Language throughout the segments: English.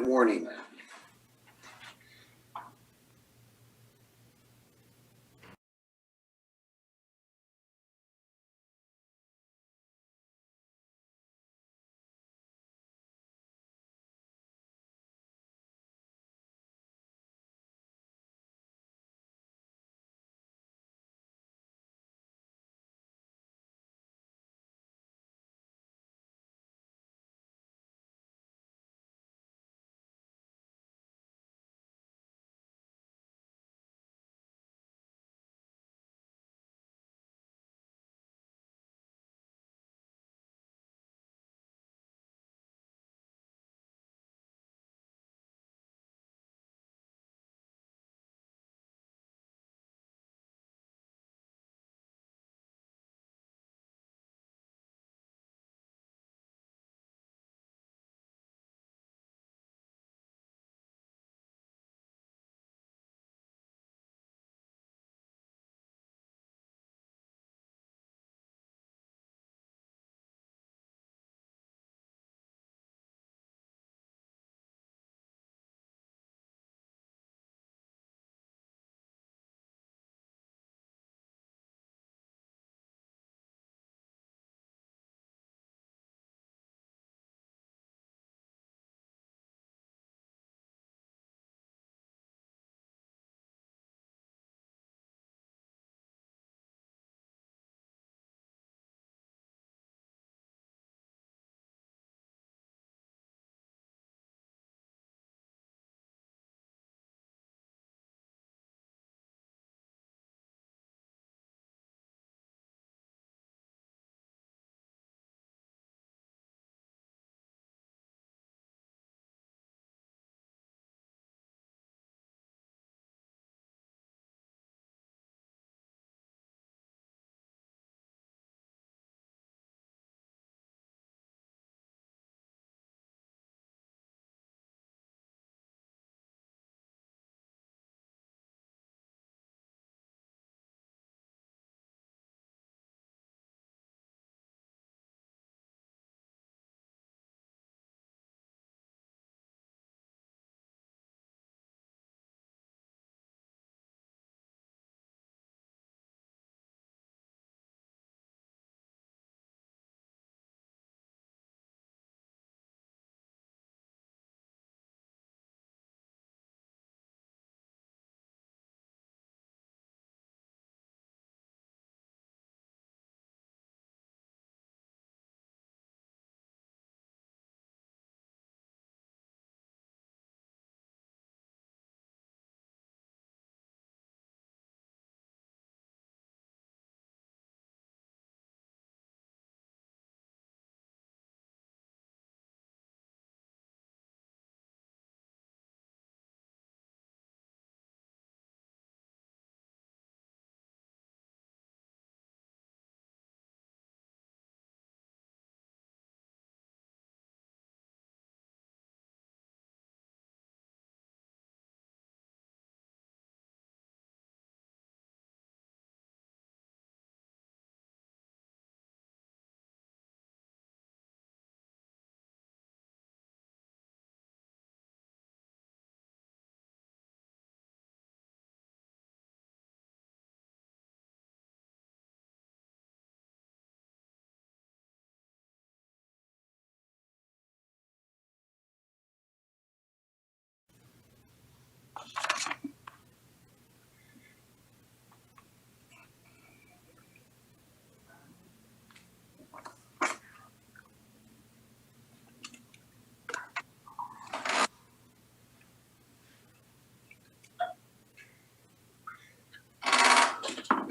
warning.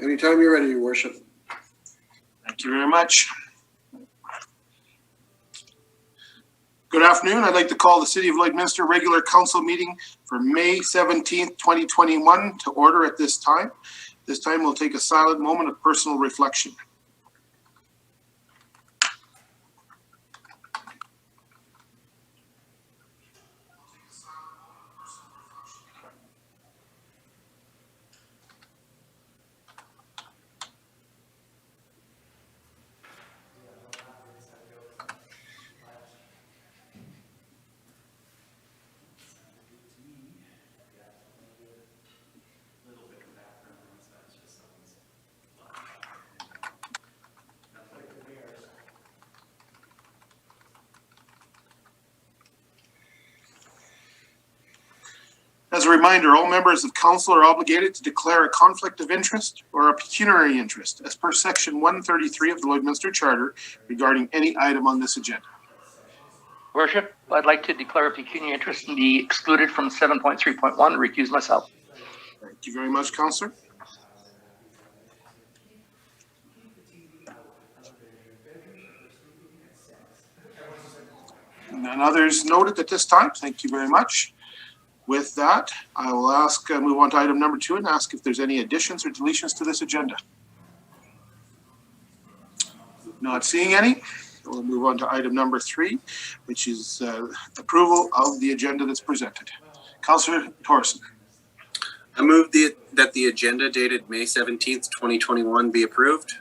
Anytime you're ready, Your Worship. Thank you very much. Good afternoon. I'd like to call the City of Lloydminster regular council meeting for May 17th, 2021 to order at this time. This time we'll take a silent moment of personal reflection. a reminder, all members of council are obligated to declare a conflict of interest or a pecuniary interest as per section 133 of the Lloydminster Charter regarding any item on this agenda. Worship, I'd like to declare a pecuniary interest and be excluded from 7.3.1, recuse myself. Thank you very much, Councillor. None others noted at this time. Thank you very much. With that, I will move on to item number 2 and ask if there's any additions or deletions to this agenda. Not seeing any. We'll move on to item number 3, which is approval of the agenda that's presented. Councillor Thorson. I move that the agenda dated May 17th, 2021 be approved.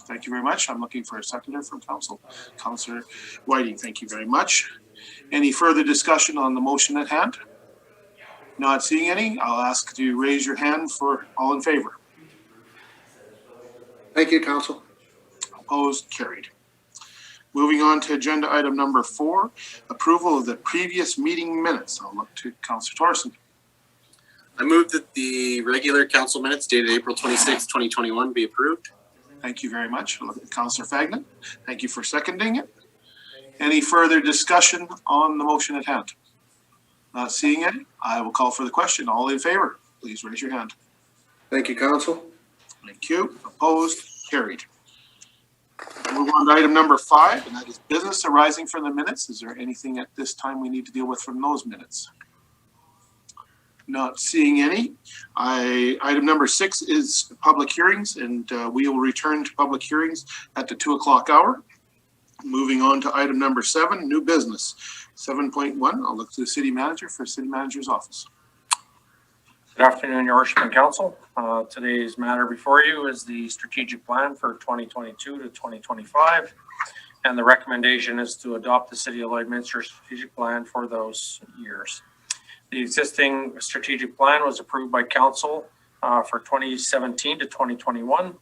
Thank you very much. I'm looking for a seconder from council. Councillor Whiting, thank you very much. Any further discussion on the motion at hand? Not seeing any. I'll ask you to raise your hand for all in favor. Thank you, Council. Opposed, carried. Moving on to agenda item number 4, approval of the previous meeting minutes. I'll look to Councillor Thorson. I move that the regular council minutes dated April 26th, 2021 be approved. Thank you very much. I'll look at Councillor Fagnan. Thank you for seconding it. Any further discussion on the motion at hand? Not seeing any. I will call for the question. All in favor, please raise your hand. Thank you, Council. Thank you. Opposed, carried. Move on to item number 5, and that is business arising from the minutes. Is there anything at this time we need to deal with from those minutes? Not seeing any. Item number 6 is public hearings, and we will return to public hearings at the 2 o'clock hour. Moving on to item number 7, new business. 7.1, I'll look to the city manager for city manager's office. Good afternoon, Your Worship and Council. Today's matter before you is the strategic plan for 2022 to 2025. And the recommendation is to adopt the City of Lloydminster strategic plan for those years. The existing strategic plan was approved by Council for 2017 to 2021.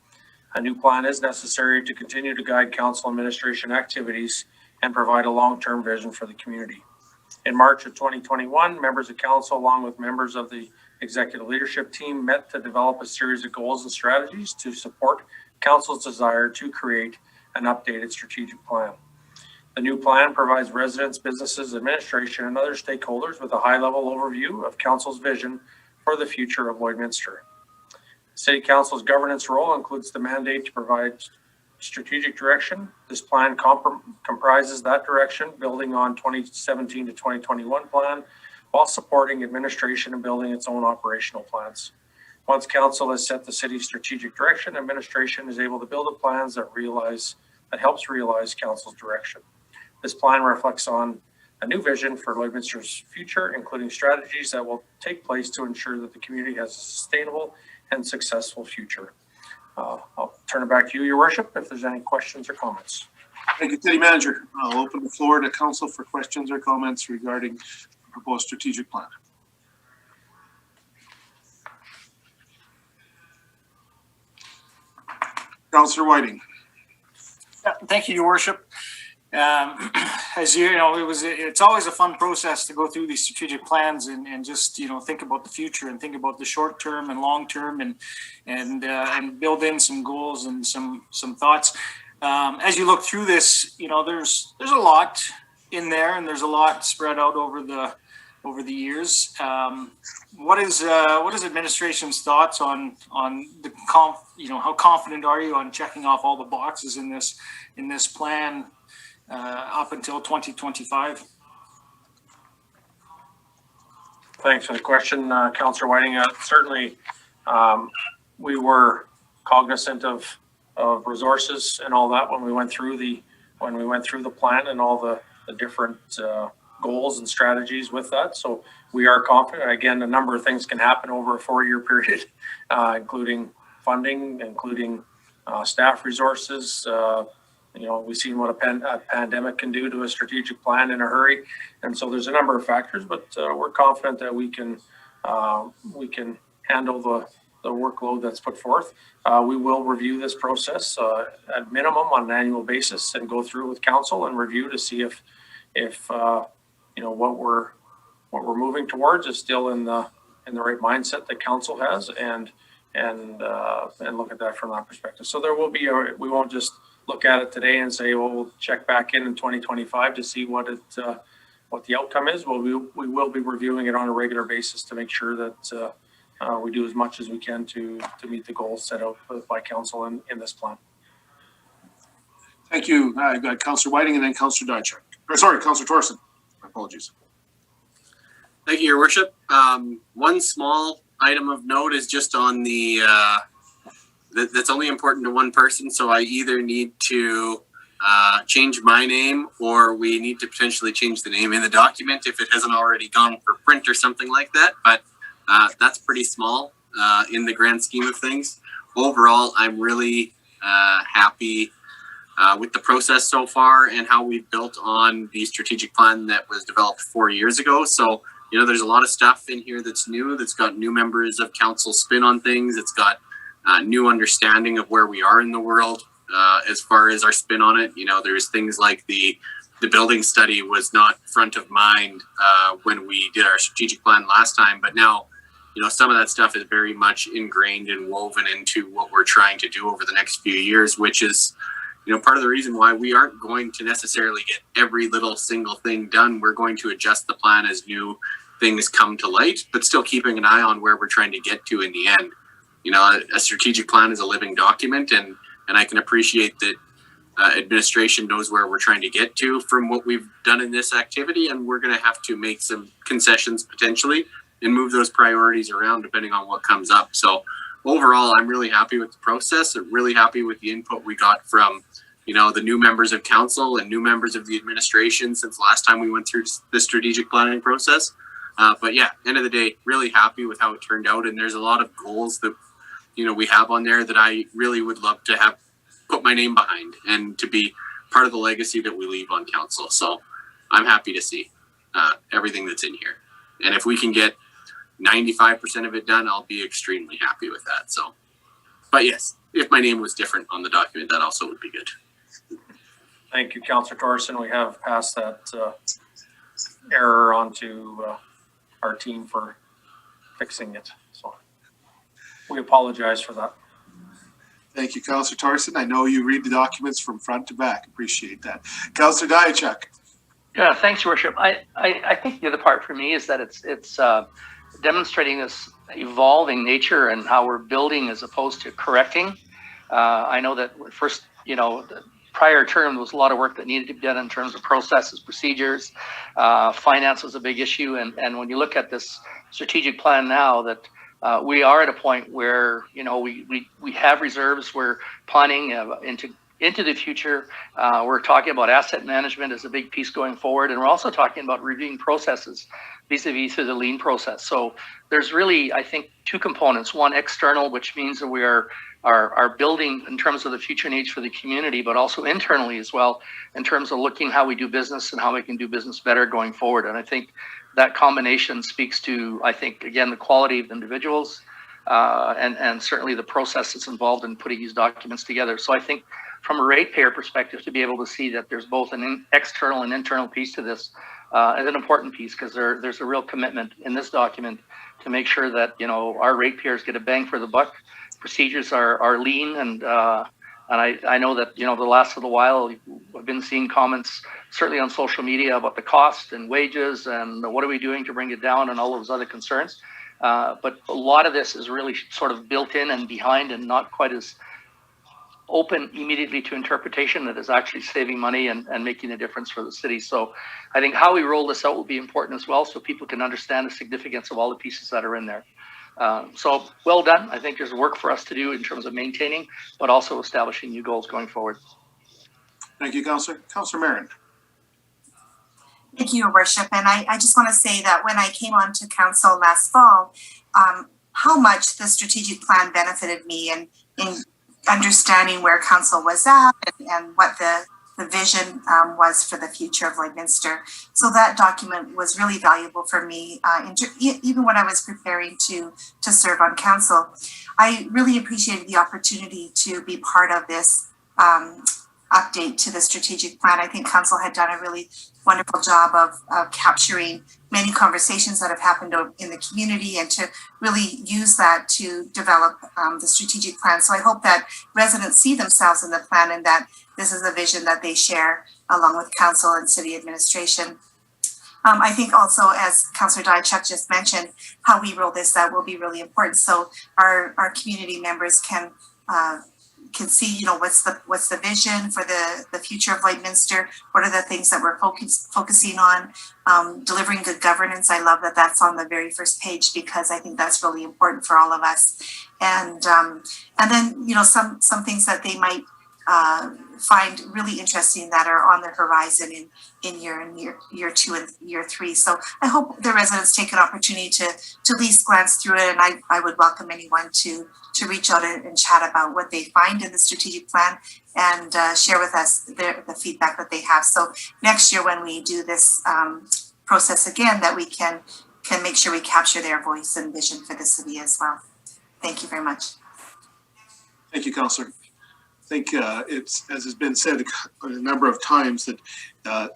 A new plan is necessary to continue to guide Council administration activities and provide a long-term vision for the community. In March of 2021, members of Council, along with members of the executive leadership team, met to develop a series of goals and strategies to support Council's desire to create an updated strategic plan. The new plan provides residents, businesses, administration, and other stakeholders with a high-level overview of Council's vision for the future of Lloydminster. City Council's governance role includes the mandate to provide strategic direction. This plan comprises that direction, building on 2017 to 2021 plan, while supporting administration and building its own operational plans. Once Council has set the city's strategic direction, administration is able to build the plans that helps realize Council's direction. This plan reflects on a new vision for Lloydminster's future, including strategies that will take place to ensure that the community has a sustainable and successful future. I'll turn it back to you, Your Worship, if there's any questions or comments. Thank you, City Manager. I'll open the floor to Council for questions or comments regarding the proposed strategic plan. Councillor Whiting. Yeah, thank you, Your Worship. As you know, it's always a fun process to go through these strategic plans and just think about the future and think about the short term and long term and build in some goals and some thoughts. As you look through this, there's a lot in there and there's a lot spread out over the years. What is administration's thoughts on the how confident are you on checking off all the boxes in this plan up until 2025? Thanks for the question, Councillor Whiting. Certainly, we were cognizant of resources and all that when we went through the plan and all the different goals and strategies with that. So we are confident. Again, a number of things can happen over a 4-year period, including funding, including staff resources. We've seen what a pandemic can do to a strategic plan in a hurry. And so there's a number of factors, but we're confident that we can handle the workload that's put forth. We will review this process at minimum on an annual basis and go through with Council and review to see if what we're moving towards is still in the in the right mindset that council has, and look at that from that perspective. So there will be we won't just look at it today and say, well, we'll check back in 2025 to see what the outcome is. Well, we will be reviewing it on a regular basis to make sure that we do as much as we can to meet the goals set out by council in this plan. Thank you. I've got Councillor Whiting and then Councillor Dychek. Or sorry, Councillor Thorson. My apologies. Thank you, Your Worship. One small item of note is just on the, that's only important to one person. So I either need to change my name, or we need to potentially change the name in the document if it hasn't already gone for print or something like that. But that's pretty small in the grand scheme of things. Overall, I'm really happy with the process so far and how we've built on the strategic plan that was developed 4 years ago. So, you know, there's a lot of stuff in here that's new, that's got new members of council spin on things. It's got new understanding of where we are in the world as far as our spin on it. You know, there's things like the building study was not front of mind when we did our strategic plan last time, but now, you know, some of that stuff is very much ingrained and woven into what we're trying to do over the next few years, which is, you know, part of the reason why we aren't going to necessarily get every little single thing done. We're going to adjust the plan as new things come to light, but still keeping an eye on where we're trying to get to in the end. You know, a strategic plan is a living document, and I can appreciate that administration knows where we're trying to get to from what we've done in this activity, and we're going to have to make some concessions potentially and move those priorities around depending on what comes up. So overall, I'm really happy with the process. I'm really happy with the input we got from, you know, the new members of council and new members of the administration since last time we went through the strategic planning process. But yeah, end of the day, really happy with how it turned out. And there's a lot of goals that, you know, we have on there that I really would love to have put my name behind and to be part of the legacy that we leave on council. So I'm happy to see everything that's in here. And if we can get 95% of it done, I'll be extremely happy with that. So, but yes, if my name was different on the document, that also would be good. Thank you, Councillor Thorson. We have passed that error on to our team for fixing it. So we apologize for that. Thank you, Councillor Thorson. I know you read the documents from front to back. Appreciate that. Councillor Dychek. Yeah, thanks, Your Worship. I think the other part for me is that it's demonstrating this evolving nature and how we're building as opposed to correcting. I know that first, you know, the prior term, there was a lot of work that needed to be done in terms of processes, procedures. Finance was a big issue. And when you look at this strategic plan now, that we are at a point where, you know, we have reserves, we're planning into the future. We're talking about asset management as a big piece going forward. And we're also talking about reviewing processes vis-a-vis through the lean process. So there's really, I think, two components. One, external, which means that we are building in terms of the future needs for the community, but also internally as well, in terms of looking how we do business and how we can do business better going forward. And I think that combination speaks to, I think, again, the quality of the individuals and certainly the process that's involved in putting these documents together. So I think from a ratepayer perspective, to be able to see that there's both an external and internal piece to this is an important piece, because there's a real commitment in this document to make sure that, you know, our ratepayers get a bang for the buck. Procedures are lean, and I know that, you know, the last little while I've been seeing comments certainly on social media about the cost and wages and what are we doing to bring it down and all those other concerns. But a lot of this is really sort of built in and behind and not quite as open immediately to interpretation, that is actually saving money and making a difference for the city. So I think how we roll this out will be important as well, so people can understand the significance of all the pieces that are in there. So well done. I think there's work for us to do in terms of maintaining, but also establishing new goals going forward. Thank you, Councillor. Councillor Marin. Thank you, Your Worship. And I just want to say that when I came on to council last fall, how much the strategic plan benefited me in understanding where council was at and what the vision was for the future of Lloydminster. So that document was really valuable for me, even when I was preparing to serve on council. I really appreciated the opportunity to be part of this update to the strategic plan. I think council had done a really wonderful job of capturing many conversations that have happened in the community and to really use that to develop the strategic plan. So I hope that residents see themselves in the plan and that this is a vision that they share along with council and city administration. I think also, as Councillor Diachuk just mentioned, how we roll this out will be really important. So our community members can see, you know, what's the vision for the future of Lloydminster. What are the things that we're focusing on? Delivering good governance. I love that that's on the very first page because I think that's really important for all of us. And then, you know, some things that they might find really interesting that are on the horizon in year 2 and year 3. So I hope the residents take an opportunity to at least glance through it, and I would welcome anyone to reach out and chat about what they find in the strategic plan and share with us the feedback that they have. So next year when we do this process again, that we can make sure we capture their voice and vision for the city as well. Thank you very much. Thank you, Councillor. I think it's, as has been said a number of times, that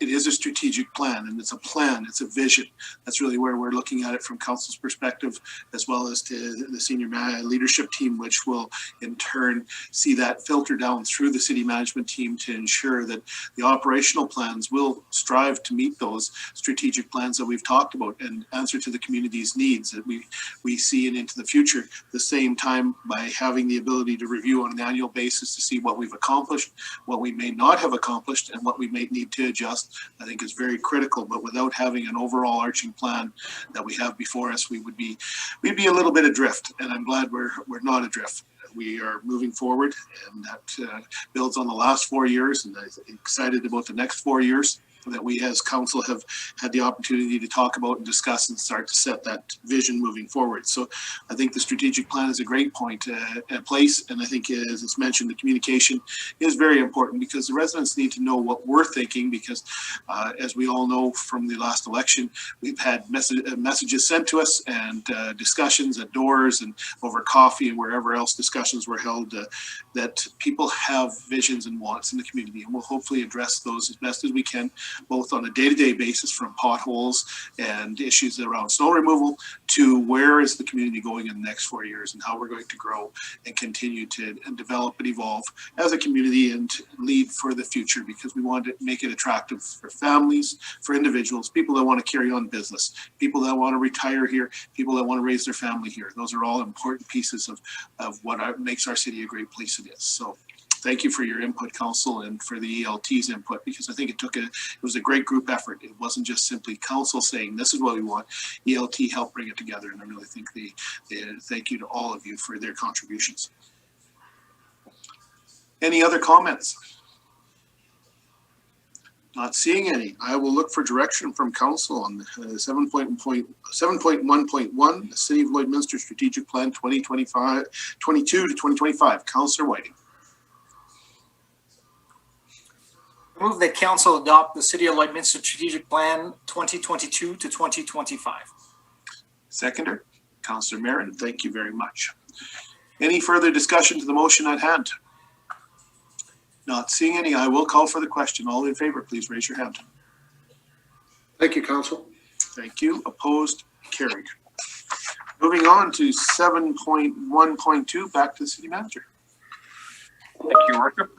it is a strategic plan, and it's a plan, it's a vision. That's really where we're looking at it from council's perspective, as well as to the senior leadership team, which will in turn see that filter down through the city management team to ensure that the operational plans will strive to meet those strategic plans that we've talked about and answer to the community's needs that we see into the future. At the same time, by having the ability to review on an annual basis to see what we've accomplished, what we may not have accomplished, and what we may need to adjust, I think is very critical. But without having an overall arching plan that we have before us, we'd be a little bit adrift, and I'm glad we're not adrift. We are moving forward, and that builds on the last 4 years, and I'm excited about the next 4 years that we as council have had the opportunity to talk about and discuss and start to set that vision moving forward. So I think the strategic plan is a great point at place, and I think, as it's mentioned, the communication is very important because the residents need to know what we're thinking, because as we all know from the last election, we've had messages sent to us and discussions at doors and over coffee and wherever else discussions were held that people have visions and wants in the community, and we'll hopefully address those as best as we can, both on a day-to-day basis, from potholes and issues around snow removal to where is the community going in the next 4 years and how we're going to grow and continue to develop and evolve as a community and lead for the future, because we want to make it attractive for families, for individuals, people that want to carry on business, people that want to retire here, people that want to raise their family here. Those are all important pieces of what makes our city a great place it is. So thank you for your input, council, and for the ELT's input, because I think it was a great group effort. It wasn't just simply council saying this is what we want. ELT helped bring it together, and I really think thank you to all of you for their contributions. Any other comments? Not seeing any. I will look for direction from council on 7.1.1, the City of Lloydminster Strategic Plan 2022 to 2025. Councillor Whiting. Move that council adopt the City of Lloydminster Strategic Plan 2022 to 2025. Seconder, Councillor Marin, thank you very much. Any further discussion to the motion at hand? Not seeing any, I will call for the question. All in favor, please raise your hand. Thank you, council. Thank you. Opposed? Carried. Moving on to 7.1.2, back to the city manager. Thank you, Worship.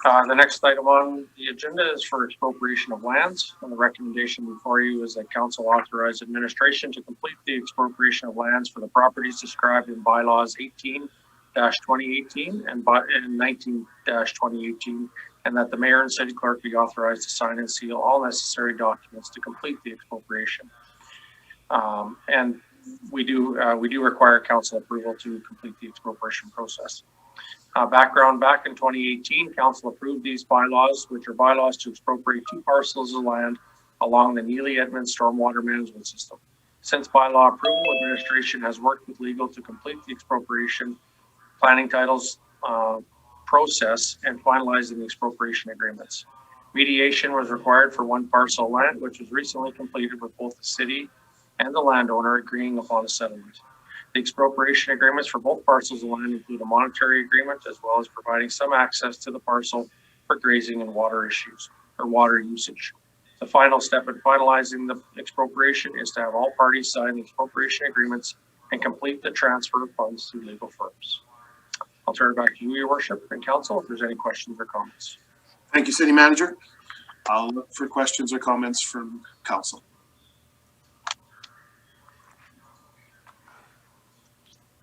The next item on the agenda is for expropriation of lands. And the recommendation before you is that council authorize administration to complete the expropriation of lands for the properties described in bylaws 18-2018 and 19-2018, and that the mayor and city clerk be authorized to sign and seal all necessary documents to complete the expropriation. And we do require council approval to complete the expropriation process. Background: back in 2018, council approved these bylaws, which are bylaws to expropriate 2 parcels of land along the Neely-Edmonds stormwater management system. Since bylaw approval, administration has worked with legal to complete the expropriation, planning titles process, and finalizing the expropriation agreements. Mediation was required for 1 parcel of land, which was recently completed with both the city and the landowner agreeing upon a settlement. The expropriation agreements for both parcels of land include a monetary agreement, as well as providing some access to the parcel for grazing and water issues or water usage. The final step in finalizing the expropriation is to have all parties sign the expropriation agreements and complete the transfer of funds through legal firms. I'll turn it back to you, Your Worship and Council, if there's any questions or comments. Thank you, City Manager. I'll look for questions or comments from Council.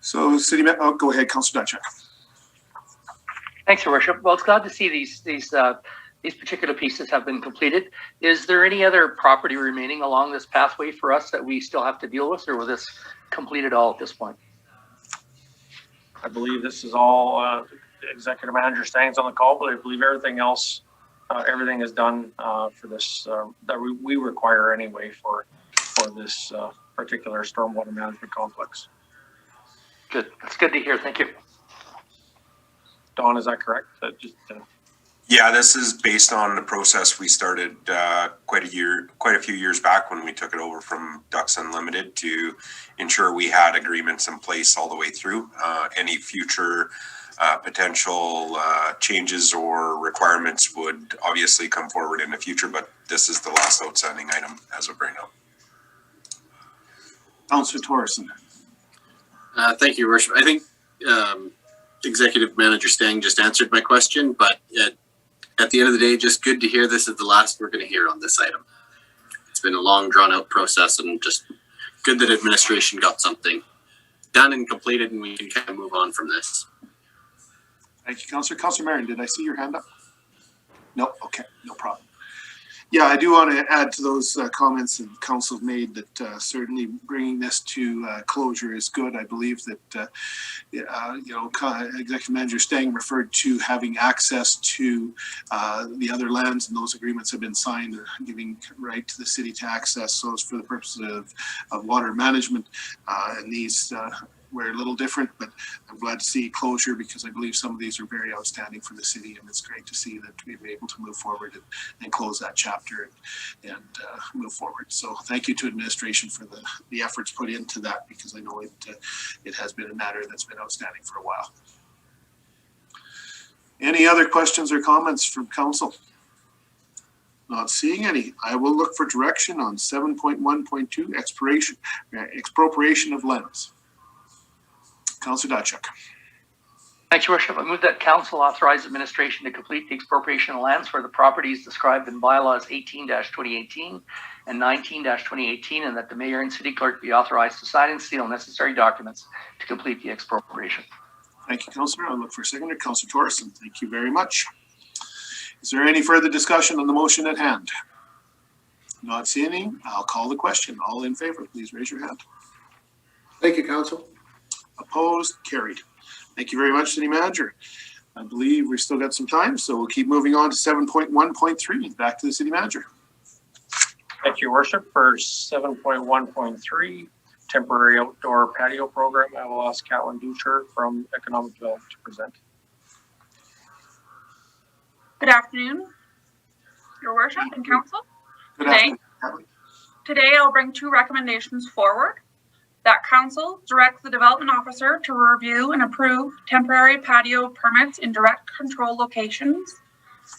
So, go ahead, Councilor Dutchuk. Thanks, Your Worship. Well, it's glad to see these particular pieces have been completed. Is there any other property remaining along this pathway for us that we still have to deal with, or was this completed all at this point? I believe this is all, Executive Manager Stang's on the call, but I believe everything else, everything is done for this, that we require anyway for this particular stormwater management complex. Good. That's good to hear. Thank you. Don, is that correct? Yeah, this is based on the process we started quite a few years back when we took it over from Ducks Unlimited to ensure we had agreements in place all the way through. Any future potential changes or requirements would obviously come forward in the future, but this is the last outstanding item as of right now. Councilor Torreson. Thank you, Your Worship. I think Executive Manager Stang just answered my question, but at the end of the day, just good to hear this is the last we're going to hear on this item. It's been a long, drawn-out process, and just good that administration got something done and completed, and we can kind of move on from this. Thank you, Councilor. Councilor Marion, did I see your hand up? No? Okay, no problem. Yeah, I do want to add to those comments that Council made that certainly bringing this to closure is good. I believe that, Executive Manager Stang referred to having access to the other lands, and those agreements have been signed, giving right to the city to access those for the purposes of water management. And these were a little different, but I'm glad to see closure because I believe some of these are very outstanding for the city, and it's great to see that we've been able to move forward and close that chapter and move forward. So thank you to administration for the efforts put into that, because I know it has been a matter that's been outstanding for a while. Any other questions or comments from Council? Not seeing any. I will look for direction on 7.1.2 expropriation of lands. Councilor Dutchuk. Thanks, Your Worship. I move that Council authorize administration to complete the expropriation of lands for the properties described in Bylaws 18-2018 and 19-2018, and that the Mayor and City Clerk be authorized to sign and seal necessary documents to complete the expropriation. Thank you, Councillor. I'll look for a seconder. Councillor Torreson, thank you very much. Is there any further discussion on the motion at hand? Not seeing any. I'll call the question. All in favor, please raise your hand. Thank you, Council. Opposed? Carried. Thank you very much, City Manager. I believe we've still got some time, so we'll keep moving on to 7.1.3. Back to the City Manager. Thank you, Your Worship. For 7.1.3, temporary outdoor patio program, I will ask Catlin Dutcher from Economic Development to present. Good afternoon, Your Worship and Council. Good afternoon. Today I'll bring two recommendations forward. That Council direct the Development Officer to review and approve temporary patio permits in direct control locations,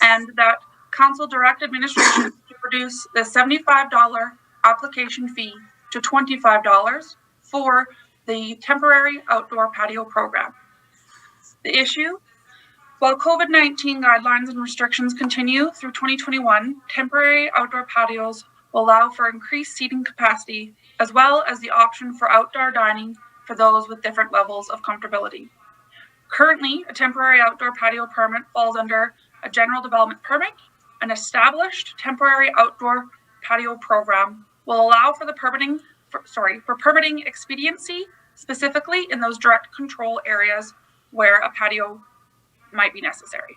and that Council direct administration to reduce the $75 application fee to $25 for the temporary outdoor patio program. The issue: while COVID-19 guidelines and restrictions continue through 2021, temporary outdoor patios will allow for increased seating capacity, as well as the option for outdoor dining for those with different levels of comfortability. Currently, a temporary outdoor patio permit falls under a general development permit. An established temporary outdoor patio program will allow for the permitting expediency, specifically in those direct control areas where a patio might be necessary.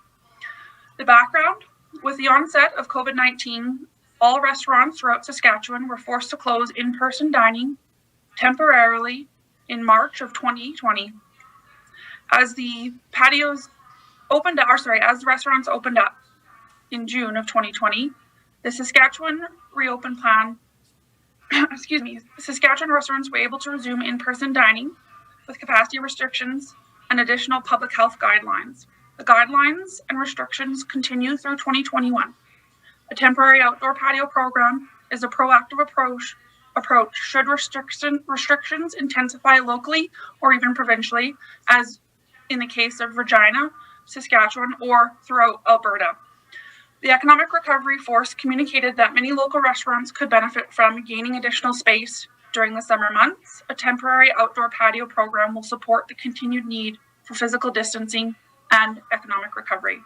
The background: with the onset of COVID-19, all restaurants throughout Saskatchewan were forced to close in-person dining temporarily in March of 2020. As the restaurants opened up in June of 2020, the Saskatchewan reopen plan, Saskatchewan restaurants were able to resume in-person dining with capacity restrictions and additional public health guidelines. The guidelines and restrictions continue through 2021. A temporary outdoor patio program is a proactive approach should restrictions intensify locally or even provincially, as in the case of Regina, Saskatchewan, or throughout Alberta. The Economic Recovery Force communicated that many local restaurants could benefit from gaining additional space during the summer months. A temporary outdoor patio program will support the continued need for physical distancing and economic recovery.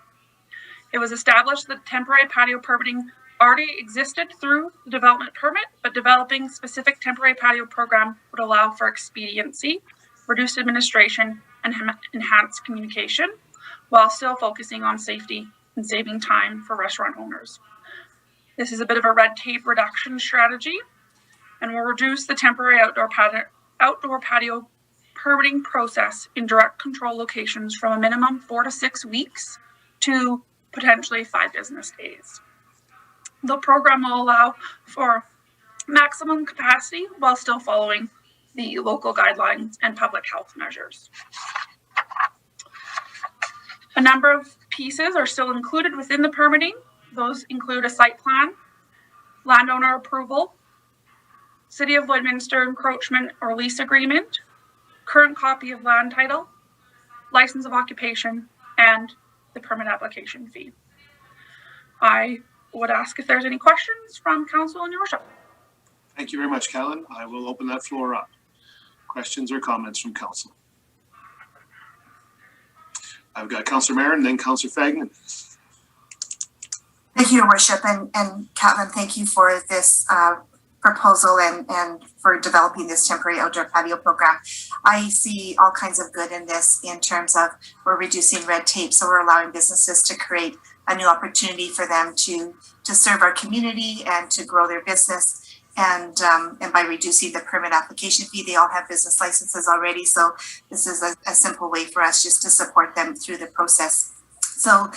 It was established that temporary patio permitting already existed through the development permit, but developing specific temporary patio program would allow for expediency, reduced administration, and enhanced communication, while still focusing on safety and saving time for restaurant owners. This is a bit of a red tape reduction strategy and will reduce the temporary outdoor patio permitting process in direct control locations from a minimum 4 to 6 weeks to potentially 5 business days. The program will allow for maximum capacity while still following the local guidelines and public health measures. A number of pieces are still included within the permitting. Those include a site plan, landowner approval, City of Lloydminster encroachment or lease agreement, current copy of land title, license of occupation, and the permit application fee. I would ask if there's any questions from council and your worship. Thank you very much, Callan. I will open that floor up. Questions or comments from council? I've got Councillor Marin, then Councillor Fagnan. Thank you, Your Worship, and Catlin, thank you for this proposal and for developing this temporary outdoor patio program. I see all kinds of good in this in terms of we're reducing red tape, so we're allowing businesses to create a new opportunity for them to serve our community and to grow their business. And by reducing the permit application fee, they all have business licenses already. So this is a simple way for us just to support them through the process. So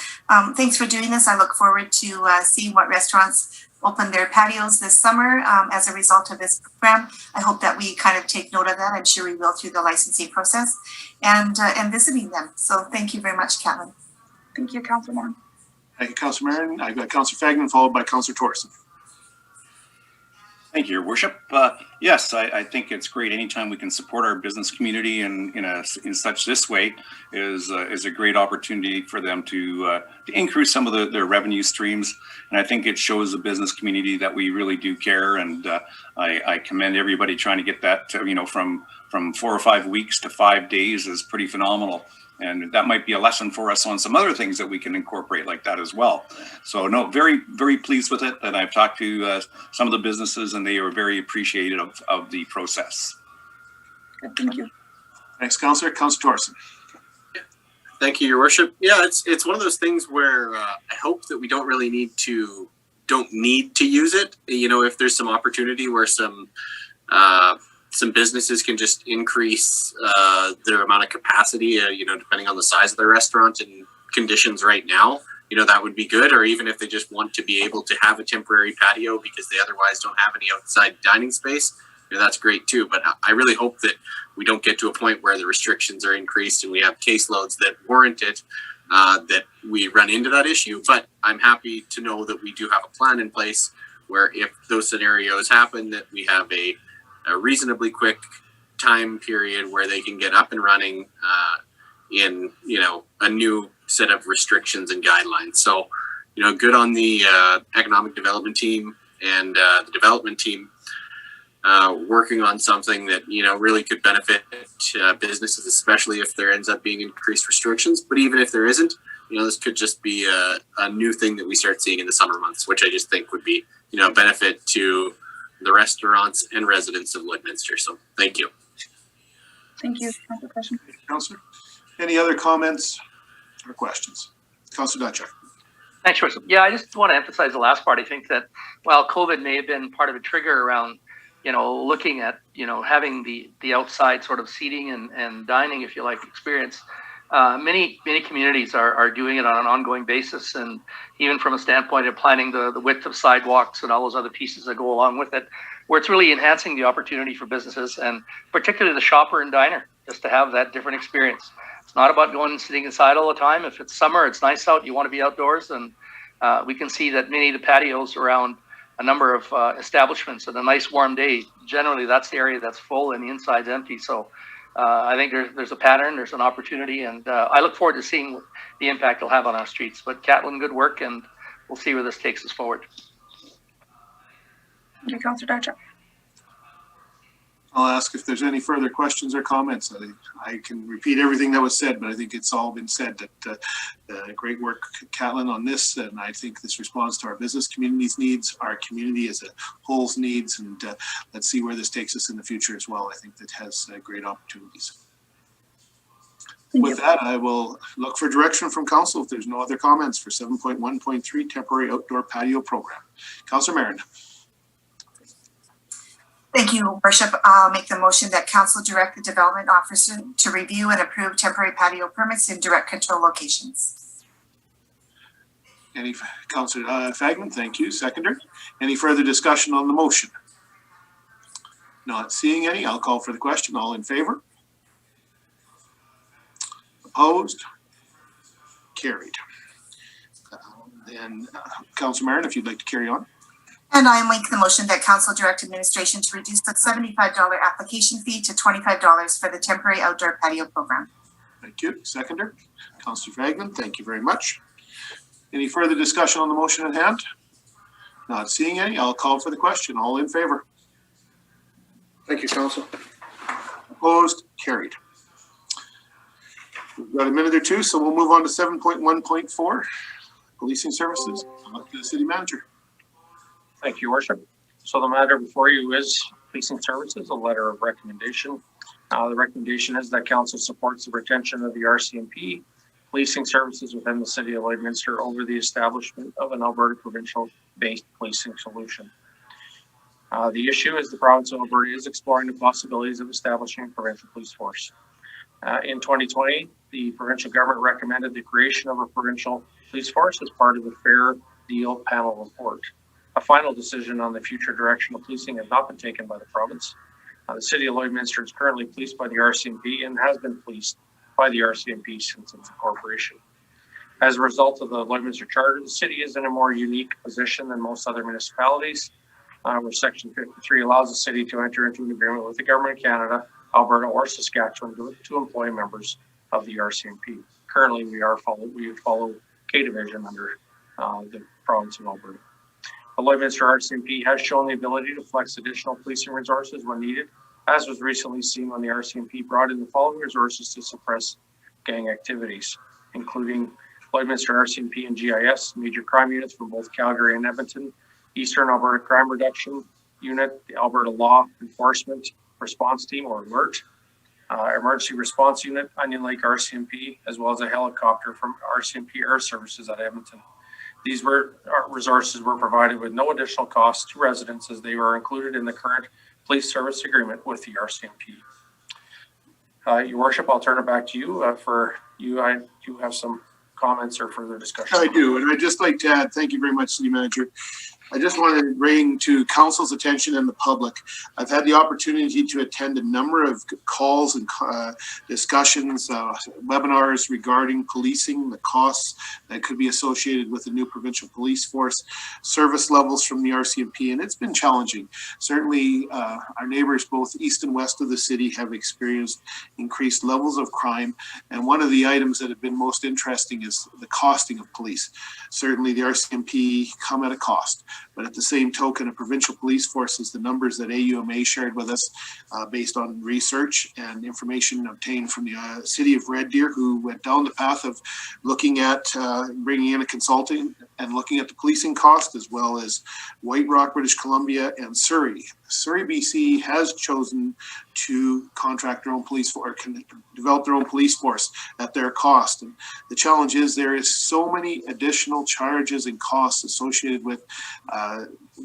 thanks for doing this. I look forward to seeing what restaurants open their patios this summer as a result of this program. I hope that we kind of take note of that. I'm sure we will through the licensing process and visiting them. So thank you very much, Catlin. Thank you, Councillor Moore. Thank you, Councillor Marin. I've got Councillor Fagnan, followed by Councillor Torson. Thank you, Your Worship. Yes, I think it's great anytime we can support our business community in such this way is a great opportunity for them to increase some of their revenue streams. And I think it shows the business community that we really do care. And I commend everybody trying to get that from 4 or 5 weeks to 5 days is pretty phenomenal. And that might be a lesson for us on some other things that we can incorporate like that as well. So no, very, very pleased with it. And I've talked to some of the businesses and they are very appreciative of the process. Good, thank you. Thanks, Councillor. Councillor Torson. Thank you, Your Worship. Yeah, it's one of those things where I hope that we don't need to use it. You know, if there's some opportunity where some businesses can just increase their amount of capacity, depending on the size of their restaurant and conditions right now, that would be good. Or even if they just want to be able to have a temporary patio because they otherwise don't have any outside dining space, that's great too. But I really hope that we don't get to a point where the restrictions are increased and we have caseloads that warrant it, that we run into that issue. But I'm happy to know that we do have a plan in place where if those scenarios happen, that we have a reasonably quick time period where they can get up and running in a new set of restrictions and guidelines. So good on the economic development team and the development team working on something that really could benefit businesses, especially if there ends up being increased restrictions. But even if there isn't, this could just be a new thing that we start seeing in the summer months, which I just think would be a benefit to the restaurants and residents of Lloydminster. So thank you. Thank you. Councillor, any other comments or questions? Councillor Dutchuk. Thanks, Joseph. Yeah, I just want to emphasize the last part. I think that while COVID may have been part of a trigger around, looking at, having the outside sort of seating and dining, if you like, experience, many communities are doing it on an ongoing basis, and even from a standpoint of planning the width of sidewalks and all those other pieces that go along with it, where it's really enhancing the opportunity for businesses and particularly the shopper and diner just to have that different experience. It's not about going and sitting inside all the time. If it's summer, it's nice out, you want to be outdoors, and we can see that many of the patios around a number of establishments on a nice warm day, generally that's the area that's full and the inside's empty. So I think there's a pattern, there's an opportunity, and I look forward to seeing the impact it'll have on our streets. But Catlin, good work, and we'll see where this takes us forward. Thank you, Councillor Dacha. I'll ask if there's any further questions or comments. I can repeat everything that was said, but I think it's all been said that great work, Catlin, on this. And I think this responds to our business community's needs, our community as a whole's needs, and let's see where this takes us in the future as well. I think that has great opportunities. With that, I will look for direction from council if there's no other comments for 7.1.3 temporary outdoor patio program. Councillor Marin. Thank you, Worship. I'll make the motion that council direct the development officer to review and approve temporary patio permits in direct control locations. Any Councillor Fagman, thank you. Seconder. Any further discussion on the motion? Not seeing any, I'll call for the question. All in favor? Opposed? Carried. And Councillor Marin, if you'd like to carry on. And I make the motion that council direct administration to reduce the $75 application fee to $25 for the temporary outdoor patio program. Thank you. Seconder. Councillor Fagman, thank you very much. Any further discussion on the motion at hand? Not seeing any, I'll call for the question. All in favor? Thank you, council. Opposed? Carried. We've got a minute or two, so we'll move on to 7.1.4, policing services. Up to the city manager. Thank you, Worship. So the matter before you is policing services, a letter of recommendation. The recommendation is that council supports the retention of the RCMP policing services within the city of Lloydminster over the establishment of an Alberta provincial-based policing solution. The issue is the province of Alberta is exploring the possibilities of establishing a provincial police force. In 2020, the provincial government recommended the creation of a provincial police force as part of the Fair Deal panel report. A final decision on the future direction of policing has not been taken by the province. The city of Lloydminster is currently policed by the RCMP and has been policed by the RCMP since its incorporation. As a result of the Lloydminster Charter, the city is in a more unique position than most other municipalities, where Section 53 allows the city to enter into an agreement with the Government of Canada, Alberta, or Saskatchewan to employ members of the RCMP. Currently, we follow K Division under the province of Alberta. The Lloydminster RCMP has shown the ability to flex additional policing resources when needed, as was recently seen when the RCMP brought in the following resources to suppress gang activities, including Lloydminster RCMP and GIS, major crime units from both Calgary and Edmonton, Eastern Alberta Crime Reduction Unit, the Alberta Law Enforcement Response Team, or ALERT, Emergency Response Unit, Onion Lake RCMP, as well as a helicopter from RCMP Air Services at Edmonton. These resources were provided with no additional cost to residents as they were included in the current police service agreement with the RCMP. Your Worship, I'll turn it back to you I do have some comments or further discussion. I do, and I'd just like to add, thank you very much, City Manager. I just want to bring to council's attention and the public, I've had the opportunity to attend a number of calls and discussions, webinars regarding policing, the costs that could be associated with the new provincial police force, service levels from the RCMP, and it's been challenging. Certainly, our neighbors both east and west of the city have experienced increased levels of crime, and one of the items that have been most interesting is the costing of police. Certainly, the RCMP come at a cost. But at the same token, a provincial police force is the numbers that AUMA shared with us based on research and information obtained from the city of Red Deer, who went down the path of looking at bringing in a consultant and looking at the policing cost, as well as White Rock, British Columbia, and Surrey. Surrey, BC has chosen to contract their own police force, or can develop their own police force at their cost. And the challenge is there is so many additional charges and costs associated with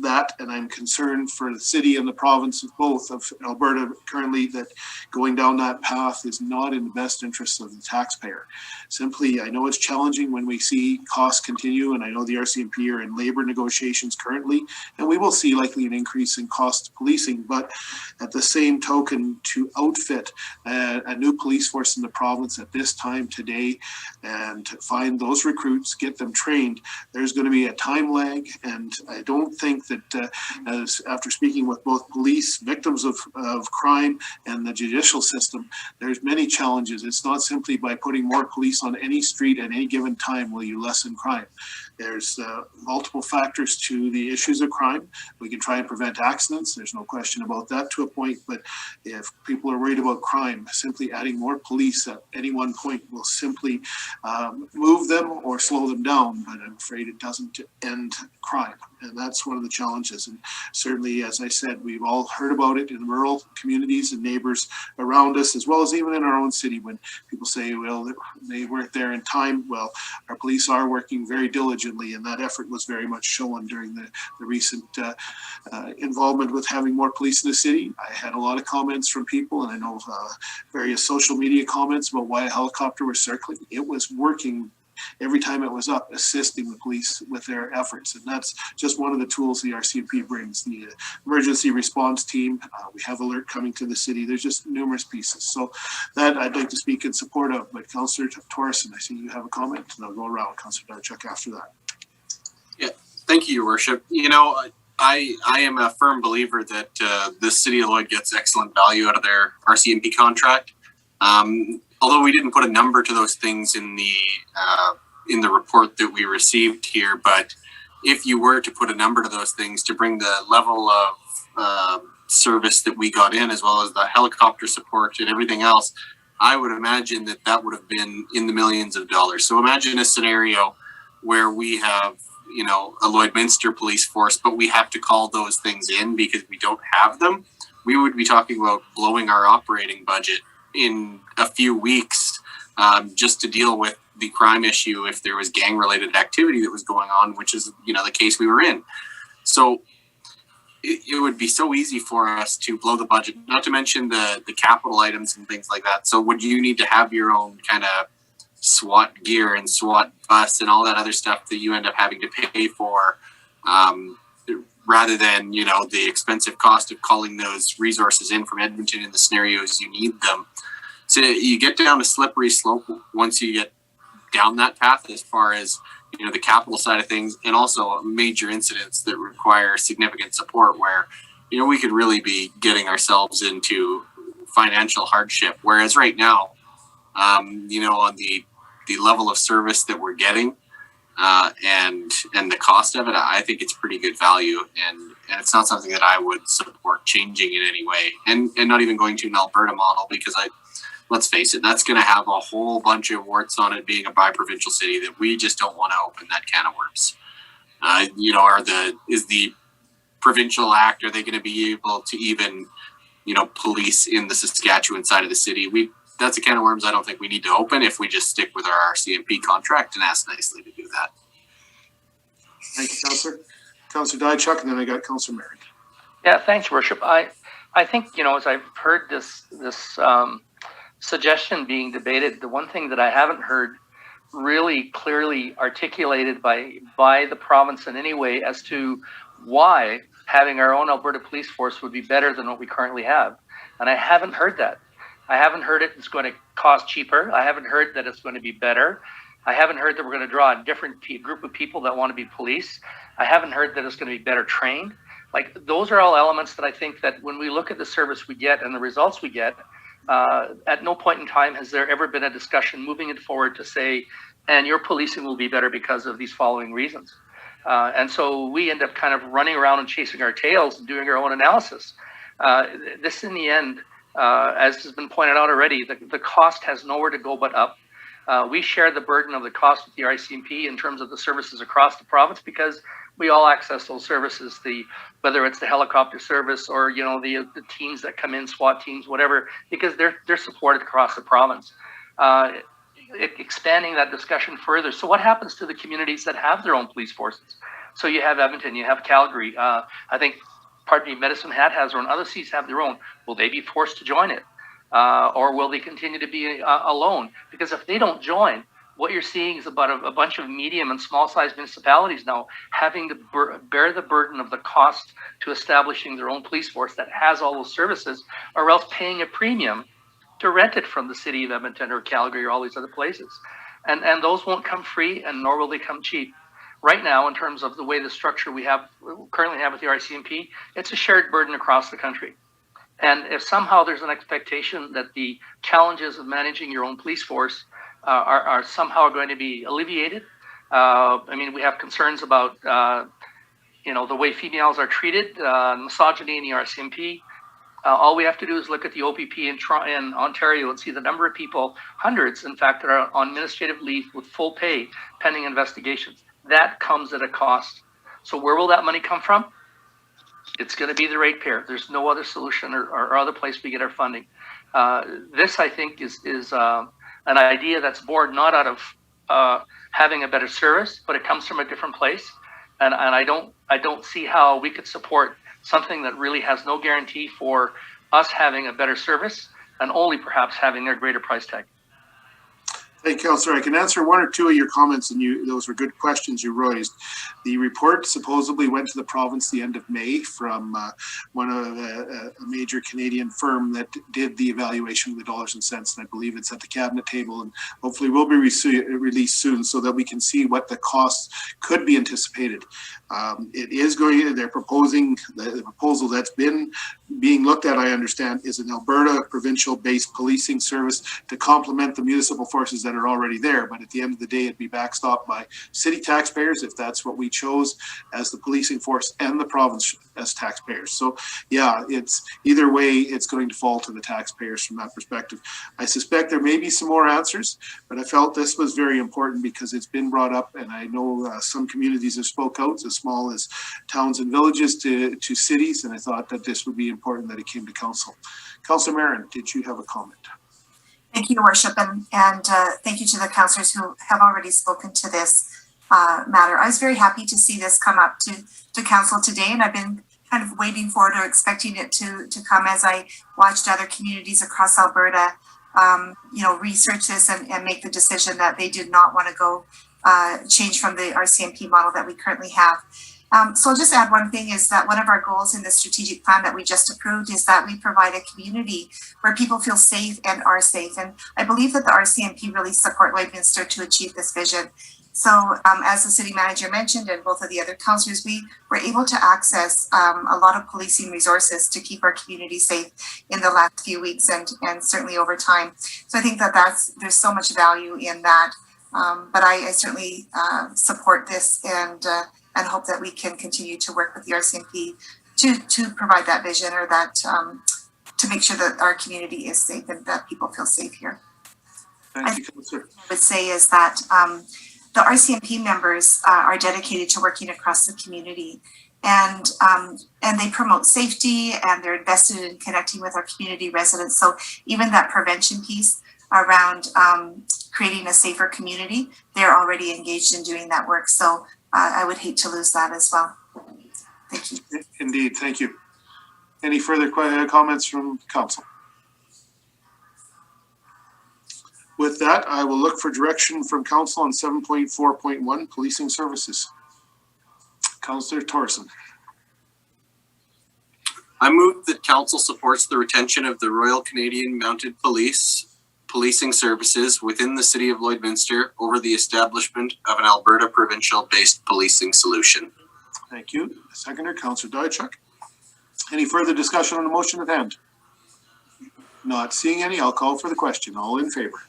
that, and I'm concerned for the city and the province of both of Alberta currently that going down that path is not in the best interest of the taxpayer. Simply, I know it's challenging when we see costs continue, and I know the RCMP are in labor negotiations currently, and we will see likely an increase in cost of policing, but at the same token, to outfit a new police force in the province at this time today and to find those recruits, get them trained, there's going to be a time lag, and I don't think that as after speaking with both police, victims of crime, and the judicial system, there's many challenges. It's not simply by putting more police on any street at any given time will you lessen crime. There's multiple factors to the issues of crime. We can try and prevent accidents. There's no question about that to a point, but if people are worried about crime, simply adding more police at any one point will simply move them or slow them down, but I'm afraid it doesn't end crime. And that's one of the challenges. And certainly, as I said, we've all heard about it in rural communities and neighbors around us, as well as even in our own city when people say, well, they weren't there in time. Well, our police are working very diligently, and that effort was very much shown during the recent involvement with having more police in the city. I had a lot of comments from people, and I know various social media comments about why a helicopter was circling. It was working every time it was up, assisting the police with their efforts. And that's just one of the tools the RCMP brings. The emergency response team, we have alert coming to the city. There's just numerous pieces. So that I'd like to speak in support of. But Councillor Torreson, I see you have a comment, and I'll go around. Councillor Darchuk after that. Yeah, thank you, Your Worship. You know, I am a firm believer that the city of Lloyd gets excellent value out of their RCMP contract. Although we didn't put a number to those things in the report that we received here, but if you were to put a number to those things to bring the level of service that we got in, as well as the helicopter support and everything else, I would imagine that that would have been in the millions of dollars. So imagine a scenario where we have, you know, a Lloydminster police force, but we have to call those things in because we don't have them. We would be talking about blowing our operating budget in a few weeks just to deal with the crime issue if there was gang-related activity that was going on, which is, you know, the case we were in. So it would be so easy for us to blow the budget, not to mention the capital items and things like that. So would you need to have your own kind of SWAT gear and SWAT bus and all that other stuff that you end up having to pay for, rather than, you know, the expensive cost of calling those resources in from Edmonton in the scenarios you need them. So you get down a slippery slope once you get down that path, as far as, you know, the capital side of things, and also major incidents that require significant support where, you know, we could really be getting ourselves into financial hardship. Whereas right now, you know, on the level of service that we're getting, and the cost of it, I think it's pretty good value, and it's not something that I would support changing in any way, and not even going to an Alberta model, because let's face it, that's going to have a whole bunch of warts on it being a bi-provincial city that we just don't want to open that can of worms. You know, is the provincial act, are they going to be able to even, you know, police in the Saskatchewan side of the city? That's a can of worms I don't think we need to open if we just stick with our RCMP contract and ask nicely to do that. Thank you, Councillor. Councillor Darchuk, and then I got Councillor Merritt. Yeah, thanks, Worship. I think, you know, as I've heard this suggestion being debated, the one thing that I haven't heard really clearly articulated by the province in any way as to why having our own Alberta police force would be better than what we currently have. And I haven't heard that. I haven't heard it's going to cost cheaper. I haven't heard that it's going to be better. I haven't heard that we're going to draw a different group of people that want to be police. I haven't heard that it's going to be better trained. Like, those are all elements that I think that when we look at the service we get and the results we get, at no point in time has there ever been a discussion moving it forward to say, and your policing will be better because of these following reasons. And so we end up kind of running around and chasing our tails and doing our own analysis. This, in the end, as has been pointed out already, the cost has nowhere to go but up. We share the burden of the cost with the RCMP in terms of the services across the province, because we all access those services, whether it's the helicopter service or, you know, the teams that come in, SWAT teams, whatever, because they're supported across the province. Expanding that discussion further. So what happens to the communities that have their own police forces? So you have Edmonton, you have Calgary. I think, pardon me, Medicine Hat has their own. Other cities have their own. Will they be forced to join it? Or will they continue to be alone? Because if they don't join, what you're seeing is about a bunch of medium and small sized municipalities now having to bear the burden of the cost to establishing their own police force that has all those services, or else paying a premium to rent it from the city of Edmonton or Calgary or all these other places. And those won't come free, and nor will they come cheap. Right now, in terms of the way the structure we currently have with the RCMP, it's a shared burden across the country. And if somehow there's an expectation that the challenges of managing your own police force are somehow going to be alleviated, I mean, we have concerns about, the way females are treated, misogyny in the RCMP. All we have to do is look at the OPP in Ontario and see the number of people, hundreds, in fact, that are on administrative leave with full pay pending investigations. That comes at a cost. So where will that money come from? It's going to be the ratepayer. There's no other solution or other place we get our funding. This, I think, is an idea that's born not out of having a better service, but it comes from a different place. And I don't see how we could support something that really has no guarantee for us having a better service and only perhaps having a greater price tag. Thank you, Councillor. I can answer one or two of your comments, and those were good questions you raised. The report supposedly went to the province the end of May from one of a major Canadian firm that did the evaluation of the dollars and cents, and I believe it's at the cabinet table, and hopefully will be released soon so that we can see what the costs could be anticipated. It is going. They're proposing the proposal that's been being looked at, I understand, is an Alberta provincial-based policing service to complement the municipal forces that are already there. But at the end of the day, it'd be backstopped by city taxpayers if that's what we chose as the policing force, and the province as taxpayers. So yeah, it's either way, it's going to fall to the taxpayers from that perspective. I suspect there may be some more answers, but I felt this was very important because it's been brought up, and I know some communities have spoke out, as small as towns and villages to cities, and I thought that this would be important that it came to council. Councillor Marin, did you have a comment? Thank you, Your Worship, and thank you to the councillors who have already spoken to this matter. I was very happy to see this come up to council today, and I've been kind of waiting for it or expecting it to come as I watched other communities across Alberta, research this and make the decision that they did not want to go change from the RCMP model that we currently have. So I'll just add one thing, is that one of our goals in the strategic plan that we just approved is that we provide a community where people feel safe and are safe. And I believe that the RCMP really support Lloydminster to achieve this vision. So as the city manager mentioned, and both of the other councillors, we were able to access a lot of policing resources to keep our community safe in the last few weeks and certainly over time. So I think that there's so much value in that. But I certainly support this and hope that we can continue to work with the RCMP to provide that vision, or that to make sure that our community is safe and that people feel safe here. Thank you, Councillor. What I would say is that the RCMP members are dedicated to working across the community, and they promote safety, and they're invested in connecting with our community residents. So even that prevention piece around creating a safer community, they're already engaged in doing that work. So I would hate to lose that as well. Thank you. Indeed, thank you. Any further comments from council? With that, I will look for direction from council on 7.4.1, policing services. Councillor Torson. I move that council supports the retention of the Royal Canadian Mounted Police policing services within the city of Lloydminster over the establishment of an Alberta provincial-based policing solution. Thank you. Seconder, Councillor Diachuk. Any further discussion on the motion at hand? Not seeing any, I'll call for the question. All in favor?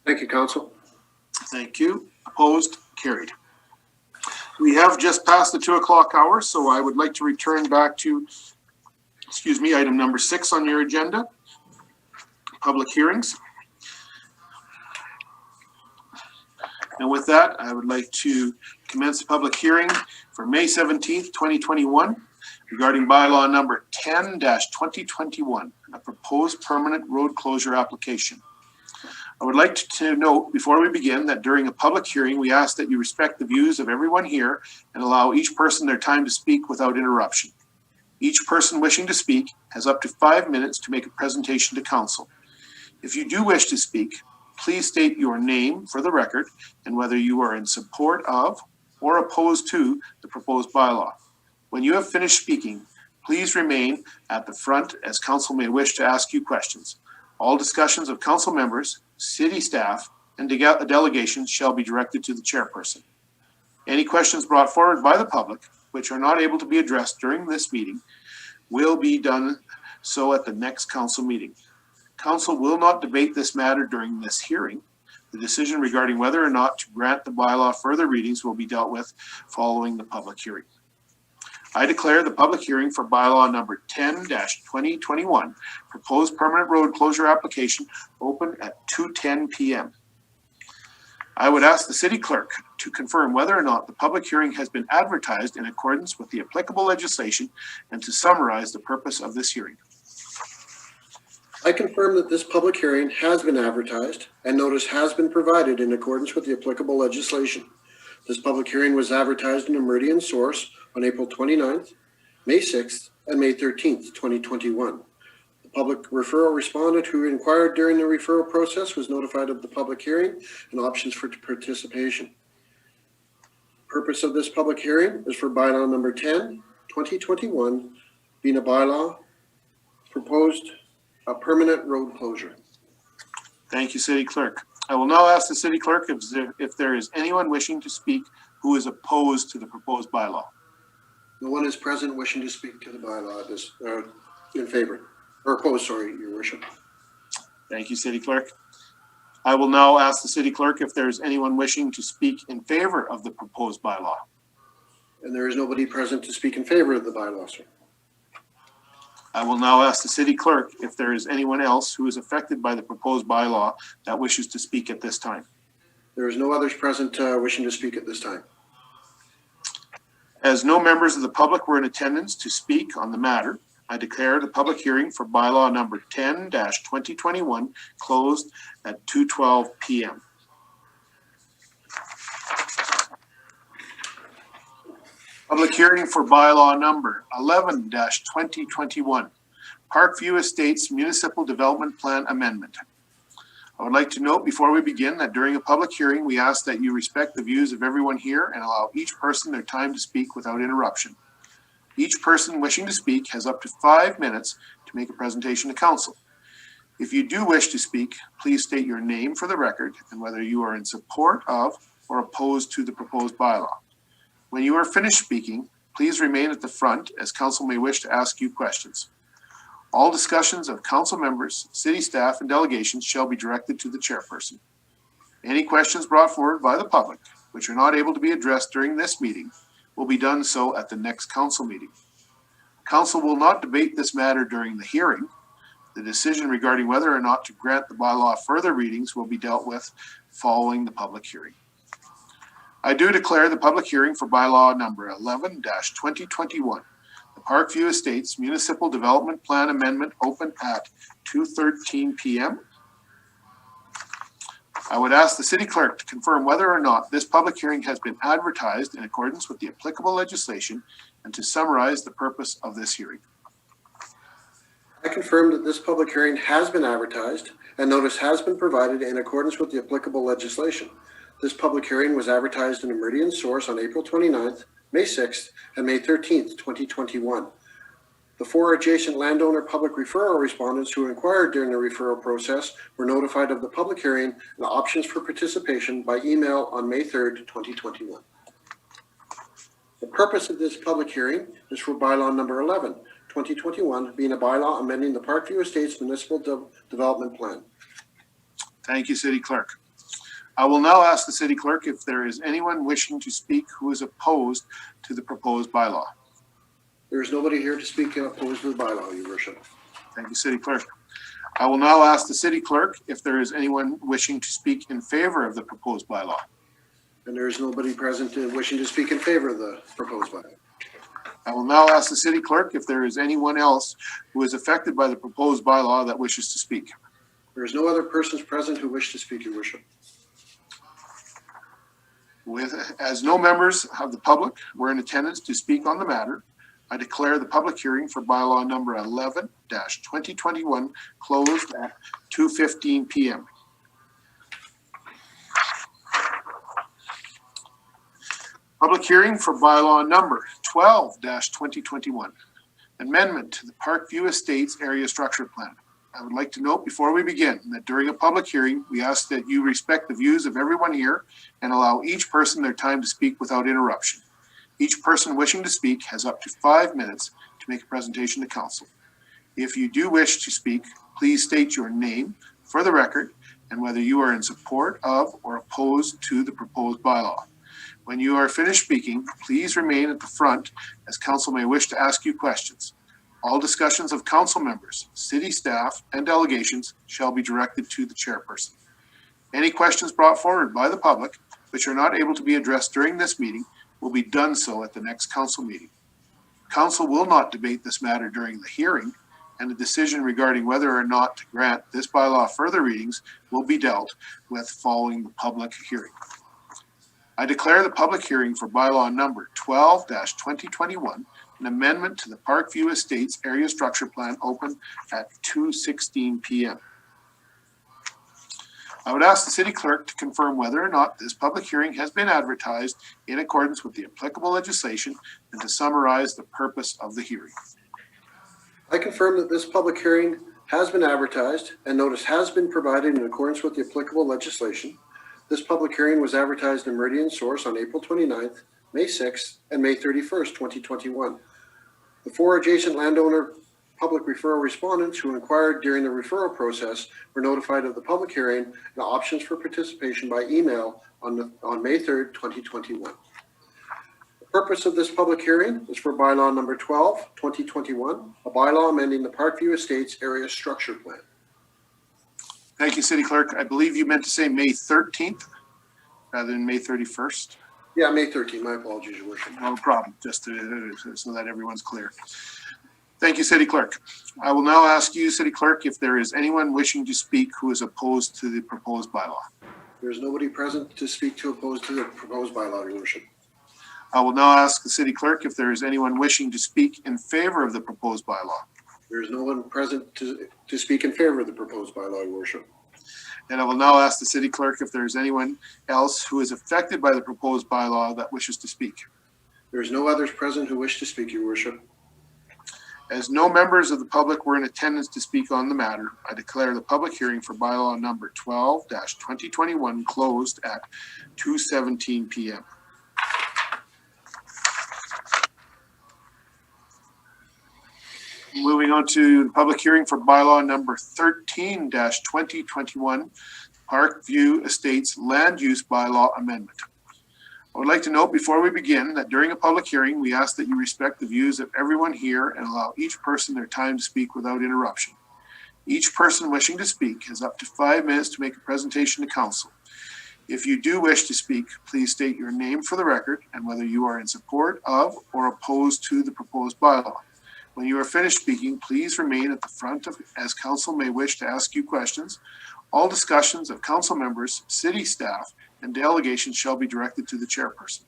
Thank you, Council. Thank you. Opposed? Carried. We have just passed the 2 o'clock hour, so I would like to return back to, item number 6 on your agenda. Public hearings. And with that, I would like to commence the public hearing for May 17th, 2021 regarding bylaw number 10-2021, a proposed permanent road closure application. I would like to note before we begin that during a public hearing, we ask that you respect the views of everyone here and allow each person their time to speak without interruption. Each person wishing to speak has up to 5 minutes to make a presentation to council. If you do wish to speak, please state your name for the record and whether you are in support of or opposed to the proposed bylaw. When you have finished speaking, please remain at the front as council may wish to ask you questions. All discussions of council members, city staff, and delegations shall be directed to the chairperson. Any questions brought forward by the public, which are not able to be addressed during this meeting, will be done so at the next council meeting. Council will not debate this matter during this hearing. The decision regarding whether or not to grant the bylaw further readings will be dealt with following the public hearing. I declare the public hearing for bylaw number 10-2021, proposed permanent road closure application, open at 2:10 p.m. I would ask the city clerk to confirm whether or not the public hearing has been advertised in accordance with the applicable legislation and to summarize the purpose of this hearing. I confirm that this public hearing has been advertised and notice has been provided in accordance with the applicable legislation. This public hearing was advertised in a Meridian source on April 29th, May 6th, and May 13th, 2021. The public referral respondent who inquired during the referral process was notified of the public hearing and options for participation. The purpose of this public hearing is for bylaw number 10-2021, being a bylaw proposed a permanent road closure. Thank you, City Clerk. I will now ask the City Clerk if there is anyone wishing to speak who is opposed to the proposed bylaw. No one is present wishing to speak to the bylaw in favor, or opposed, sorry, Your Worship. Thank you, City Clerk. I will now ask the City Clerk if there is anyone wishing to speak in favor of the proposed bylaw. And there is nobody present to speak in favor of the bylaw, sir. I will now ask the City Clerk if there is anyone else who is affected by the proposed bylaw that wishes to speak at this time. There is no others present wishing to speak at this time. As no members of the public were in attendance to speak on the matter, I declare the public hearing for bylaw number 10-2021 closed at 2:12 p.m. Public hearing for bylaw number 11-2021, Parkview Estates Municipal Development Plan Amendment. I would like to note before we begin that during a public hearing, we ask that you respect the views of everyone here and allow each person their time to speak without interruption. Each person wishing to speak has up to 5 minutes to make a presentation to council. If you do wish to speak, please state your name for the record and whether you are in support of or opposed to the proposed bylaw. When you are finished speaking, please remain at the front as council may wish to ask you questions. All discussions of council members, city staff, and delegations shall be directed to the chairperson. Any questions brought forward by the public, which are not able to be addressed during this meeting, will be done so at the next council meeting. Council will not debate this matter during the hearing. The decision regarding whether or not to grant the bylaw further readings will be dealt with following the public hearing. I do declare the public hearing for bylaw number 11-2021, the Parkview Estates Municipal Development Plan Amendment, open at 2:13 p.m. I would ask the city clerk to confirm whether or not this public hearing has been advertised in accordance with the applicable legislation and to summarize the purpose of this hearing. I confirm that this public hearing has been advertised and notice has been provided in accordance with the applicable legislation. This public hearing was advertised in a Meridian source on April 29th, May 6th, and May 13th, 2021. The 4 adjacent landowner public referral respondents who inquired during the referral process were notified of the public hearing and the options for participation by email on May 3rd, 2021. The purpose of this public hearing is for bylaw number 11-2021, being a bylaw amending the Parkview Estates Municipal Development Plan. Thank you, City Clerk. I will now ask the City Clerk if there is anyone wishing to speak who is opposed to the proposed bylaw. There is nobody here to speak opposed to the bylaw, Your Worship. Thank you, City Clerk. I will now ask the City Clerk if there is anyone wishing to speak in favor of the proposed bylaw. And there is nobody present wishing to speak in favor of the proposed bylaw. I will now ask the City Clerk if there is anyone else who is affected by the proposed bylaw that wishes to speak. There is no other persons present who wish to speak, Your Worship. As no members of the public were in attendance to speak on the matter, I declare the public hearing for bylaw number 11-2021 closed at 2:15 p.m. Public hearing for bylaw number 12-2021, amendment to the Parkview Estates Area Structure Plan. I would like to note before we begin that during a public hearing, we ask that you respect the views of everyone here and allow each person their time to speak without interruption. Each person wishing to speak has up to 5 minutes to make a presentation to council. If you do wish to speak, please state your name for the record and whether you are in support of or opposed to the proposed bylaw. When you are finished speaking, please remain at the front as council may wish to ask you questions. All discussions of council members, city staff, and delegations shall be directed to the chairperson. Any questions brought forward by the public which are not able to be addressed during this meeting will be done so at the next council meeting. Council will not debate this matter during the hearing, and a decision regarding whether or not to grant this bylaw further readings will be dealt with following the public hearing. I declare the public hearing for bylaw number 12-2021, an amendment to the Parkview Estates Area Structure Plan, open at 2:16 p.m. I would ask the city clerk to confirm whether or not this public hearing has been advertised in accordance with the applicable legislation and to summarize the purpose of the hearing. I confirm that this public hearing has been advertised and notice has been provided in accordance with the applicable legislation. This public hearing was advertised in Meridian Source on April 29th, May 6th, and May 31st, 2021. The 4 adjacent landowner public referral respondents who inquired during the referral process were notified of the public hearing and options for participation by email on May 3rd, 2021. The purpose of this public hearing is for bylaw number 12-2021, a bylaw amending the Parkview Estates Area Structure Plan. Thank you, City Clerk. I believe you meant to say May 13th rather than May 31st. Yeah, May 13th. My apologies, Your Worship. No problem, just so that everyone's clear. Thank you, City Clerk. I will now ask you, City Clerk, if there is anyone wishing to speak who is opposed to the proposed bylaw. There is nobody present to speak to oppose to the proposed bylaw, Your Worship. I will now ask the City Clerk if there is anyone wishing to speak in favor of the proposed bylaw. There is no one present to speak in favor of the proposed bylaw, Your Worship. And I will now ask the City Clerk if there is anyone else who is affected by the proposed bylaw that wishes to speak. There is no others present who wish to speak, Your Worship. As no members of the public were in attendance to speak on the matter, I declare the public hearing for bylaw number 12-2021 closed at 2:17 p.m. Moving on to the public hearing for bylaw number 13-2021, Parkview Estates Land Use Bylaw Amendment. I would like to note before we begin that during a public hearing, we ask that you respect the views of everyone here and allow each person their time to speak without interruption. Each person wishing to speak has up to 5 minutes to make a presentation to council. If you do wish to speak, please state your name for the record and whether you are in support of or opposed to the proposed bylaw. When you are finished speaking, please remain at the front as council may wish to ask you questions. All discussions of council members, city staff, and delegations shall be directed to the chairperson.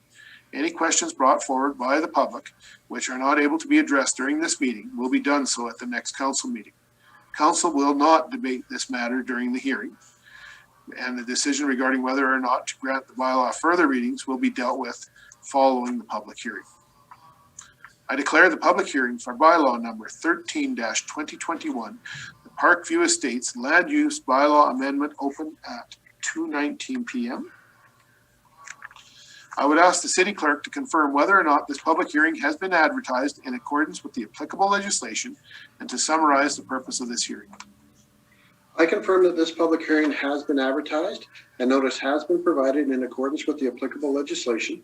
Any questions brought forward by the public, which are not able to be addressed during this meeting, will be done so at the next council meeting. Council will not debate this matter during the hearing, and the decision regarding whether or not to grant the bylaw further readings will be dealt with following the public hearing. I declare the public hearing for bylaw number 13-2021, the Parkview Estates Land Use Bylaw Amendment, open at 2:19 p.m. I would ask the city clerk to confirm whether or not this public hearing has been advertised in accordance with the applicable legislation and to summarize the purpose of this hearing. I confirm that this public hearing has been advertised and notice has been provided in accordance with the applicable legislation.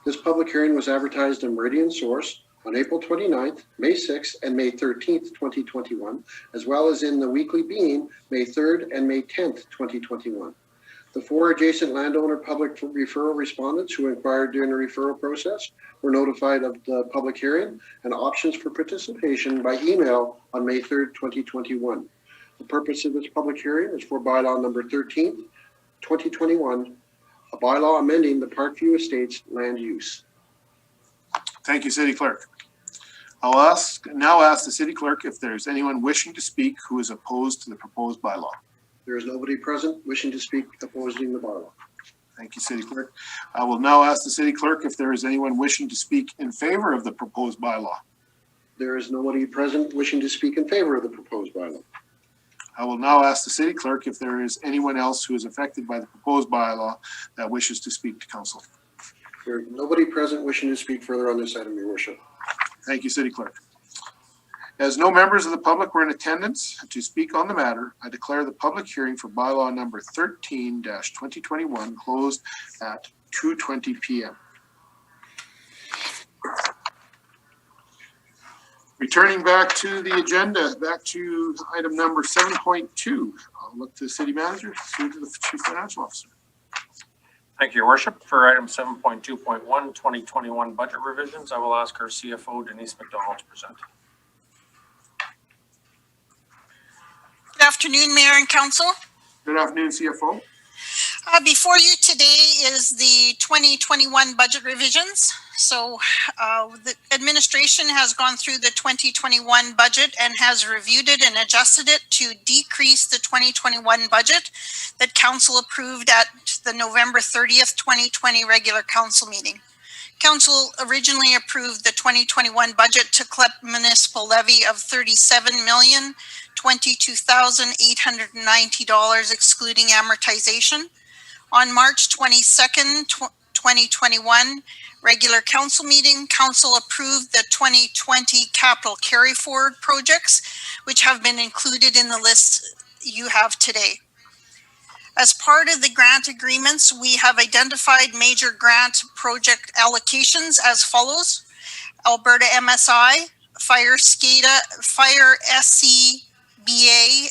This public hearing was advertised in Meridian Source on April 29th, May 6th, and May 13th, 2021, as well as in the Weekly Bean, May 3rd and May 10th, 2021. The 4 adjacent landowner public referral respondents who inquired during the referral process were notified of the public hearing and options for participation by email on May 3rd, 2021. The purpose of this public hearing is for bylaw number 13, 2021, a bylaw amending the Parkview Estates land use. Thank you, City Clerk. I'll now ask the City Clerk if there's anyone wishing to speak who is opposed to the proposed bylaw. There is nobody present wishing to speak opposing the bylaw. Thank you, City Clerk. I will now ask the City Clerk if there is anyone wishing to speak in favor of the proposed bylaw. There is nobody present wishing to speak in favor of the proposed bylaw. I will now ask the City Clerk if there is anyone else who is affected by the proposed bylaw that wishes to speak to Council. There is nobody present wishing to speak further on this item, Your Worship. Thank you, City Clerk. As no members of the public were in attendance to speak on the matter, I declare the public hearing for bylaw number 13-2021 closed at 2:20 p.m. Returning back to the agenda, back to item number 7.2. I'll look to the City Manager, through to the Chief Financial Officer. Thank you, Your Worship. For item 7.2.1, 2021 budget revisions, I will ask our CFO, Denise McDonald, to present. Good afternoon, Mayor and Council. Good afternoon, CFO. Before you today is the 2021 budget revisions. So the administration has gone through the 2021 budget and has reviewed it and adjusted it to decrease the 2021 budget that Council approved at the November 30th, 2020 regular Council meeting. Council originally approved the 2021 budget to collect municipal levy of $37,022,890 excluding amortization. On March 22nd, 2021, regular Council meeting, Council approved the 2020 capital carry forward projects, which have been included in the list you have today. As part of the grant agreements, we have identified major grant project allocations as follows. Alberta MSI, Fire SCBA,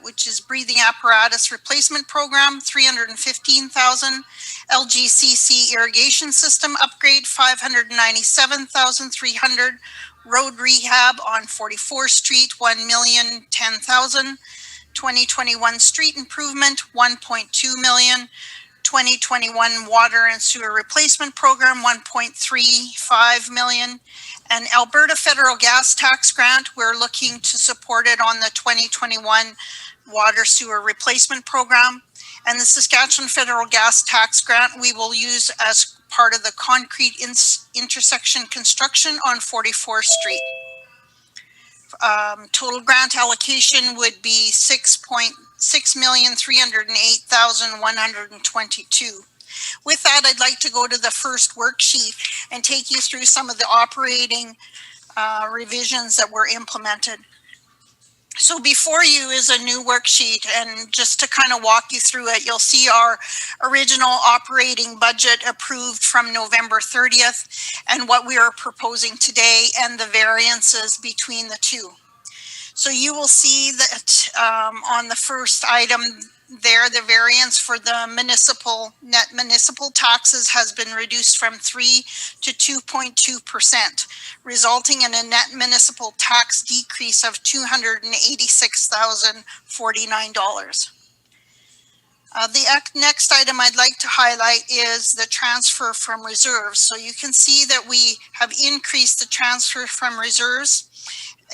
which is breathing apparatus replacement program, $315,000. LGCC irrigation system upgrade, $597,300. Road rehab on 44th Street, $1,010,000. 2021 street improvement, $1.2 million. 2021 water and sewer replacement program, $1.35 million. And Alberta federal gas tax grant, we're looking to support it on the 2021 water sewer replacement program. And the Saskatchewan federal gas tax grant we will use as part of the concrete intersection construction on 44th Street. Total grant allocation would be $6,308,122. With that, I'd like to go to the first worksheet and take you through some of the operating revisions that were implemented. So before you is a new worksheet, and just to kind of walk you through it, you'll see our original operating budget approved from November 30th and what we are proposing today and the variances between the two. So you will see that on the first item there, the variance for the net municipal taxes has been reduced from 3 to 2.2%, resulting in a net municipal tax decrease of $286,049. The next item I'd like to highlight is the transfer from reserves. So you can see that we have increased the transfer from reserves,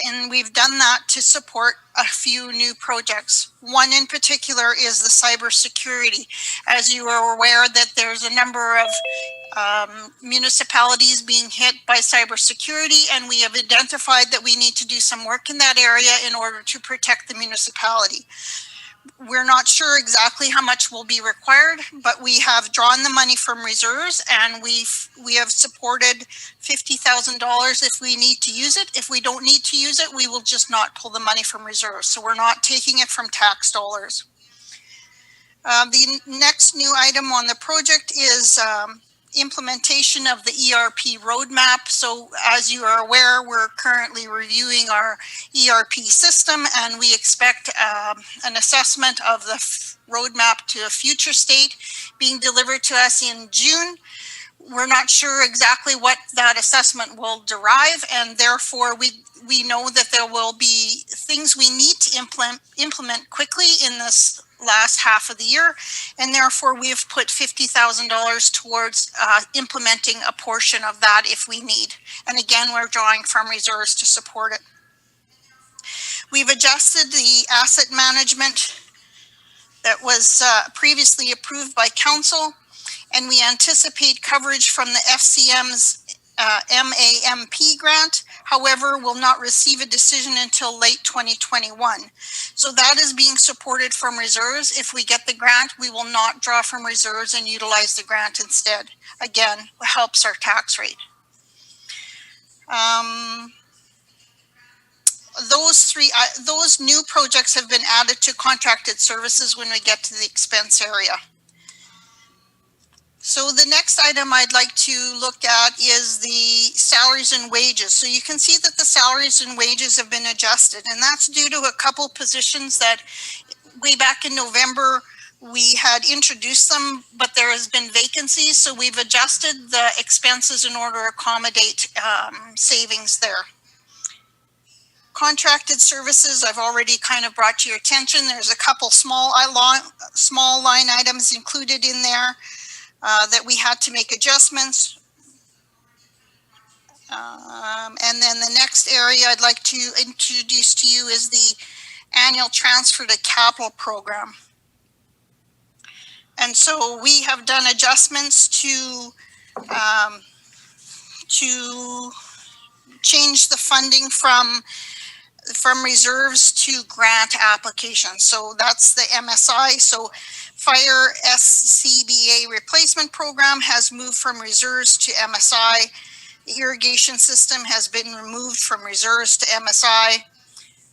and we've done that to support a few new projects. One in particular is the cybersecurity. As you are aware that there's a number of municipalities being hit by cybersecurity, and we have identified that we need to do some work in that area in order to protect the municipality. We're not sure exactly how much will be required, but we have drawn the money from reserves, and we have supported $50,000 if we need to use it. If we don't need to use it, we will just not pull the money from reserves. So we're not taking it from tax dollars. The next new item on the project is implementation of the ERP roadmap. So as you are aware, we're currently reviewing our ERP system, and we expect an assessment of the roadmap to a future state being delivered to us in June. we're not sure exactly what that assessment will derive, and therefore we know that there will be things we need to implement quickly in this last half of the year, and therefore we've put $50,000 towards implementing a portion of that if we need. And again, we're drawing from reserves to support it. We've adjusted the asset management that was previously approved by council, and we anticipate coverage from the FCM's MAMP grant. However, will not receive a decision until late 2021. So that is being supported from reserves. If we get the grant, we will not draw from reserves and utilize the grant instead. Again, helps our tax rate. Those new projects have been added to contracted services when we get to the expense area. So the next item I'd like to look at is the salaries and wages. So you can see that the salaries and wages have been adjusted, and that's due to a couple positions that way back in November we had introduced them, but there has been vacancies. So we've adjusted the expenses in order to accommodate savings there. Contracted services, I've already kind of brought to your attention. There's a couple small line items included in there that we had to make adjustments. And then the next area I'd like to introduce to you is the annual transfer to capital program. And so we have done adjustments to change the funding from reserves to grant applications. So that's the MSI. So Fire SCBA replacement program has moved from reserves to MSI. The irrigation system has been removed from reserves to MSI.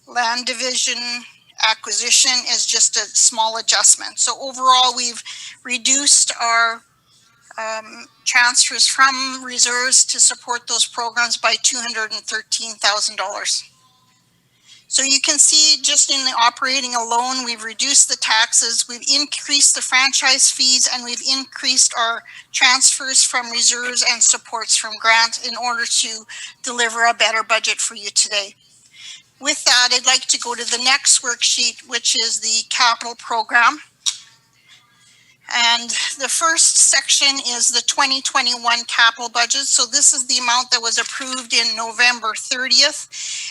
Land division acquisition is just a small adjustment. So overall, we've reduced our transfers from reserves to support those programs by $213,000. So you can see just in the operating alone, we've reduced the taxes, we've increased the franchise fees, and we've increased our transfers from reserves and supports from grants in order to deliver a better budget for you today. With that, I'd like to go to the next worksheet, which is the capital program. And the first section is the 2021 capital budget. So this is the amount that was approved in November 30th,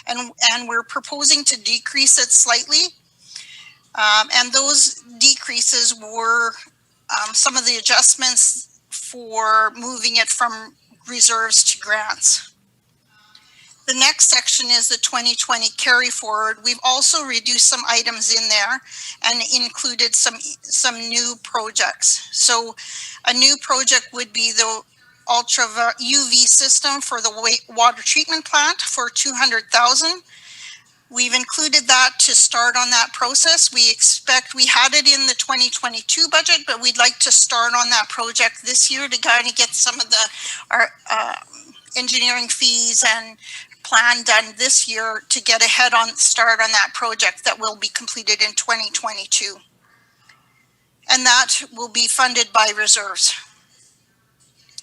and we're proposing to decrease it slightly. And those decreases were some of the adjustments for moving it from reserves to grants. The next section is the 2020 carry forward. We've also reduced some items in there and included some new projects. So a new project would be the ultra UV system for the water treatment plant for $200,000. We've included that to start on that process. We had it in the 2022 budget, but we'd like to start on that project this year to kind of get some of our engineering fees and plan done this year to get start on that project that will be completed in 2022. And that will be funded by reserves.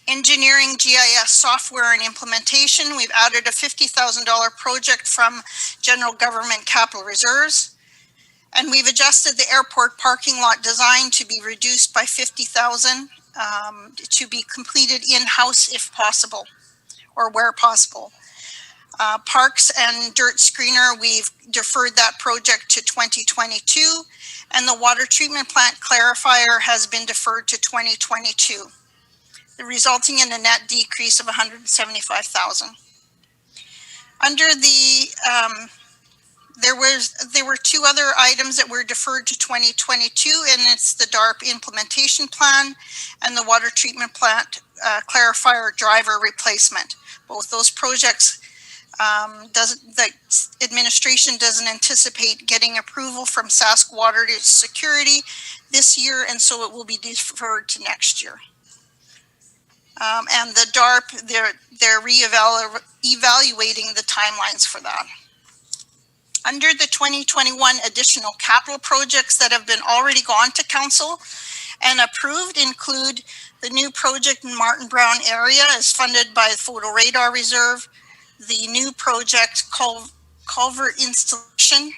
Engineering, GIS software and implementation, we've added a $50,000 project from general government capital reserves. And we've adjusted the airport parking lot design to be reduced by $50,000 to be completed in-house if possible, or where possible. Parks and dirt screener, we've deferred that project to 2022, and the water treatment plant clarifier has been deferred to 2022, resulting in a net decrease of $175,000. Under the, there were two other items that were deferred to 2022, and it's the DARP implementation plan and the water treatment plant clarifier driver replacement. Both those projects the administration doesn't anticipate getting approval from Sask Water Security this year, and so it will be deferred to next year. And the DARP, they're evaluating the timelines for that. Under the 2021 additional capital projects that have been already gone to council, and approved include the new project in Martin Brown area is funded by the Photo Radar Reserve. The new project culvert installation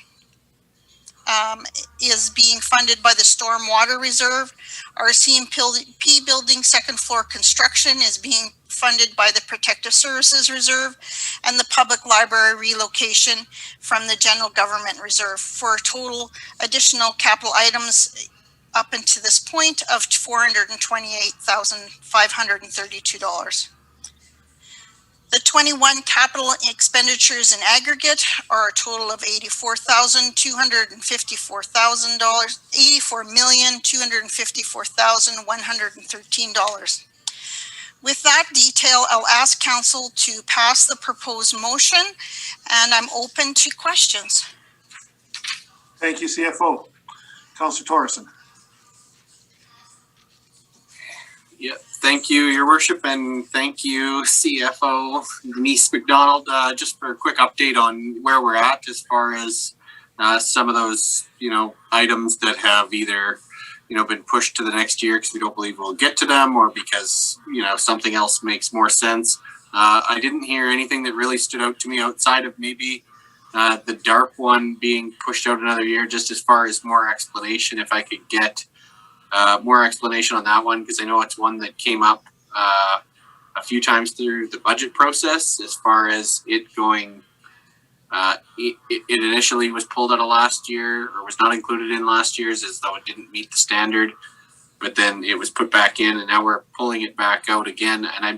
is being funded by the Stormwater Reserve. Our CMP building second floor construction is being funded by the Protective Services Reserve, and the public library relocation from the General Government Reserve, for a total additional capital items up until this point of $428,532. The 21 capital expenditures in aggregate are a total of $84,254,000, $84,254,113. With that detail, I'll ask council to pass the proposed motion, and I'm open to questions. Thank you, CFO. Councillor Torreson. Yeah, thank you, Your Worship, and thank you, CFO Denise McDonald. Just for a quick update on where we're at as far as some of those, items that have either, been pushed to the next year because we don't believe we'll get to them, or because, something else makes more sense. I didn't hear anything that really stood out to me outside of maybe the DARP one being pushed out another year, just as far as more explanation, if I could get more explanation on that one, because I know it's one that came up a few times through the budget process, as far as it going, it initially was pulled out of last year, or was not included in last year's, as though it didn't meet the standard, but then it was put back in, and now we're pulling it back out again. And I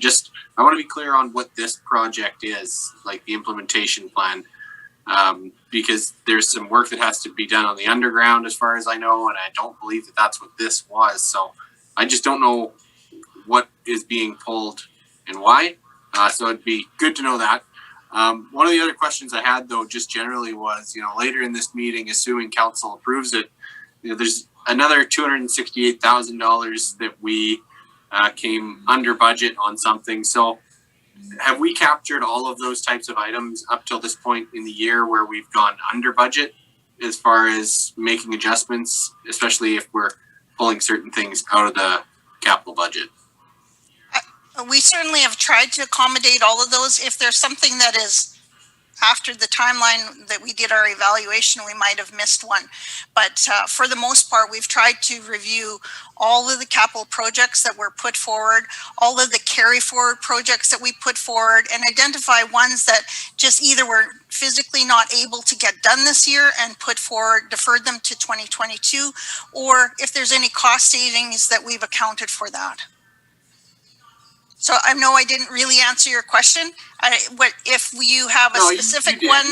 want to be clear on what this project is, like the implementation plan. Because there's some work that has to be done on the underground, as far as I know, and I don't believe that that's what this was. So I just don't know what is being pulled and why. So it'd be good to know that. One of the other questions I had, though, just generally was, later in this meeting, assuming council approves it, there's another $268,000 that we came under budget on something. So have we captured all of those types of items up till this point in the year where we've gone under budget as far as making adjustments, especially if we're pulling certain things out of the capital budget? We certainly have tried to accommodate all of those. If there's something that is after the timeline that we did our evaluation, we might have missed one. But for the most part, we've tried to review all of the capital projects that were put forward, all of the carry forward projects that we put forward, and identify ones that just either were physically not able to get done this year and put forward, deferred them to 2022, or if there's any cost savings that we've accounted for that. So I know I didn't really answer your question. What if you have a specific one?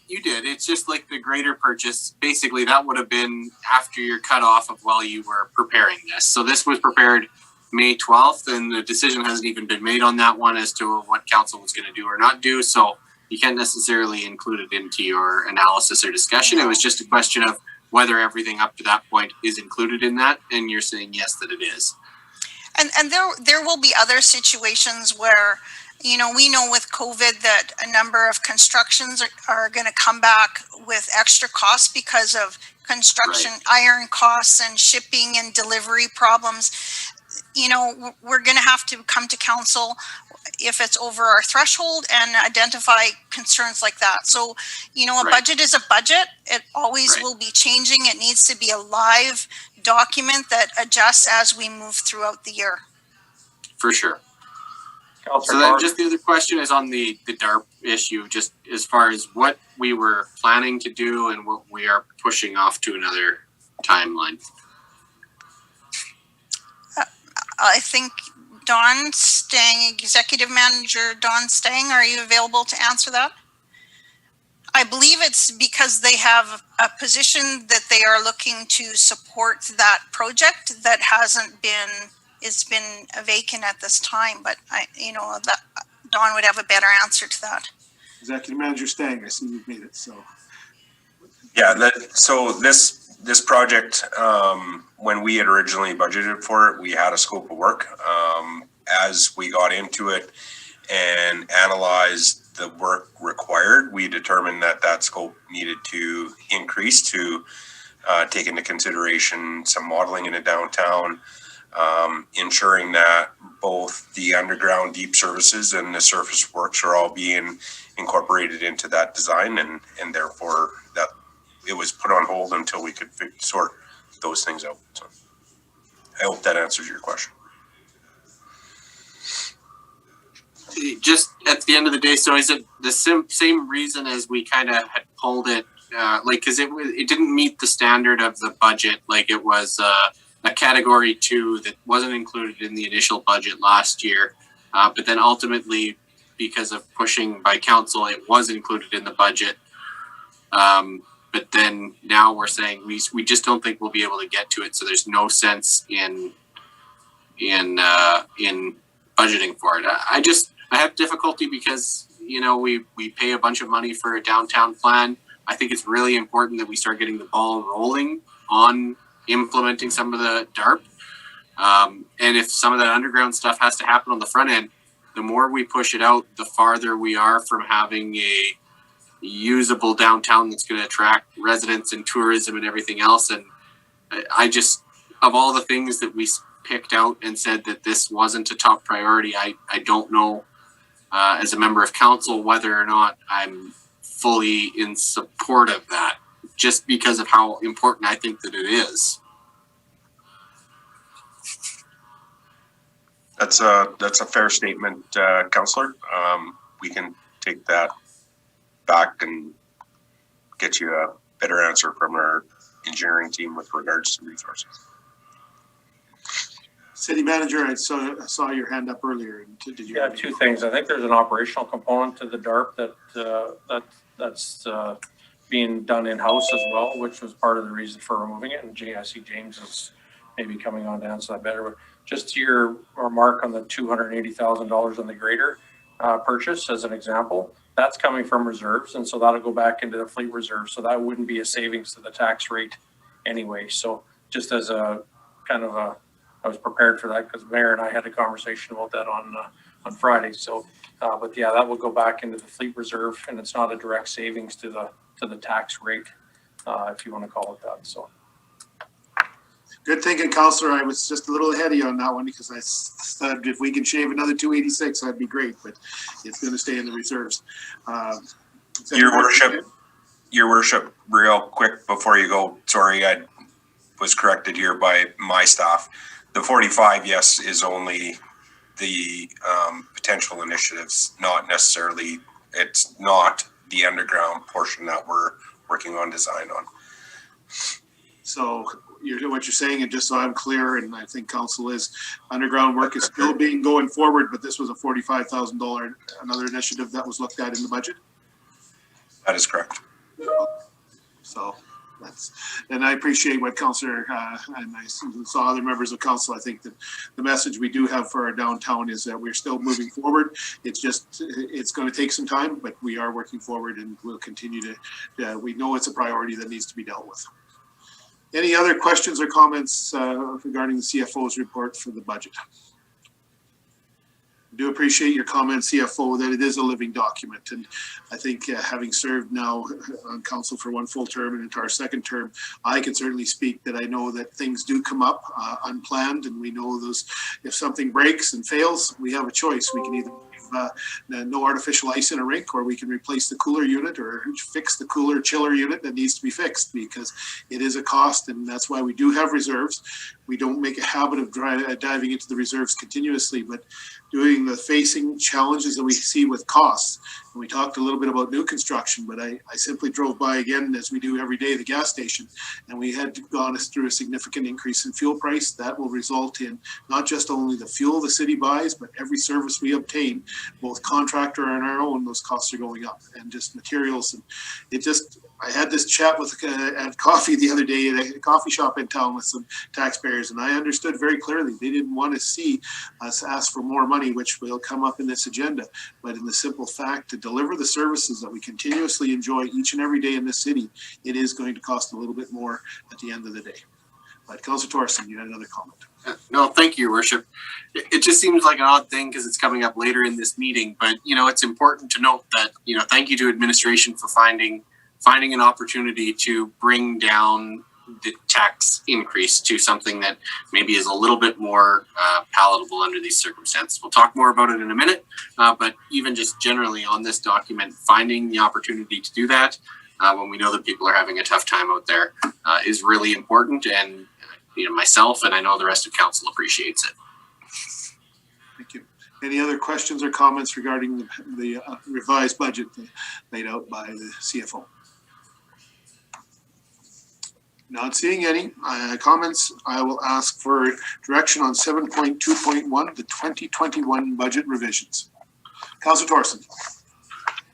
You did. It's just like the greater purchase. Basically, that would have been after your cutoff of while you were preparing this. So this was prepared May 12th, and the decision hasn't even been made on that one as to what council was going to do or not do. So you can't necessarily include it into your analysis or discussion. It was just a question of whether everything up to that point is included in that, and you're saying yes, that it is. And there will be other situations where, we know with COVID that a number of constructions are going to come back with extra costs because of construction, iron costs and shipping and delivery problems. We're going to have to come to council if it's over our threshold and identify concerns like that. So, a budget is a budget. It always will be changing. It needs to be a live document that adjusts as we move throughout the year. For sure. Councillor So then just the other question is on the DARP issue, just as far as what we were planning to do and what we are pushing off to another timeline. I think Don Stang, Executive Manager Don Stang, are you available to answer that? I believe it's because they have a position that they are looking to support that project that it's been vacant at this time, but that Don would have a better answer to that. Executive Manager Stang, I see you've made it, so. Yeah, so this project, when we had originally budgeted for it, we had a scope of work. As we got into it and analyzed the work required, we determined that scope needed to increase to take into consideration some modeling in a downtown, ensuring that both the underground deep services and the surface works are all being incorporated into that design, and therefore that it was put on hold until we could sort those things out. So I hope that answers your question. Just at the end of the day, so is it the same reason as we kind of had pulled it, because it didn't meet the standard of the budget, like it was a category 2 that wasn't included in the initial budget last year, but then ultimately, because of pushing by council, it was included in the budget. But then now we're saying we just don't think we'll be able to get to it, so there's no sense in budgeting for it. I have difficulty because, you know, we pay a bunch of money for a downtown plan. I think it's really important that we start getting the ball rolling on implementing some of the DARP. And if some of that underground stuff has to happen on the front end, the more we push it out, the farther we are from having a usable downtown that's going to attract residents and tourism and everything else. And I just, of all the things that we picked out and said that this wasn't a top priority, I don't know as a member of council whether or not I'm fully in support of that, just because of how important I think that it is. That's a fair statement, Councillor. We can take that back and get you a better answer from our engineering team with regards to resources. City Manager, I saw your hand up earlier. Did you? Yeah, two things. I think there's an operational component to the DARP that's being done in-house as well, which was part of the reason for removing it. And I see James is maybe coming on to answer that better. But just to your remark on the $280,000 on the grader purchase as an example, that's coming from reserves, and so that'll go back into the fleet reserve. So that wouldn't be a savings to the tax rate anyway. So just as a kind of a, I was prepared for that because the mayor and I had a conversation about that on Friday. So, but yeah, that will go back into the fleet reserve, and it's not a direct savings to the tax rate, if you want to call it that. So. Good thinking, Councillor. I was just a little ahead of you on that one because I said if we can shave another 286, that'd be great. But it's going to stay in the reserves. Your worship, real quick before you go. Sorry, I was corrected here by my staff. The 45, yes, is only the potential initiatives, not necessarily. It's not the underground portion that we're working on design on. So what you're saying, and just so I'm clear, and I think council is, underground work is still being going forward, but this was a $45,000 another initiative that was looked at in the budget. That is correct. So that's, and I appreciate what Councillor and I saw other members of council. I think that the message we do have for our downtown is that we're still moving forward. It's just, it's going to take some time, but we are working forward, and we'll continue to, we know it's a priority that needs to be dealt with. Any other questions or comments regarding the CFO's report for the budget? I do appreciate your comment, CFO, that it is a living document. And I think having served now on council for one full term and into our second term, I can certainly speak that I know that things do come up unplanned, and we know those, if something breaks and fails, we have a choice. We can either no artificial ice in a rink, or we can replace the cooler unit or fix the cooler chiller unit that needs to be fixed, because it is a cost, and that's why we do have reserves. We don't make a habit of diving into the reserves continuously, but doing the facing challenges that we see with costs. And we talked a little bit about new construction, but I simply drove by again, as we do every day, the gas station, and we had gone through a significant increase in fuel price. That will result in not just only the fuel the city buys, but every service we obtain, both contractor and our own, those costs are going up, and just materials. And it just, I had this chat with at coffee the other day at a coffee shop in town with some taxpayers, and I understood very clearly they didn't want to see us ask for more money, which will come up in this agenda. But in the simple fact to deliver the services that we continuously enjoy each and every day in this city, it is going to cost a little bit more at the end of the day. But Councillor Torson, you had another comment. No, thank you, Your Worship. It just seems like an odd thing because it's coming up later in this meeting, but you know, it's important to note that, you know, thank you to administration for finding an opportunity to bring down the tax increase to something that maybe is a little bit more palatable under these circumstances. We'll talk more about it in a minute, but even just generally on this document, finding the opportunity to do that when we know that people are having a tough time out there is really important, and myself and I know the rest of council appreciates it. Thank you. Any other questions or comments regarding the revised budget laid out by the CFO? Not seeing any comments, I will ask for direction on 7.2.1, the 2021 budget revisions. Councilor Thorson.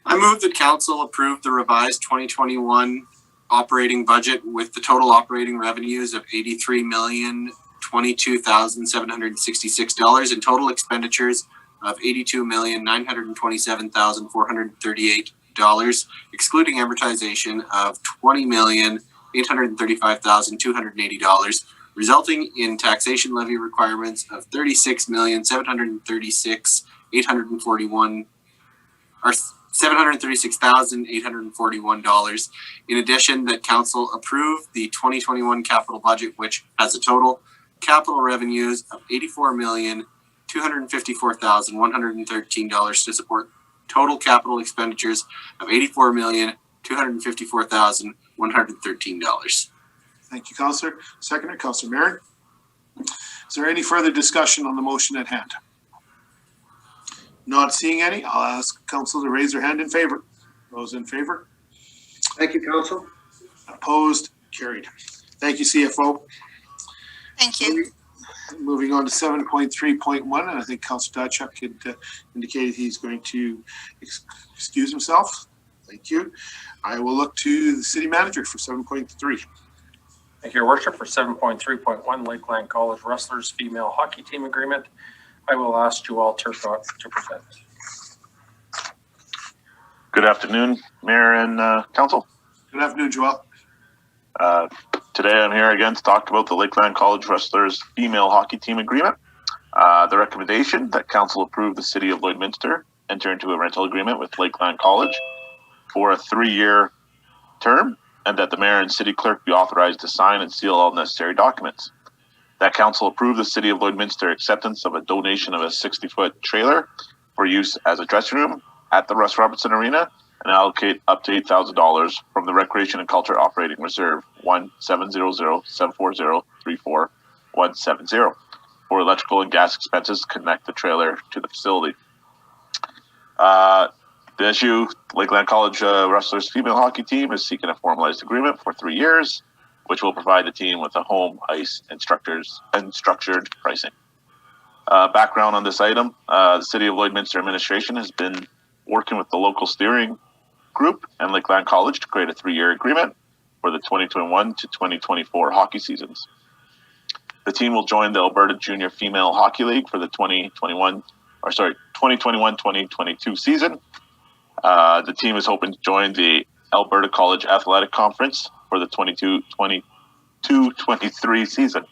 I move that council approve the revised 2021 operating budget with the total operating revenues of $83,022,766 and total expenditures of $82,927,438, excluding amortization of $20,835,280, resulting in taxation levy requirements of $36,736,841 or $736,841. In addition, that council approve the 2021 capital budget, which has a total capital revenues of $84,254,113 to support total capital expenditures of $84,254,113. Thank you, Councilor. Seconder, Councilor Marin. Is there any further discussion on the motion at hand? Not seeing any, I'll ask council to raise their hand in favor. Those in favor? Thank you, Council. Opposed? Carried. Thank you, CFO. Thank you. Moving on to 7.3.1, and I think Councilor Dachuk had indicated he's going to excuse himself. Thank you. I will look to the city manager for 7.3. Thank you, Your Worship. For 7.3.1, Lakeland College Rustlers female hockey team agreement, I will ask Joel Turcotte to present. Good afternoon, Mayor and Council. Good afternoon, Joel. Today I'm here again to talk about the Lakeland College Rustlers female hockey team agreement. The recommendation that Council approve the City of Lloydminster enter into a rental agreement with Lakeland College for a 3-year term, and that the Mayor and City Clerk be authorized to sign and seal all necessary documents. That Council approve the City of Lloydminster acceptance of a donation of a 60-foot trailer for use as a dressing room at the Russ Robertson Arena and allocate up to $8,000 from the Recreation and Culture Operating Reserve 1-700-740-34170 for electrical and gas expenses to connect the trailer to the facility. The issue, Lakeland College Rustlers female hockey team is seeking a formalized agreement for 3 years, which will provide the team with a home, ice, and structured pricing. Background on this item, the City of Lloydminster administration has been working with the local steering group and Lakeland College to create a 3-year agreement for the 2021 to 2024 hockey seasons. The team will join the Alberta Junior Female Hockey League for the 2021-2022 season. The team is hoping to join the Alberta College Athletic Conference for the 22-23 season.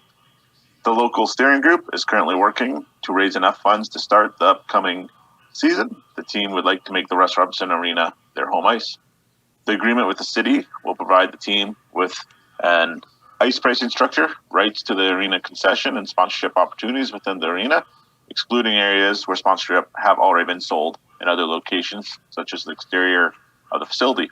The local steering group is currently working to raise enough funds to start the upcoming season. The team would like to make the Russ Robertson Arena their home ice. The agreement with the city will provide the team with an ice pricing structure, rights to the arena concession, and sponsorship opportunities within the arena, excluding areas where sponsorship have already been sold in other locations, such as the exterior of the facility.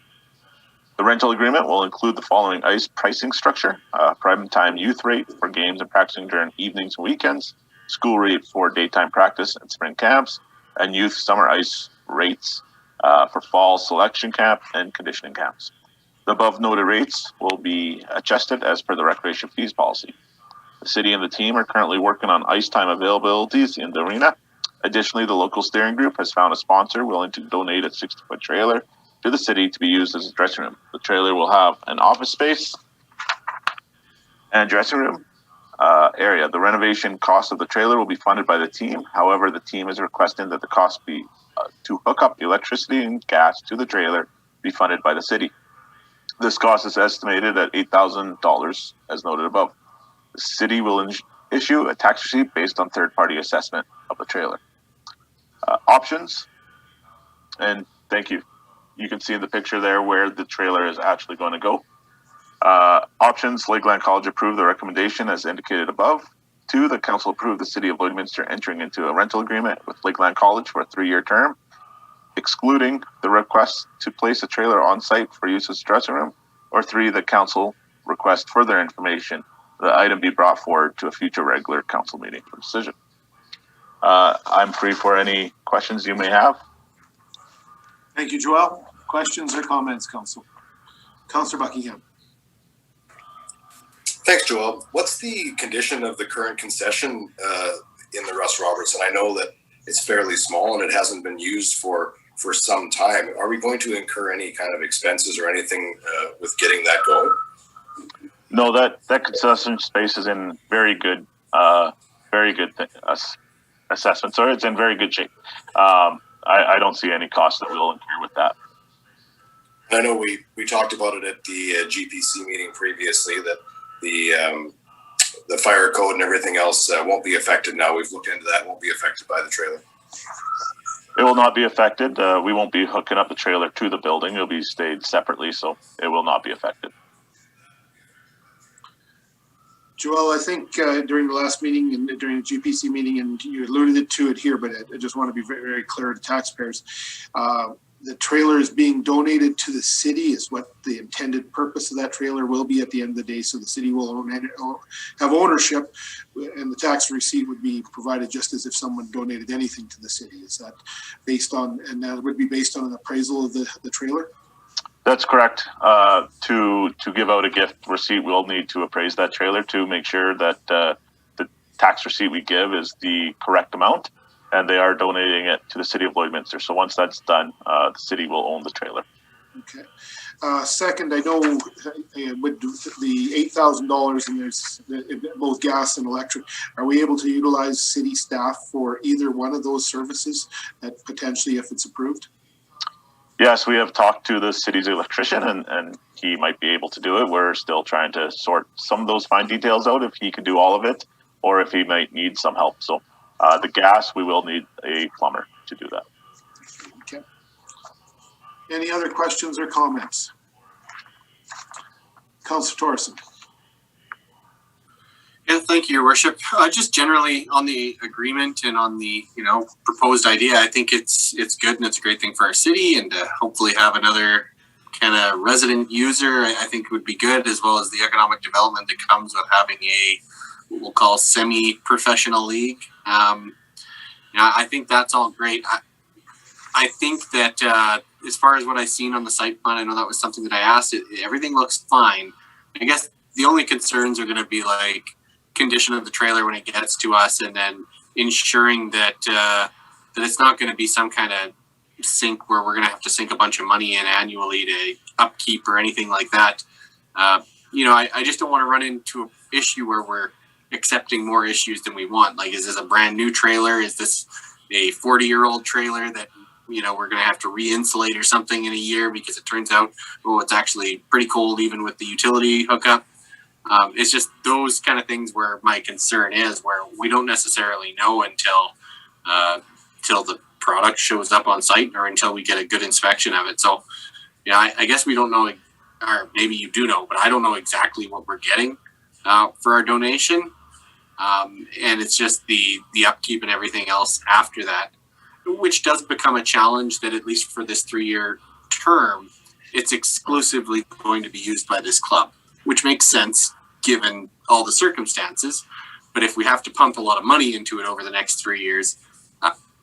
The rental agreement will include the following ice pricing structure: prime time youth rate for games and practicing during evenings and weekends, school rate for daytime practice and spring camps, and youth summer ice rates for fall selection camp and conditioning camps. The above noted rates will be adjusted as per the recreation fees policy. The city and the team are currently working on ice time availabilities in the arena. Additionally, the local steering group has found a sponsor willing to donate a 60-foot trailer to the city to be used as a dressing room. The trailer will have an office space and dressing room area. The renovation cost of the trailer will be funded by the team. However, the team is requesting that the cost be to hook up electricity and gas to the trailer be funded by the city. This cost is estimated at $8,000, as noted above. The city will issue a tax receipt based on third-party assessment of the trailer. Options, and thank you. You can see in the picture there where the trailer is actually going to go. Options, Lakeland College approved the recommendation as indicated above. 2, the council approved the city of Lloydminster entering into a rental agreement with Lakeland College for a 3-year term, excluding the request to place a trailer on site for use as dressing room. Or 3, the council request further information. The item be brought forward to a future regular council meeting for decision. I'm free for any questions you may have. Thank you, Joel. Questions or comments, Council? Councillor Buckingham. Thanks, Joel. What's the condition of the current concession in the Russ Robertson? I know that it's fairly small and it hasn't been used for some time. Are we going to incur any kind of expenses or anything with getting that going? No, that concession space is in very good assessment. So it's in very good shape. I don't see any cost that we'll incur with that. I know we talked about it at the GPC meeting previously that the fire code and everything else won't be affected now. We've looked into that. Won't be affected by the trailer. It will not be affected. We won't be hooking up the trailer to the building. It'll be stayed separately, so it will not be affected. Joel, I think during the last meeting and during the GPC meeting, and you alluded to it here, but I just want to be very, very clear to taxpayers. The trailer is being donated to the city is what the intended purpose of that trailer will be at the end of the day. So the city will have ownership and the tax receipt would be provided just as if someone donated anything to the city. Is that based on, and that would be based on an appraisal of the trailer? That's correct. To give out a gift receipt, we'll need to appraise that trailer to make sure that the tax receipt we give is the correct amount, and they are donating it to the city of Lloydminster. So once that's done, the city will own the trailer. Okay. Second, I know with the $8,000 and there's both gas and electric, are we able to utilize city staff for either one of those services that potentially, if it's approved? Yes, we have talked to the city's electrician and he might be able to do it. We're still trying to sort some of those fine details out, if he can do all of it or if he might need some help. So the gas, we will need a plumber to do that. Okay. Any other questions or comments? Councillor Torson. Yeah, thank you, Your Worship. Just generally on the agreement and on the proposed idea, I think it's good and it's a great thing for our city, and to hopefully have another kind of resident user, I think would be good, as well as the economic development that comes with having a what we'll call semi-professional league. I think that's all great. I think that as far as what I've seen on the site plan, I know that was something that I asked. Everything looks fine. I guess the only concerns are going to be like condition of the trailer when it gets to us, and then ensuring that that it's not going to be some kind of sink where we're going to have to sink a bunch of money in annually to upkeep or anything like that. I just don't want to run into an issue where we're accepting more issues than we want. Like, is this a brand new trailer? Is this a 40-year-old trailer that we're going to have to re-insulate or something in a year because it turns out it's actually pretty cold even with the utility hookup? It's just those kind of things where my concern is, where we don't necessarily know until the product shows up on site or until we get a good inspection of it. So I guess we don't know, or maybe you do know, but I don't know exactly what we're getting for our donation. And it's just the upkeep and everything else after that, which does become a challenge that at least for this 3-year term, it's exclusively going to be used by this club, which makes sense given all the circumstances. But if we have to pump a lot of money into it over the next 3 years,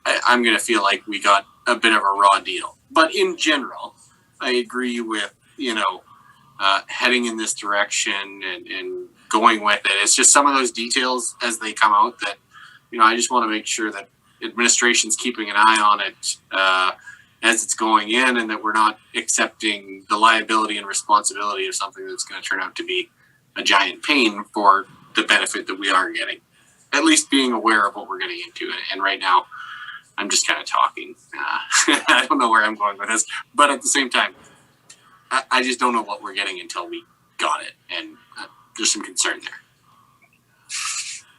I'm going to feel like we got a bit of a raw deal. But in general, I agree with, heading in this direction and going with it. It's just some of those details as they come out that, I just want to make sure that administration's keeping an eye on it as it's going in, and that we're not accepting the liability and responsibility of something that's going to turn out to be a giant pain for the benefit that we are getting. At least being aware of what we're getting into. And right now, I'm just kind of talking. I don't know where I'm going with this, but at the same time, I just don't know what we're getting until we got it, and there's some concern there.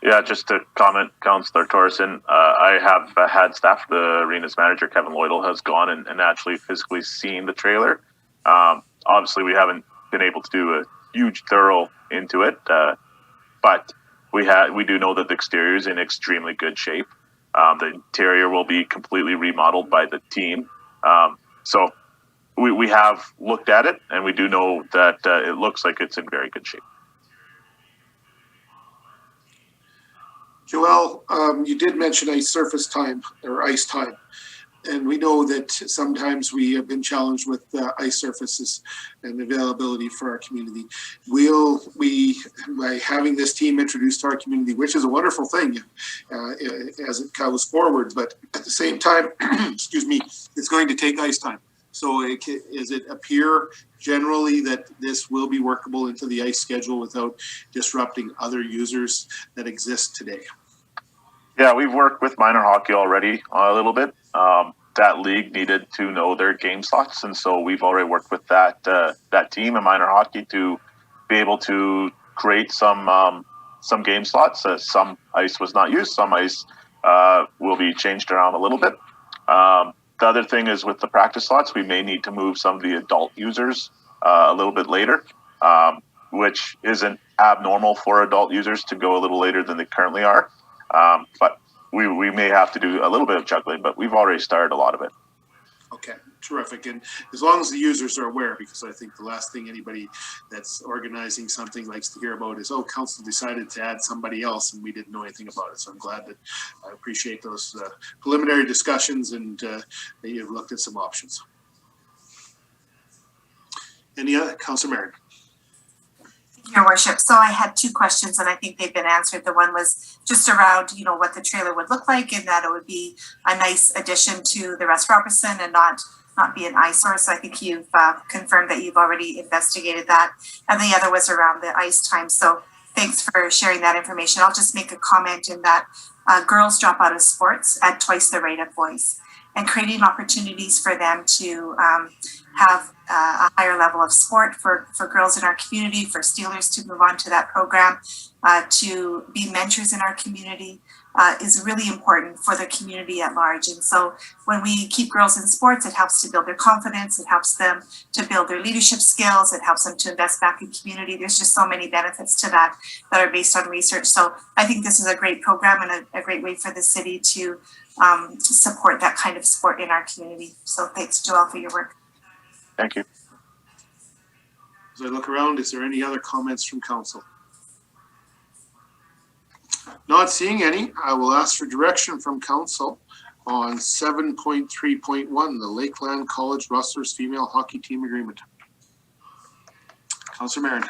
Yeah, just to comment, Councillor Torson, I have had staff, the arena's manager, Kevin Lloydel, has gone and actually physically seen the trailer. Obviously, we haven't been able to do huge thorough into it, but we do know that the exterior is in extremely good shape. The interior will be completely remodeled by the team. So we have looked at it, and we do know that it looks like it's in very good shape. Joelle, you did mention ice surface time or ice time. And we know that sometimes we have been challenged with ice surfaces and availability for our community. By having this team introduced to our community, which is a wonderful thing as it goes forward, but at the same time, excuse me, it's going to take ice time. So does it appear generally that this will be workable into the ice schedule without disrupting other users that exist today? Yeah, we've worked with minor hockey already a little bit. That league needed to know their game slots, and so we've already worked with that team in minor hockey to be able to create some game slots. Some ice was not used, some ice will be changed around a little bit. The other thing is with the practice slots, we may need to move some of the adult users a little bit later, which isn't abnormal for adult users to go a little later than they currently are. But we may have to do a little bit of juggling, but we've already started a lot of it. Okay, terrific. And as long as the users are aware, because I think the last thing anybody that's organizing something likes to hear about is, oh, council decided to add somebody else and we didn't know anything about it. So I'm glad that I appreciate those preliminary discussions and that you've looked at some options. Any other? Councilor Marion. Your worship. So I had two questions and I think they've been answered. The one was just around, what the trailer would look like and that it would be a nice addition to the Russ Robertson and not be an eyesore. So I think you've confirmed that you've already investigated that. And the other was around the ice time. So thanks for sharing that information. I'll just make a comment in that girls drop out of sports at twice the rate of boys, and creating opportunities for them to have a higher level of sport for girls in our community, for Steelers to move on to that program, to be mentors in our community is really important for the community at large. And so when we keep girls in sports, it helps to build their confidence, it helps them to build their leadership skills, it helps them to invest back in community. There's just so many benefits to that are based on research. So I think this is a great program and a great way for the city to support that kind of sport in our community. So thanks, Joelle, for your work. Thank you. As I look around, is there any other comments from council? Not seeing any, I will ask for direction from council on 7.3.1, the Lakeland College Rustlers Female Hockey Team Agreement. Councilor Marion.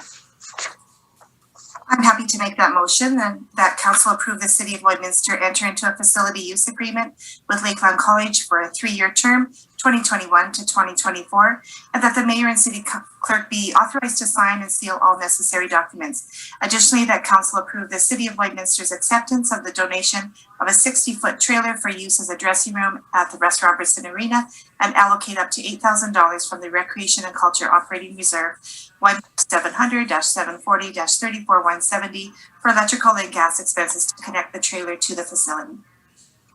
I'm happy to make that motion and that council approve the city of Lloydminster enter into a facility use agreement with Lakeland College for a 3-year term, 2021 to 2024, and that the mayor and city clerk be authorized to sign and seal all necessary documents. Additionally, that council approve the city of Lloydminster's acceptance of the donation of a 60-foot trailer for use as a dressing room at the Russ Robertson Arena and allocate up to $8,000 from the Recreation and Culture Operating Reserve 700-740-34170 for electrical and gas expenses to connect the trailer to the facility.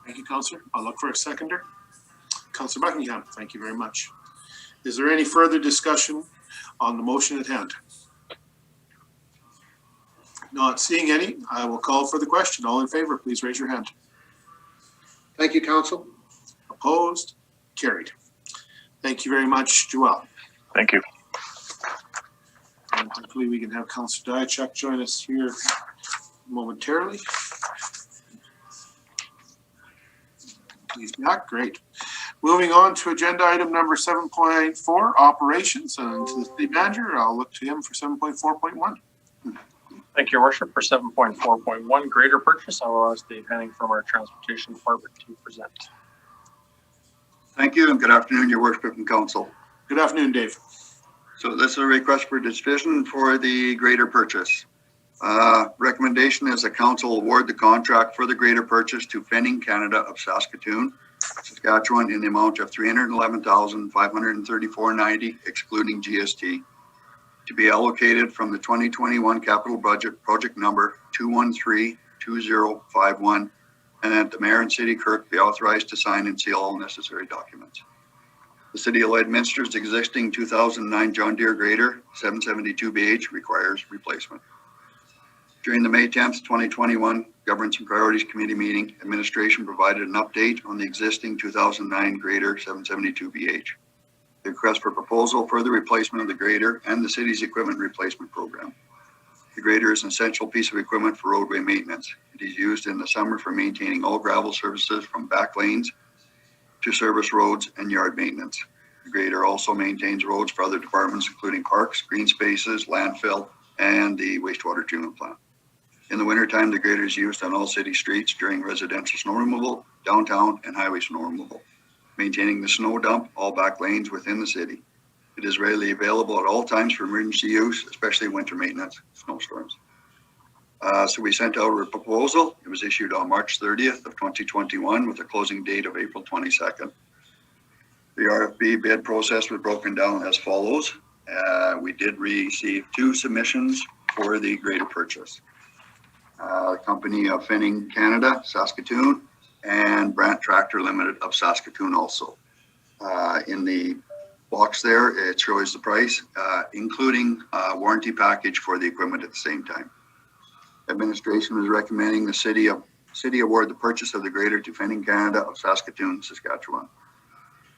Thank you, Councillor. I'll look for a seconder. Councillor Buckingham, thank you very much. Is there any further discussion on the motion at hand? Not seeing any, I will call for the question. All in favor, please raise your hand. Thank you, council. Opposed? Carried. Thank you very much, Joelle. Thank you. And hopefully we can have Councillor Diachuk join us here momentarily. He's back, great. Moving on to agenda item number 7.4, operations, and to the city manager, I'll look to him for 7.4.1. Thank you, Your Worship. For 7.4.1, greater purchase, I will ask Dave Henning from our Transportation Department to present. Thank you, and good afternoon, Your Worship and Council. Good afternoon, Dave. So this is a request for decision for the greater purchase. Recommendation is the council award the contract for the greater purchase to Fenning Canada of Saskatoon, Saskatchewan in the amount of $311,534.90 excluding GST to be allocated from the 2021 capital budget project number 2132051, and that the mayor and city clerk be authorized to sign and seal all necessary documents. The City of Lloydminster's existing 2009 John Deere grader 772BH requires replacement. During the May 10th, 2021 Governance and Priorities Committee meeting, administration provided an update on the existing 2009 grader 772BH. The request for proposal for the replacement of the grader and the city's equipment replacement program. The grader is an essential piece of equipment for roadway maintenance. It is used in the summer for maintaining all gravel surfaces from back lanes to service roads and yard maintenance. The grader also maintains roads for other departments, including parks, green spaces, landfill, and the wastewater treatment plant. In the wintertime, the grader is used on all city streets during residential snow removal, downtown, and highway snow removal, maintaining the snow dump, all back lanes within the city. It is readily available at all times for emergency use, especially winter maintenance, snowstorms. So we sent out a proposal. It was issued on March 30th of 2021 with a closing date of April 22nd. The RFP bid process was broken down as follows. We did receive 2 submissions for the grader purchase. Company of Finning Canada, Saskatoon, and Brandt Tractor Limited of Saskatoon also. In the box there, it shows the price, including a warranty package for the equipment at the same time. Administration is recommending the city award the purchase of the grader to Finning Canada of Saskatoon, Saskatchewan.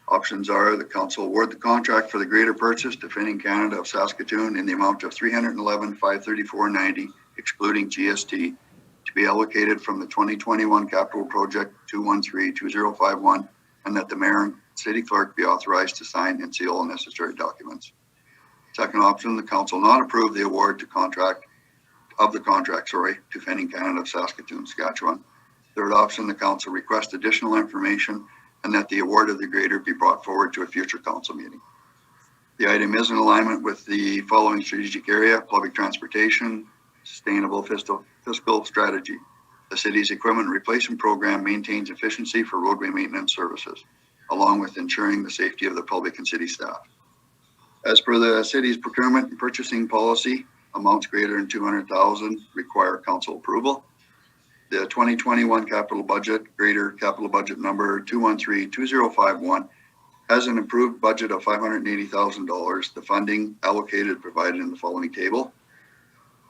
Options are the council award the contract for the grader purchase to Finning Canada of Saskatoon in the amount of $311,534.90, excluding GST, to be allocated from the 2021 capital project 213-2051, and that the mayor and city clerk be authorized to sign and seal all necessary documents. Second option, the council not approve the award to contract to Finning Canada of Saskatoon, Saskatchewan. Third option, the council request additional information and that the award of the grader be brought forward to a future council meeting. The item is in alignment with the following strategic area: public transportation, sustainable fiscal strategy. The city's equipment replacement program maintains efficiency for roadway maintenance services, along with ensuring the safety of the public and city staff. As per the city's procurement and purchasing policy, amounts greater than $200,000 require council approval. The 2021 capital budget, grader capital budget number 213-2051, has an approved budget of $580,000. The funding allocated provided in the following table.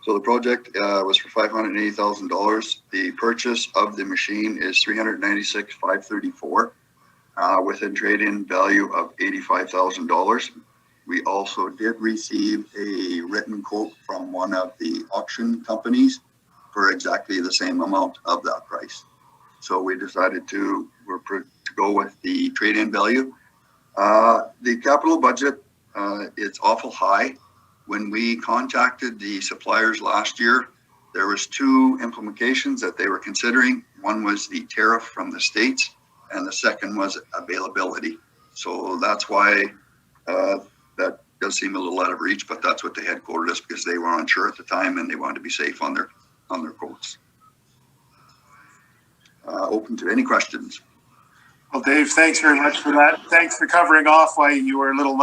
So the project was for $580,000. The purchase of the machine is $396,534 with a trade-in value of $85,000. We also did receive a written quote from one of the auction companies for exactly the same amount of that price. So we decided to go with the trade-in value. The capital budget, it's awful high. When we contacted the suppliers last year, there was 2 implementations that they were considering. One was the tariff from the states, and the second was availability. So that's why that does seem a little out of reach, but that's what they had quoted us because they were unsure at the time and they wanted to be safe on their quotes. Open to any questions. Well, Dave, thanks very much for that. Thanks for covering off why you were a little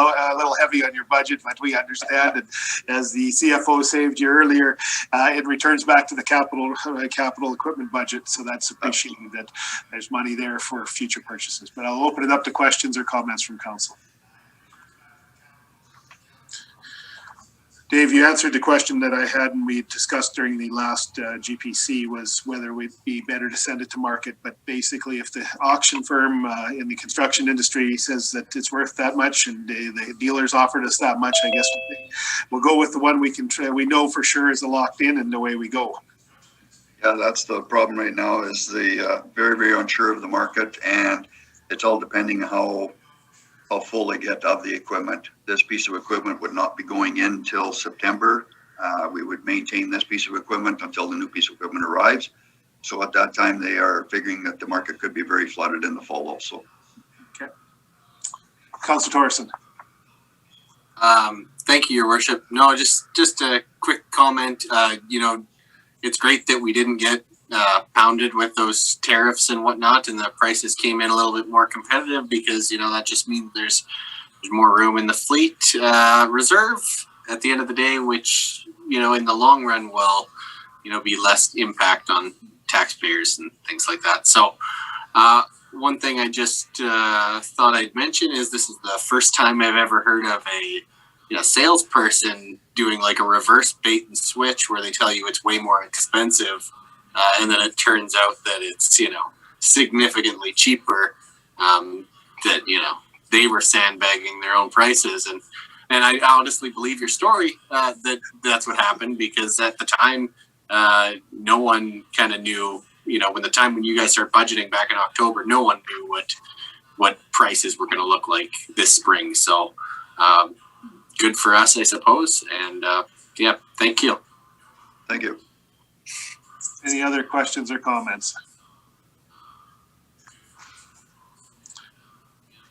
heavy on your budget, but we understand. And as the CFO saved you earlier, it returns back to the capital equipment budget. So that's appreciating that there's money there for future purchases. But I'll open it up to questions or comments from council. Dave, you answered the question that I had and we discussed during the last GPC was whether it would be better to send it to market. But basically, if the auction firm in the construction industry says that it's worth that much and the dealers offered us that much, I guess we'll go with the one we know for sure is locked in, and away we go. Yeah, that's the problem right now is the very, very unsure of the market, and it's all depending on how full they get of the equipment. This piece of equipment would not be going in till September. We would maintain this piece of equipment until the new piece of equipment arrives. So at that time, they are figuring that the market could be very flooded in the fall also. Okay. Councilor Thorson. Thank you, Your Worship. No, just a quick comment. It's great that we didn't get pounded with those tariffs and whatnot, and the prices came in a little bit more competitive because that just means there's more room in the fleet reserve at the end of the day, which in the long run will be less impact on taxpayers and things like that. So one thing I just thought I'd mention is this is the first time I've ever heard of a salesperson doing like a reverse bait and switch where they tell you it's way more expensive, and then it turns out that it's significantly cheaper. That they were sandbagging their own prices, and I honestly believe your story that that's what happened, because at the time no one kind of knew. When you guys start budgeting back in October, no one knew what prices were going to look like this spring. So good for us, I suppose. And thank you. Thank you. Any other questions or comments?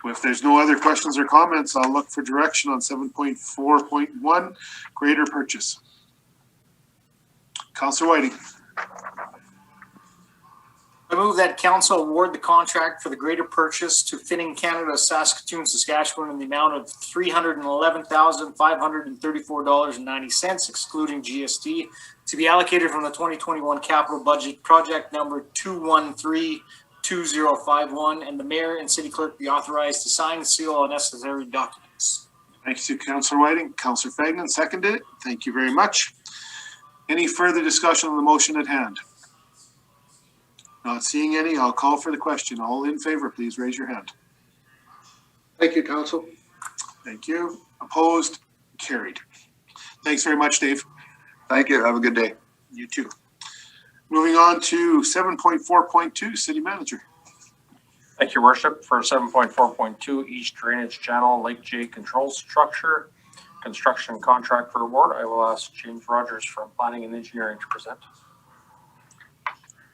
If there's no other questions or comments, I'll look for direction on 7.4.1, greater purchase. Councillor Whiting. I move that council award the contract for the greater purchase to Finning Canada, Saskatoon, Saskatchewan in the amount of $311,534.90, excluding GST, to be allocated from the 2021 capital budget, project number 2132051, and the mayor and city clerk be authorized to sign and seal all necessary documents. Thank you, Councillor Whiting. Councillor Fagnan seconded it. Thank you very much. Any further discussion on the motion at hand? Not seeing any, I'll call for the question. All in favor, please raise your hand. Thank you, Council. Thank you. Opposed? Carried. Thanks very much, Dave. Thank you. Have a good day. You too. Moving on to 7.4.2, City Manager. Thank you, Worship. For 7.4.2, East Drainage Channel, Lake J Control Structure, Construction Contract for Award, I will ask James Rogers from Planning and Engineering to present.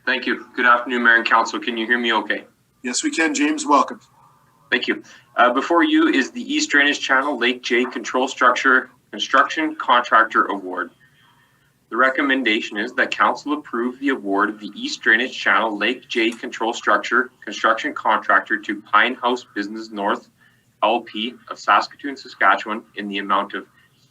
Thank you. Good afternoon, Mayor and Council. Can you hear me okay? Yes, we can, James. Welcome. Thank you. Before you is the East Drainage Channel Lake J Control Structure Construction Contractor Award. The recommendation is that Council approve the award of the East Drainage Channel Lake J Control Structure Construction Contractor to Pine House Business North LP of Saskatoon, Saskatchewan in the amount of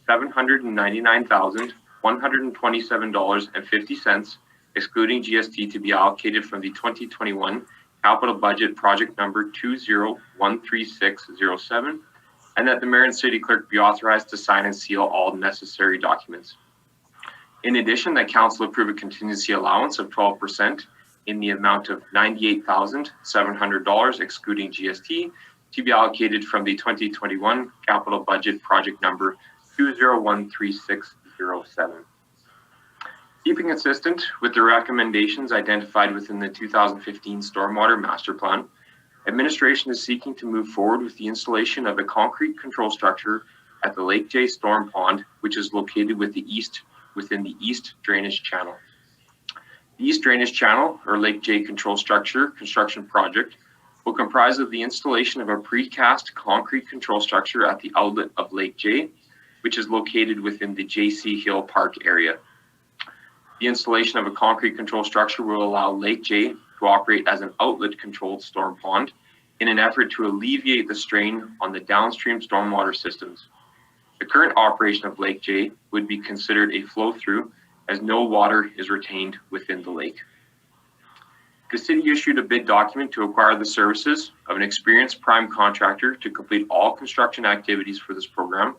$799,127.50, excluding GST, to be allocated from the 2021 capital budget project number 2013607, and that the mayor and city clerk be authorized to sign and seal all necessary documents. In addition, that council approve a contingency allowance of 12% in the amount of $98,700, excluding GST, to be allocated from the 2021 capital budget project number 2013607. Keeping consistent with the recommendations identified within the 2015 Stormwater Master Plan, administration is seeking to move forward with the installation of a concrete control structure at the Lake J Storm Pond, which is located within the East Drainage Channel. The East Drainage Channel, or Lake J Control Structure construction project, will comprise of the installation of a precast concrete control structure at the outlet of Lake J, which is located within the J.C. Hill Park area. The installation of a concrete control structure will allow Lake J to operate as an outlet-controlled storm pond in an effort to alleviate the strain on the downstream stormwater systems. The current operation of Lake J would be considered a flow-through, as no water is retained within the lake. The city issued a bid document to acquire the services of an experienced prime contractor to complete all construction activities for this program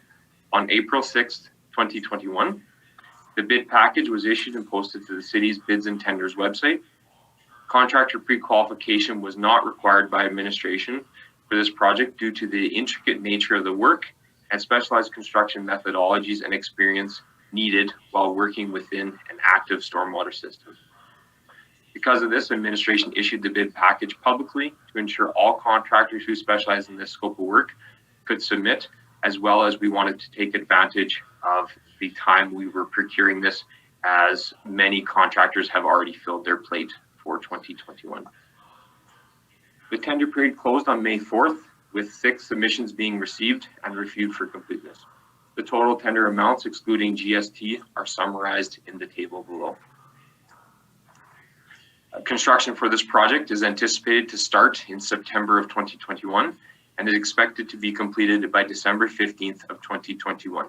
on April 6th, 2021. The bid package was issued and posted to the city's bids and tenders website. Contractor pre-qualification was not required by administration for this project due to the intricate nature of the work and specialized construction methodologies and experience needed while working within an active stormwater system. Because of this, administration issued the bid package publicly to ensure all contractors who specialize in this scope of work could submit, as well as we wanted to take advantage of the time we were procuring this, as many contractors have already filled their plate for 2021. The tender period closed on May 4th, with 6 submissions being received and reviewed for completeness. The total tender amounts, excluding GST, are summarized in the table below. Construction for this project is anticipated to start in September of 2021 and is expected to be completed by December 15th of 2021.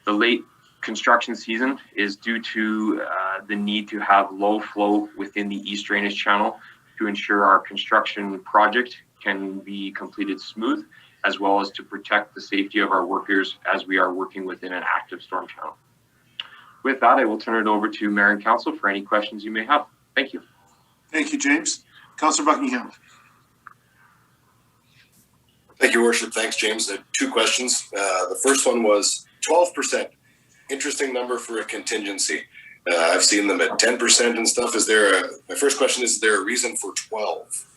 The late construction season is due to the need to have low flow within the East Drainage Channel to ensure our construction project can be completed smooth, as well as to protect the safety of our workers as we are working within an active storm channel. With that, I will turn it over to Mayor and Council for any questions you may have. Thank you. Thank you, James. Councillor Buckingham. Thank you, Your Worship. Thanks, James. 2 questions. The first one was 12%. Interesting number for a contingency. I've seen them at 10% and stuff. My first question is there a reason for 12?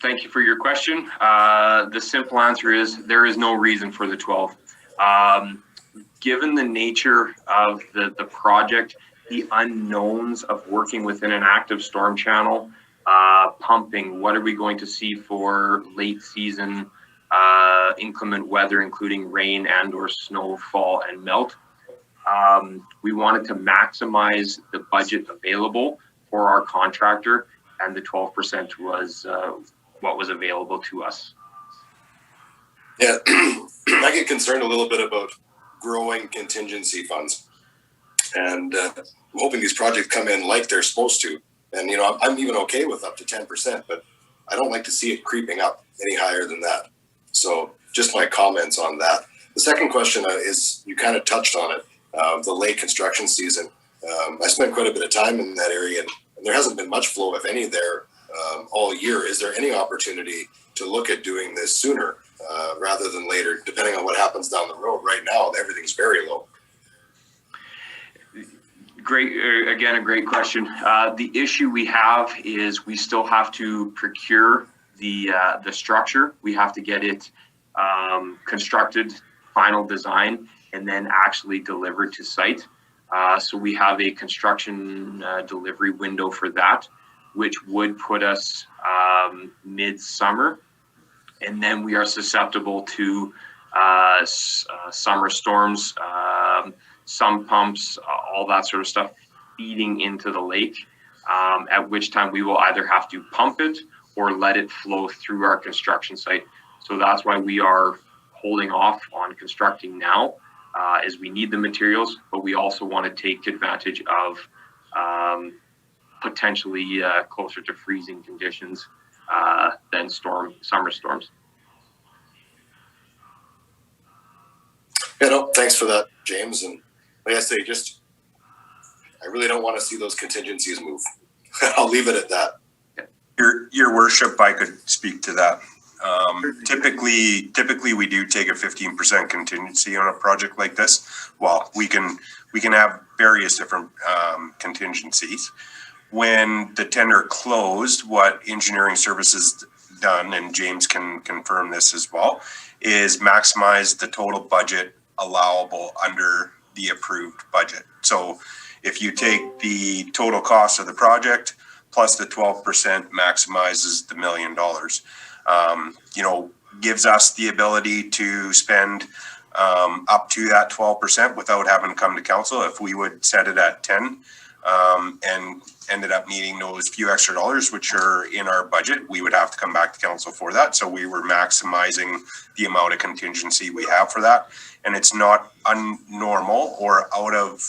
Thank you for your question. The simple answer is there is no reason for the 12. Given the nature of the project, the unknowns of working within an active storm channel, pumping, what are we going to see for late season inclement weather, including rain and or snowfall and melt. We wanted to maximize the budget available for our contractor, and the 12% was what was available to us. Yeah, I get concerned a little bit about growing contingency funds, and I'm hoping these projects come in like they're supposed to. And I'm even okay with up to 10%, but I don't like to see it creeping up any higher than that. So just my comments on that. The second question is, you kind of touched on it, the late construction season. I spent quite a bit of time in that area, and there hasn't been much flow, if any, there all year. Is there any opportunity to look at doing this sooner rather than later, depending on what happens down the road? Right now, everything's very low. Great, again, a great question. The issue we have is we still have to procure the structure. We have to get it constructed, final design, and then actually delivered to site. So we have a construction delivery window for that, which would put us mid-summer. And then we are susceptible to summer storms, some pumps, all that sort of stuff feeding into the lake, at which time we will either have to pump it or let it flow through our construction site. So that's why we are holding off on constructing now, as we need the materials, but we also want to take advantage of potentially closer to freezing conditions than summer storms. Yeah, no, thanks for that, James. And like I say, I really don't want to see those contingencies move. I'll leave it at that. Your worship, I could speak to that. Typically we do take a 15% contingency on a project like this. Well, we can have various different contingencies. When the tender closed, what engineering services done, and James can confirm this as well, is maximize the total budget allowable under the approved budget. So if you take the total cost of the project plus the 12% maximizes the $1 million, gives us the ability to spend up to that 12% without having to come to council. If we would set it at 10 and ended up needing those few extra dollars, which are in our budget, we would have to come back to council for that. So we were maximizing the amount of contingency we have for that. And it's not unnormal or out of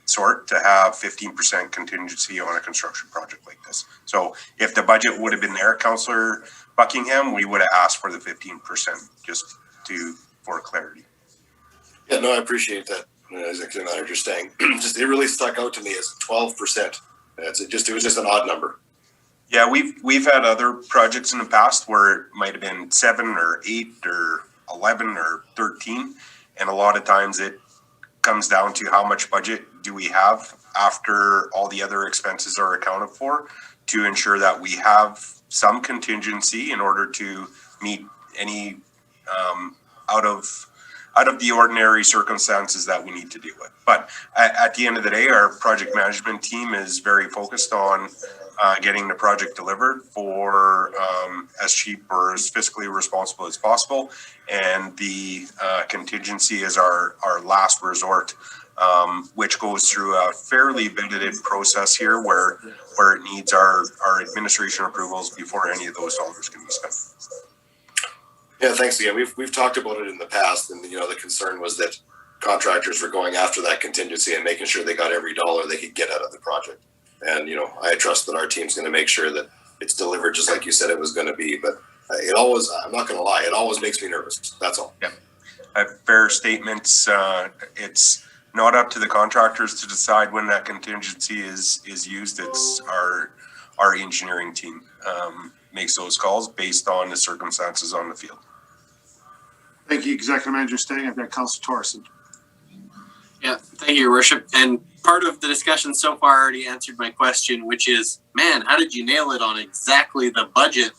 sort to have 15% contingency on a construction project like this. So if the budget would have been there, Councillor Buckingham, we would have asked for the 15% just for clarity. Yeah, no, I appreciate that. Exactly what you're saying. It really stuck out to me as 12%. It was just an odd number. Yeah, we've had other projects in the past where it might have been 7 or 8 or 11 or 13. And a lot of times it comes down to how much budget do we have after all the other expenses are accounted for to ensure that we have some contingency in order to meet any out of the ordinary circumstances that we need to deal with. But at the end of the day, our project management team is very focused on getting the project delivered for as cheap or as fiscally responsible as possible. And the contingency is our last resort, which goes through a fairly vetted process here where it needs our administration approvals before any of those dollars can be spent. Yeah, thanks again. We've talked about it in the past, and the concern was that contractors were going after that contingency and making sure they got every dollar they could get out of the project. And, you know, I trust that our team's going to make sure that it's delivered just like you said it was going to be. But it always, I'm not going to lie, it always makes me nervous. That's all. Yeah. Fair statements. It's not up to the contractors to decide when that contingency is used. It's our engineering team makes those calls based on the circumstances on the field. Thank you, Executive Manager Stang. I've got Councilor Torson. Yeah, thank you, Your Worship. And part of the discussion so far already answered my question, which is, man, how did you nail it on exactly the budget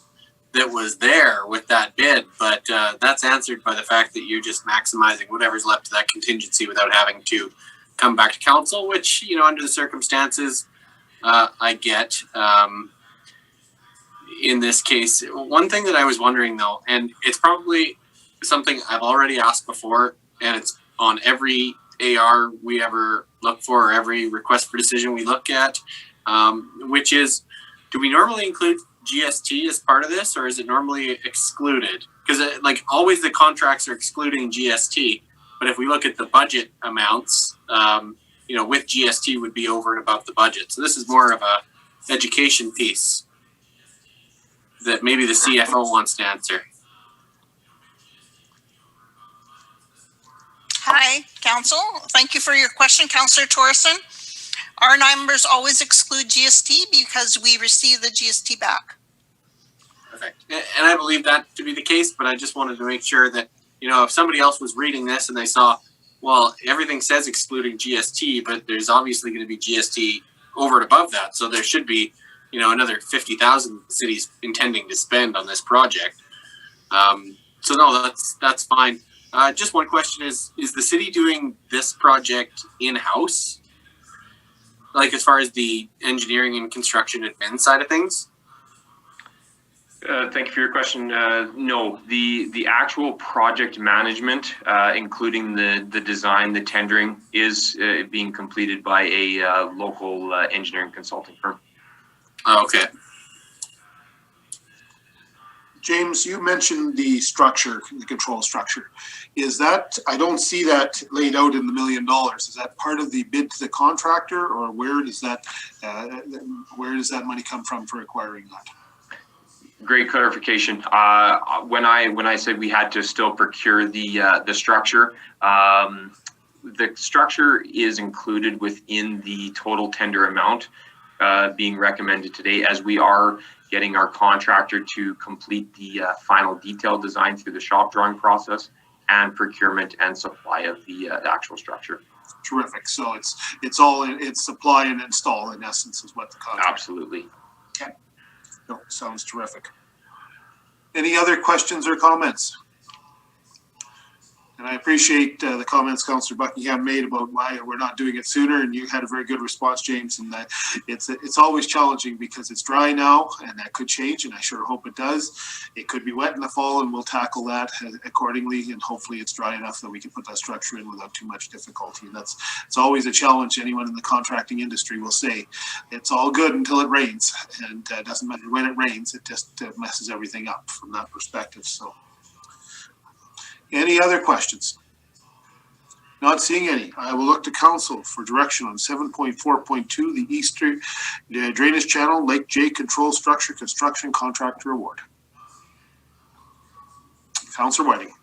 that was there with that bid? But that's answered by the fact that you're just maximizing whatever's left of that contingency without having to come back to council, which, you know, under the circumstances, I get. In this case, one thing that I was wondering though, and it's probably something I've already asked before, and it's on every AR we ever look for, or every request for decision we look at, which is, do we normally include GST as part of this, or is it normally excluded? Because like always the contracts are excluding GST, but if we look at the budget amounts, you know, with GST would be over and above the budget. So this is more of a education piece that maybe the CFO wants to answer. Hi, Council. Thank you for your question, Councillor Torson. Our numbers always exclude GST because we receive the GST back. Perfect. And I believe that to be the case, but I just wanted to make sure that, you know, if somebody else was reading this and they saw, well, everything says excluding GST, but there's obviously going to be GST over and above that. So there should be, you know, another 50,000 cities intending to spend on this project. So no, that's fine. Just one question is the city doing this project in-house? Like as far as the engineering and construction admin side of things? Thank you for your question. No, the actual project management, including the design, the tendering, is being completed by a local engineering consulting firm. Oh, okay. James, you mentioned the structure, the control structure. Is that, I don't see that laid out in the $1 million. Is that part of the bid to the contractor, or where does that money come from for acquiring that? Great clarification. When I said we had to still procure the structure, the structure is included within the total tender amount being recommended today, as we are getting our contractor to complete the final detailed design through the shop drawing process and procurement and supply of the actual structure. Terrific. So it's all it's supply and install in essence is what the contract. Absolutely. Okay. No, sounds terrific. Any other questions or comments? And I appreciate the comments Councillor Buckingham made about why we're not doing it sooner, and you had a very good response, James. And that it's always challenging because it's dry now, and that could change, and I sure hope it does. It could be wet in the fall, and we'll tackle that accordingly. And hopefully, it's dry enough that we can put that structure in without too much difficulty. And it's always a challenge. Anyone in the contracting industry will say it's all good until it rains, and it doesn't matter when it rains. It just messes everything up from that perspective. So. Any other questions? Not seeing any. I will look to council for direction on 7.4.2, the Eastern Drainage Channel, Lake J Control Structure Construction Contractor Award. Councillor Whiting.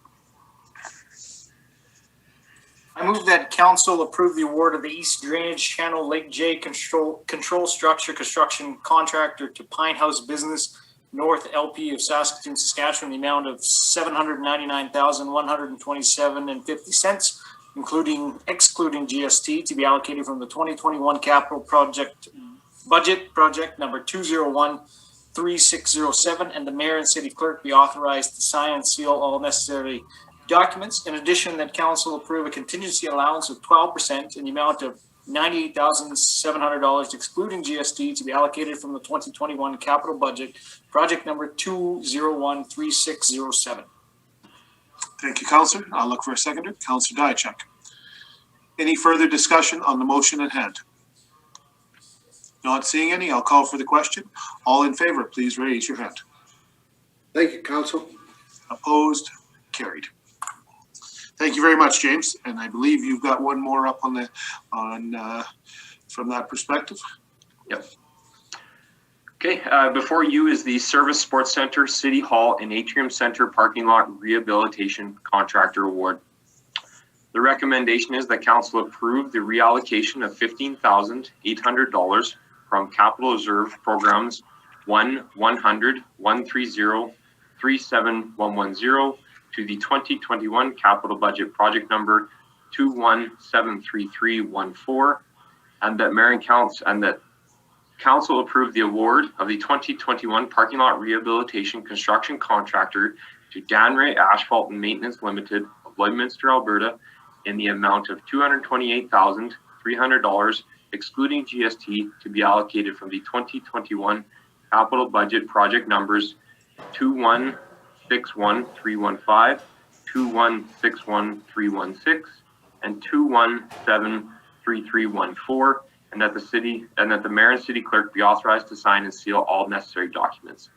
I move that council approve the award of the East Drainage Channel Lake J Control Structure Construction Contractor to Pine House Business North LP of Saskatoon, Saskatchewan, the amount of $799,127.50, excluding GST, to be allocated from the 2021 capital project budget, project number 2013607, and the mayor and city clerk be authorized to sign and seal all necessary documents. In addition, that council approve a contingency allowance of 12% in the amount of $98,700, excluding GST, to be allocated from the 2021 capital budget, project number 2013607. Thank you, Councillor. I'll look for a seconder. Councillor Diachuk. Any further discussion on the motion at hand? Not seeing any. I'll call for the question. All in favor, please raise your hand. Thank you, Council. Opposed? Carried. Thank you very much, James. And I believe you've got one more up on from that perspective. Yep. Okay, before you is the Servus Sports Center, City Hall, and Atrium Center parking lot rehabilitation contractor award. The recommendation is that council approve the reallocation of $15,800 from capital reserve programs 100, 130, 37110 to the 2021 capital budget project number 21733314, and that council approved the award of the 2021 parking lot rehabilitation construction contractor to Danray Asphalt and Maintenance Limited of Lloydminster, Alberta, in the amount of $228,300, excluding GST, to be allocated from the 2021 capital budget project numbers 2161315, 2161316, and 2173314, and that the mayor and city clerk be authorized to sign and seal all necessary documents.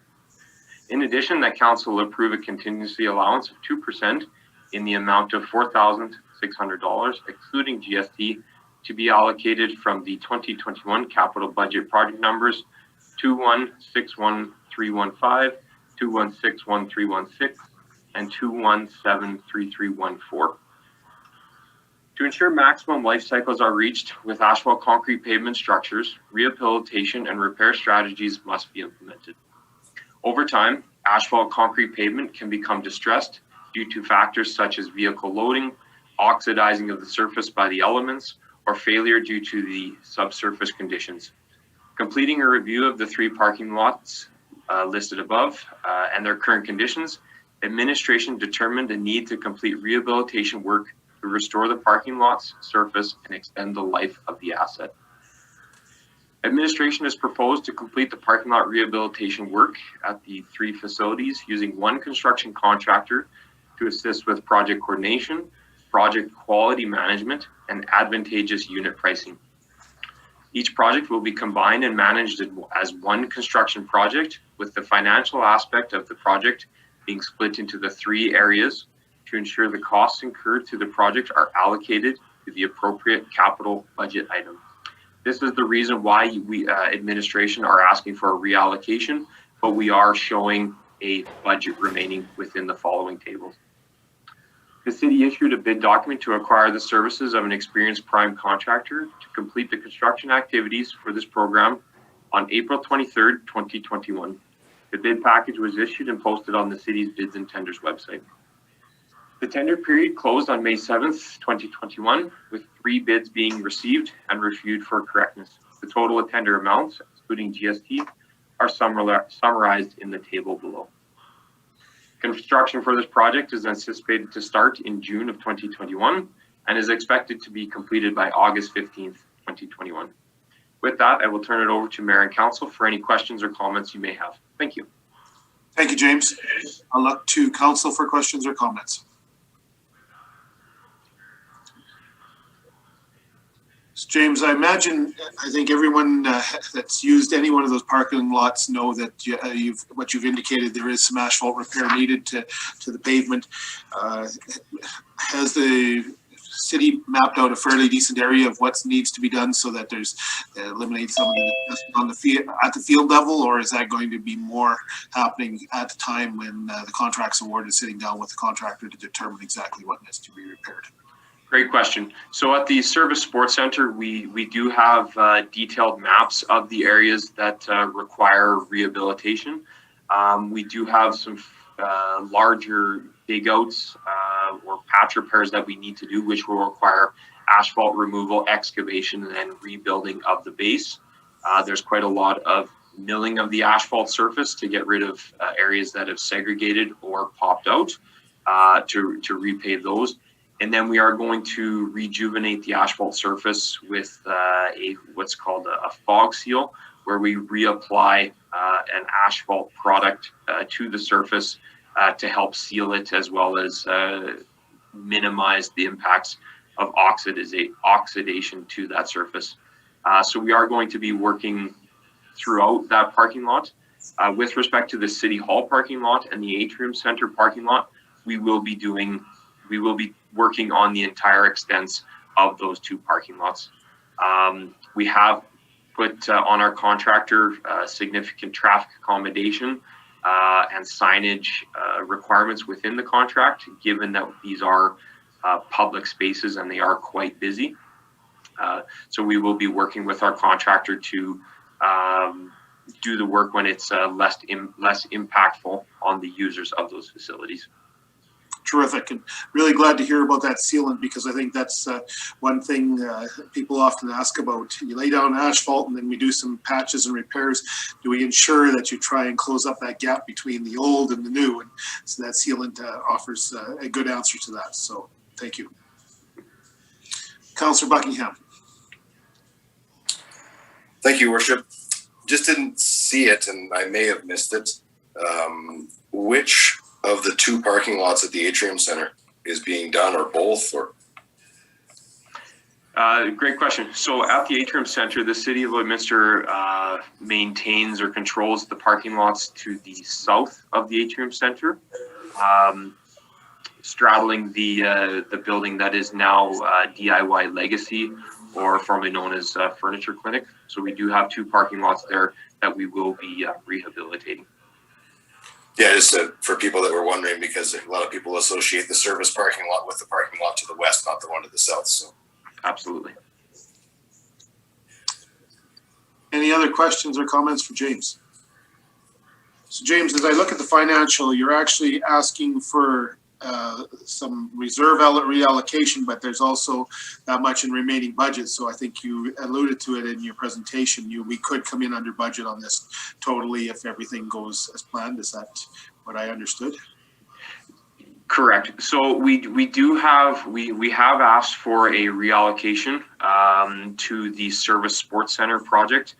In addition, that council will approve a contingency allowance of 2% in the amount of $4,600, excluding GST, to be allocated from the 2021 capital budget project numbers 2161315, 2161316, and 2173314. To ensure maximum life cycles are reached with asphalt concrete pavement structures, rehabilitation and repair strategies must be implemented. Over time, asphalt concrete pavement can become distressed due to factors such as vehicle loading, oxidizing of the surface by the elements, or failure due to the subsurface conditions. Completing a review of the 3 parking lots listed above and their current conditions, administration determined a need to complete rehabilitation work to restore the parking lot's surface and extend the life of the asset. Administration has proposed to complete the parking lot rehabilitation work at the 3 facilities using 1 construction contractor to assist with project coordination, project quality management, and advantageous unit pricing. Each project will be combined and managed as 1 construction project, with the financial aspect of the project being split into the 3 areas to ensure the costs incurred to the project are allocated to the appropriate capital budget item. This is the reason why we administration are asking for a reallocation, but we are showing a budget remaining within the following tables. The city issued a bid document to acquire the services of an experienced prime contractor to complete the construction activities for this program on April 23rd, 2021. The bid package was issued and posted on the city's bids and tenders website. The tender period closed on May 7th, 2021, with 3 bids being received and reviewed for correctness. The total of tender amounts, excluding GST, are summarized in the table below. Construction for this project is anticipated to start in June of 2021 and is expected to be completed by August 15th, 2021. With that, I will turn it over to Mayor and Council for any questions or comments you may have. Thank you. Thank you, James. I'll look to Council for questions or comments. James, I think everyone that's used any one of those parking lots know that what you've indicated, there is some asphalt repair needed to the pavement. Has the city mapped out a fairly decent area of what needs to be done so that there's eliminate some of the on the field at the field level, or is that going to be more happening at the time when the contract's awarded, sitting down with the contractor to determine exactly what needs to be repaired? Great question. So at the Servus Sports Center, we do have detailed maps of the areas that require rehabilitation. We do have some larger dig outs or patch repairs that we need to do, which will require asphalt removal, excavation, and then rebuilding of the base. There's quite a lot of milling of the asphalt surface to get rid of areas that have segregated or popped out to repave those. And then we are going to rejuvenate the asphalt surface with what's called a fog seal, where we reapply an asphalt product to the surface to help seal it, as well as minimize the impacts of oxidation to that surface. So we are going to be working throughout that parking lot. With respect to the City Hall parking lot and the Atrium Center parking lot, we will be working on the entire extent of those 2 parking lots. We have put on our contractor significant traffic accommodation and signage requirements within the contract, given that these are public spaces and they are quite busy. So we will be working with our contractor to do the work when it's less impactful on the users of those facilities. Terrific, and really glad to hear about that sealant, because I think that's one thing people often ask about. You lay down asphalt and then we do some patches and repairs. Do we ensure that you try and close up that gap between the old and the new? And so that sealant offers a good answer to that. So thank you. Councillor Buckingham. Thank you, Worship. Just didn't see it, and I may have missed it. Which of the two parking lots at the Atrium Center is being done, or both? Or great question. So at the Atrium Center, the City of Lloydminster maintains or controls the parking lots to the south of the Atrium Center, straddling the building that is now DIY Legacy, or formerly known as Furniture Clinic. So we do have two parking lots there that we will be rehabilitating. Yeah, just for people that were wondering, because a lot of people associate the Servus parking lot with the parking lot to the west, not the one to the south. So, absolutely. Any other questions or comments for James? So, James, as I look at the financial, you're actually asking for some reserve reallocation, but there's also that much in remaining budget. So I think you alluded to it in your presentation. We could come in under budget on this totally if everything goes as planned. Is that what I understood? Correct. So we have asked for a reallocation to the Servus Sports Center project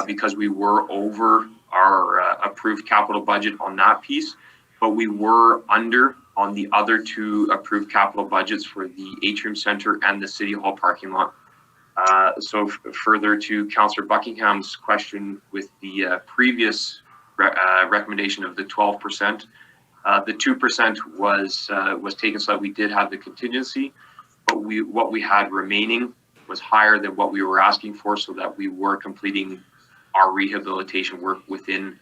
because we were over our approved capital budget on that piece, but we were under on the other two approved capital budgets for the Atrium Center and the City Hall parking lot. So further to Councillor Buckingham's question with the previous recommendation of the 12%, the 2% was taken so that we did have the contingency, but what we had remaining was higher than what we were asking for, so that we were completing our rehabilitation work within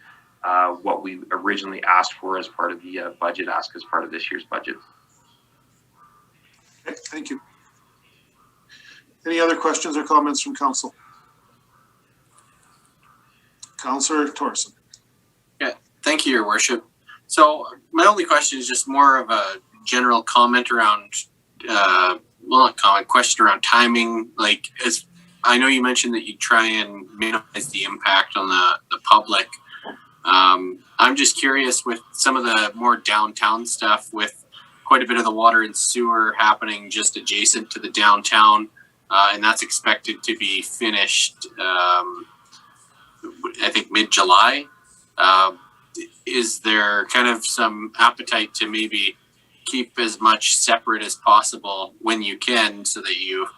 what we originally asked for as part of the budget ask as part of this year's budget. Okay, thank you. Any other questions or comments from council? Councillor Torson. Yeah, thank you, Your Worship. So my only question is just more of a general comment around, well, not comment, question around timing. Like, as I know you mentioned that you try and minimize the impact on the public. I'm just curious with some of the more downtown stuff, with quite a bit of the water and sewer happening just adjacent to the downtown, and that's expected to be finished, I think mid-July. Is there kind of some appetite to maybe keep as much separate as possible when you can, so that you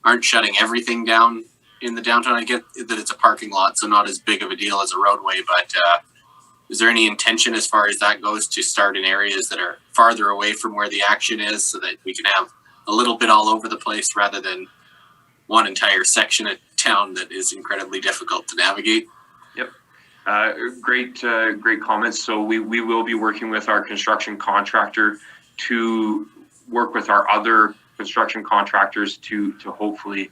aren't shutting everything down in the downtown? I get that it's a parking lot, so not as big of a deal as a roadway, but is there any intention as far as that goes to start in areas that are farther away from where the action is, so that we can have a little bit all over the place rather than one entire section of town that is incredibly difficult to navigate? Yep. Great comments. So we will be working with our construction contractor to work with our other construction contractors to hopefully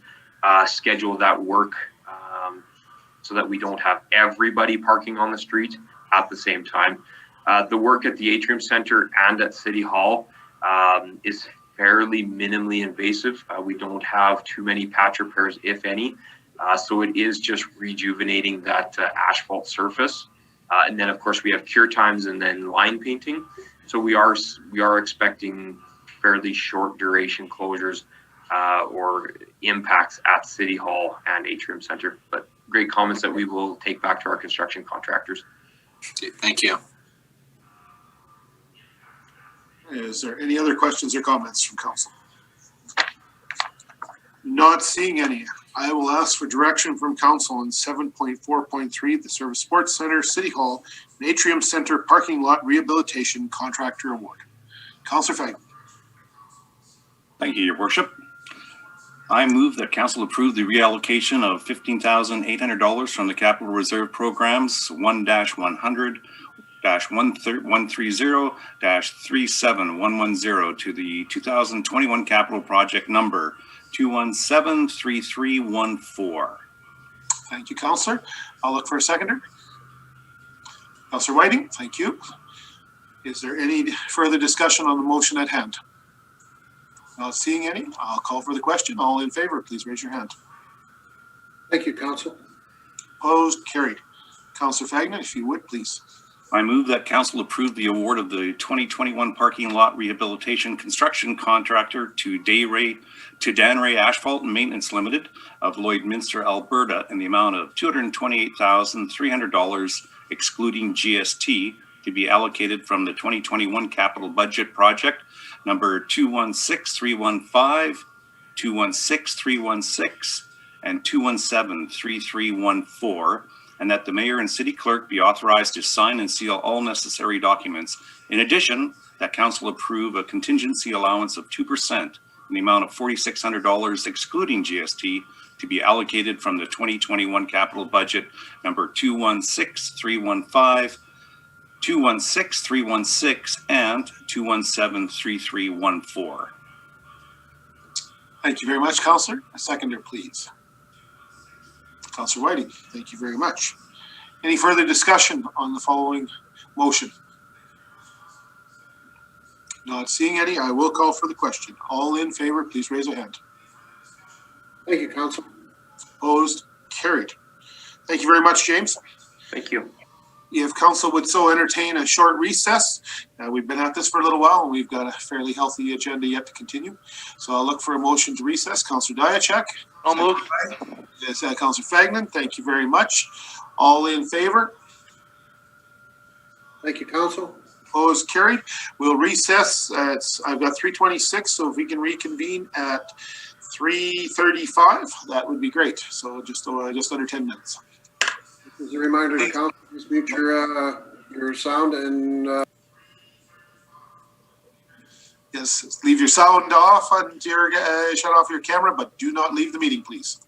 schedule that work so that we don't have everybody parking on the street at the same time. The work at the Atrium Center and at City Hall is fairly minimally invasive. We don't have too many patch repairs, if any. So it is just rejuvenating that asphalt surface. And then of course we have cure times and then line painting. So we are expecting fairly short duration closures or impacts at City Hall and Atrium Center. But great comments that we will take back to our construction contractors. Okay, thank you. Is there any other questions or comments from council? Not seeing any. I will ask for direction from council on 7.4.3, the Servus Sports Center, City Hall, and Atrium Center parking lot rehabilitation contractor award. Councillor Fagg. Thank you, Your Worship. I move that council approve the reallocation of $15,800 from the capital reserve programs 1-100 -130-37110 to the 2021 capital project number 2173314. Thank you, Councillor. I'll look for a seconder. Councillor Whiting, thank you. Is there any further discussion on the motion at hand? Not seeing any, I'll call for the question. All in favor, please raise your hand. Thank you, Council. Opposed, carried. Councillor Fagnan, if you would, please. I move that council approve the award of the 2021 parking lot rehabilitation construction contractor to Danray Asphalt and Maintenance Limited of Lloydminster, Alberta, in the amount of $228,300, excluding GST, to be allocated from the 2021 capital budget project number 216315, 216316, and 2173314, and that the mayor and city clerk be authorized to sign and seal all necessary documents. In addition, that council approve a contingency allowance of 2% in the amount of $4,600, excluding GST, to be allocated from the 2021 capital budget number 216315, 216-316 and 217-3314. Thank you very much, Councillor. A seconder, please. Councillor Whiting, thank you very much. Any further discussion on the following motion? Not seeing any, I will call for the question. All in favor, please raise a hand. Thank you, Council. Opposed, carried. Thank you very much, James. Thank you. If council would so entertain a short recess, we've been at this for a little while and we've got a fairly healthy agenda yet to continue. So I'll look for a motion to recess. Councillor Diachek. I'll move. Yes, Councillor Fagnan, thank you very much. All in favor? Thank you, Council. Opposed, carried. We'll recess. I've got 3:26, so if we can reconvene at 3:35, that would be great. So just under 10 minutes. As a reminder to council, please mute your sound and yes, leave your sound off and shut off your camera, but do not leave the meeting, please.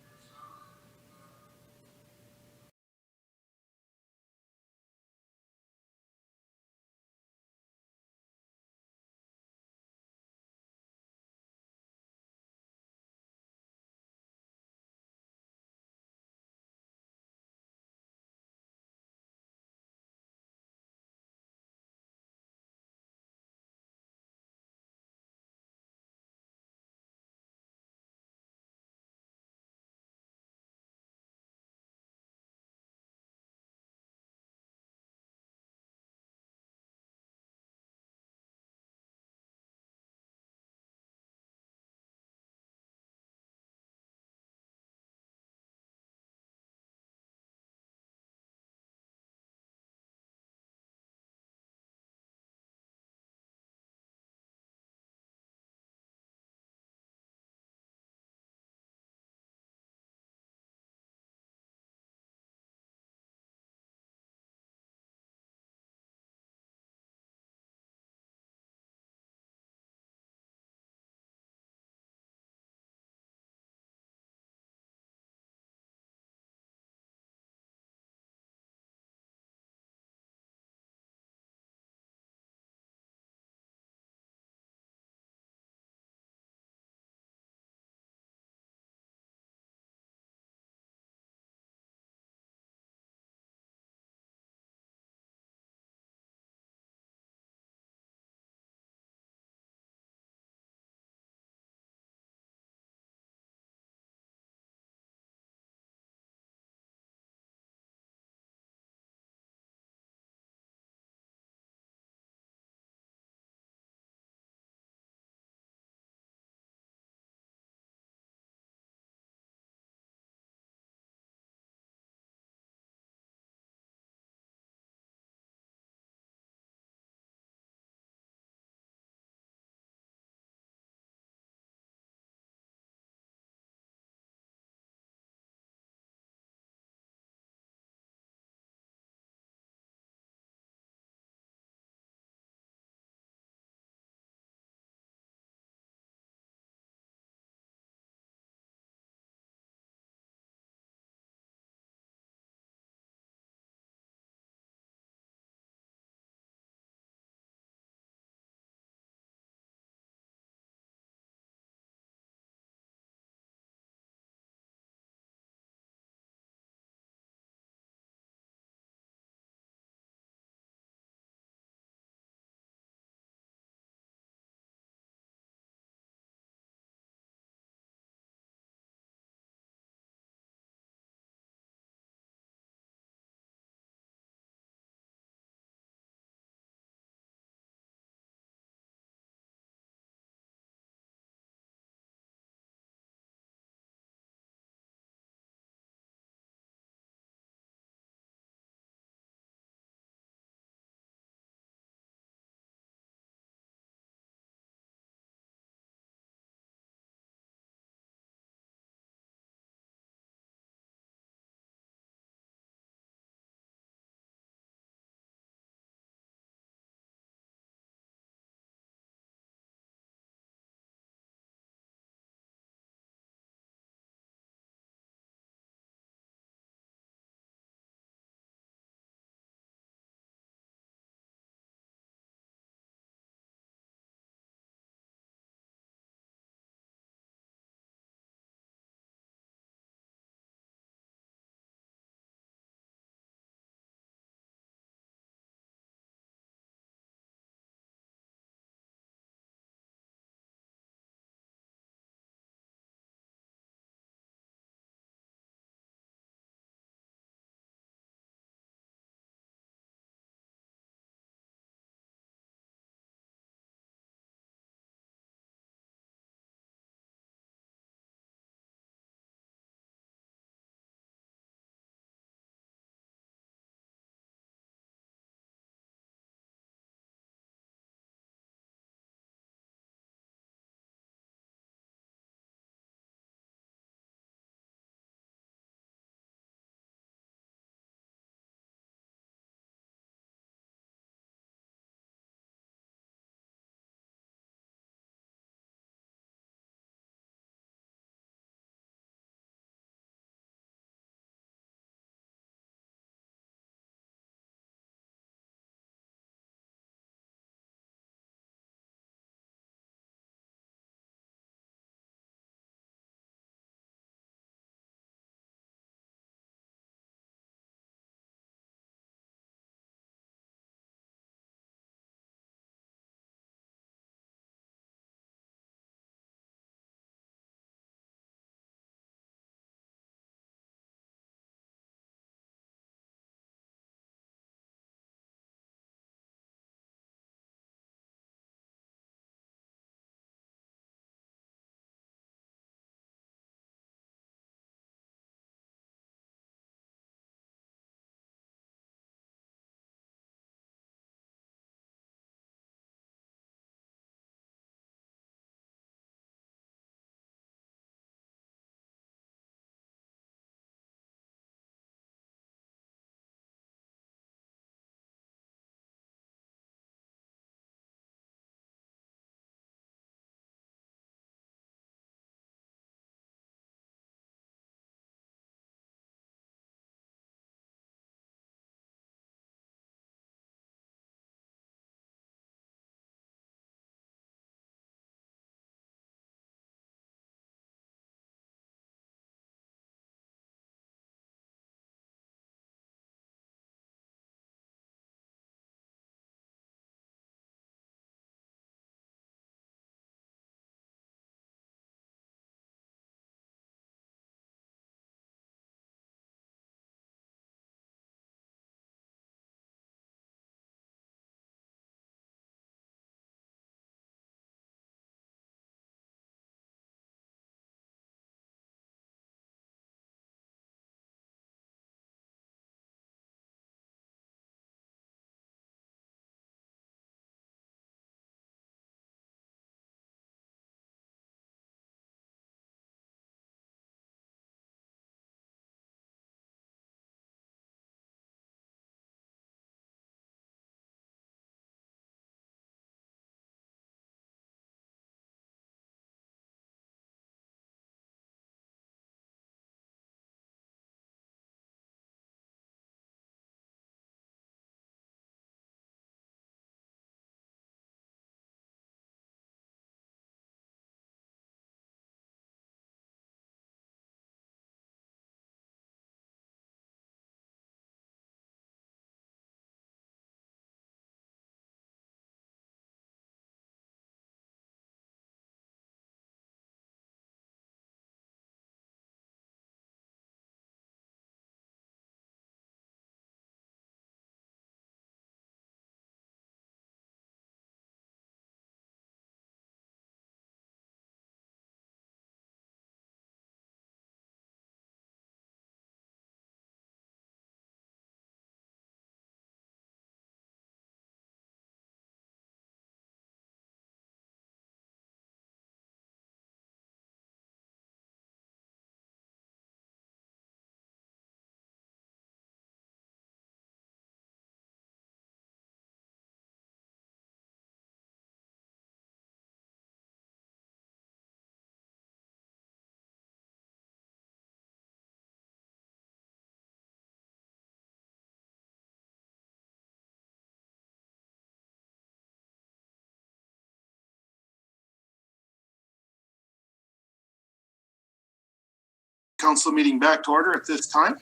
council meeting back to order at this time.